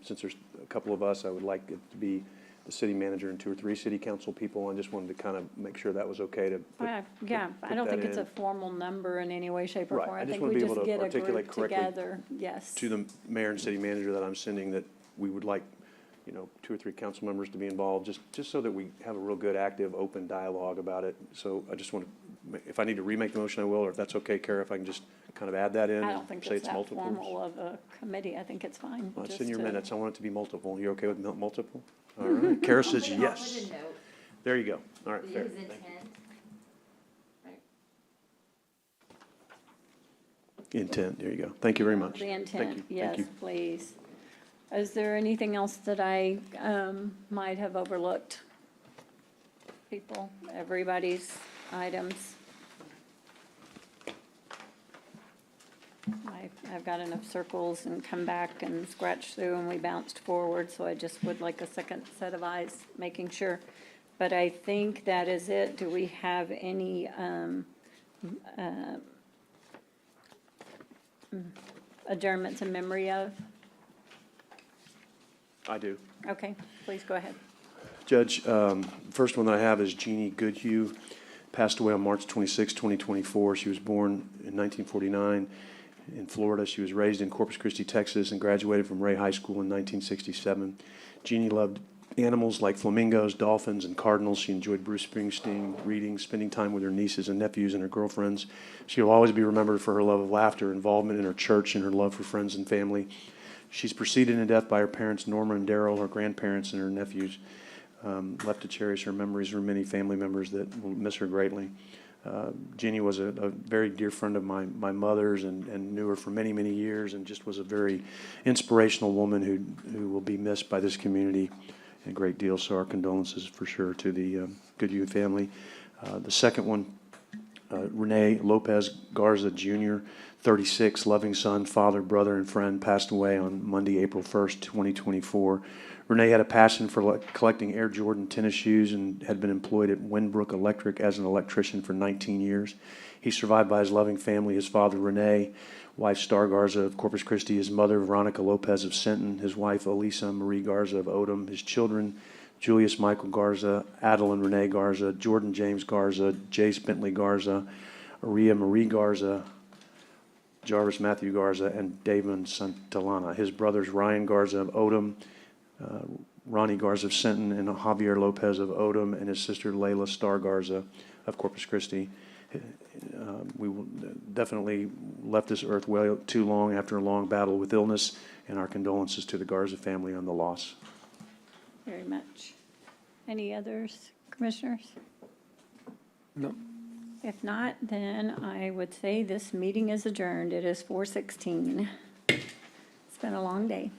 Since there's a couple of us, I would like it to be the city manager and 2 or 3 city council people. I just wanted to kind of make sure that was okay to put. Yeah, I don't that think it's in. a formal number in any way, shape, or Right, form. I I just think wanna we be just able to get a articulate group correctly together. Yes. To the mayor and city manager that I'm sending, that we would like, 2 or 3 council members to be involved, just so that we have a real good, active, open dialogue about it. So I just want to, if I need to remake the motion, I will, or if that's okay, Kara, if I can just kind of add that in I and don't think say it's it's that multiple. formal of a committee. I think it's fine. Well, it's just in your to- minutes. I want it to be multiple. You okay with multiple? All right. Kara says yes. There you go. All right, fair. Thank you. Intent, there you go. Thank you very much. The Thank intent, you. yes, Thank you. please. Is there anything else that I might have overlooked? People, everybody's items? I've got enough circles and come back and scratch through, and we bounced forward, so I just would like a second set of eyes, making sure. But I think that is it. Do we have any adjournments in memory of? I do. Okay, please go ahead. Judge, first one that I have is Jeannie Goodhue, passed away on March 26, 2024. She was born in 1949 in Florida. She was raised in Corpus Christi, Texas, and graduated from Ray High School in 1967. Jeannie loved animals like flamingos, dolphins, and cardinals. She enjoyed Bruce Springsteen, reading, spending time with her nieces and nephews and her girlfriends. She will always be remembered for her love of laughter, involvement in her church, and her love for friends and family. She's preceded in death by her parents, Norma and Daryl, her grandparents, and her nephews. Left to cherish her memories for many family members that will miss her greatly. Jeannie was a very dear friend of my mother's and knew her for many, many years, and just was a very inspirational woman who will be missed by this community a great deal. So our condolences for sure to the Goodhue family. The second one, Rene Lopez Garza Jr., 36, loving son, father, brother, and friend, passed away on Monday, April 1st, 2024. Rene had a passion for collecting Air Jordan tennis shoes and had been employed at Winbrook Electric as an electrician for 19 years. He's survived by his loving family, his father, Rene, wife, Star Garza of Corpus Christi, his mother, Veronica Lopez of Sinton, his wife, Elisa Marie Garza of Odom, his children, Julius Michael Garza, Adeline Renee Garza, Jordan James Garza, Jace Bentley Garza, Aria Marie Garza, Jarvis Matthew Garza, and Damon Santillana. His brothers, Ryan Garza of Odom, Ronnie Garza of Sinton, and Javier Lopez of Odom, and his sister Layla Star Garza of Corpus Christi. We will definitely left this earth way too long after a long battle with illness, and our condolences to the Garza family on the loss. Very much. Any others, commissioners? No. If not, then I would say this meeting is adjourned. It is 4:16. It's been a long day.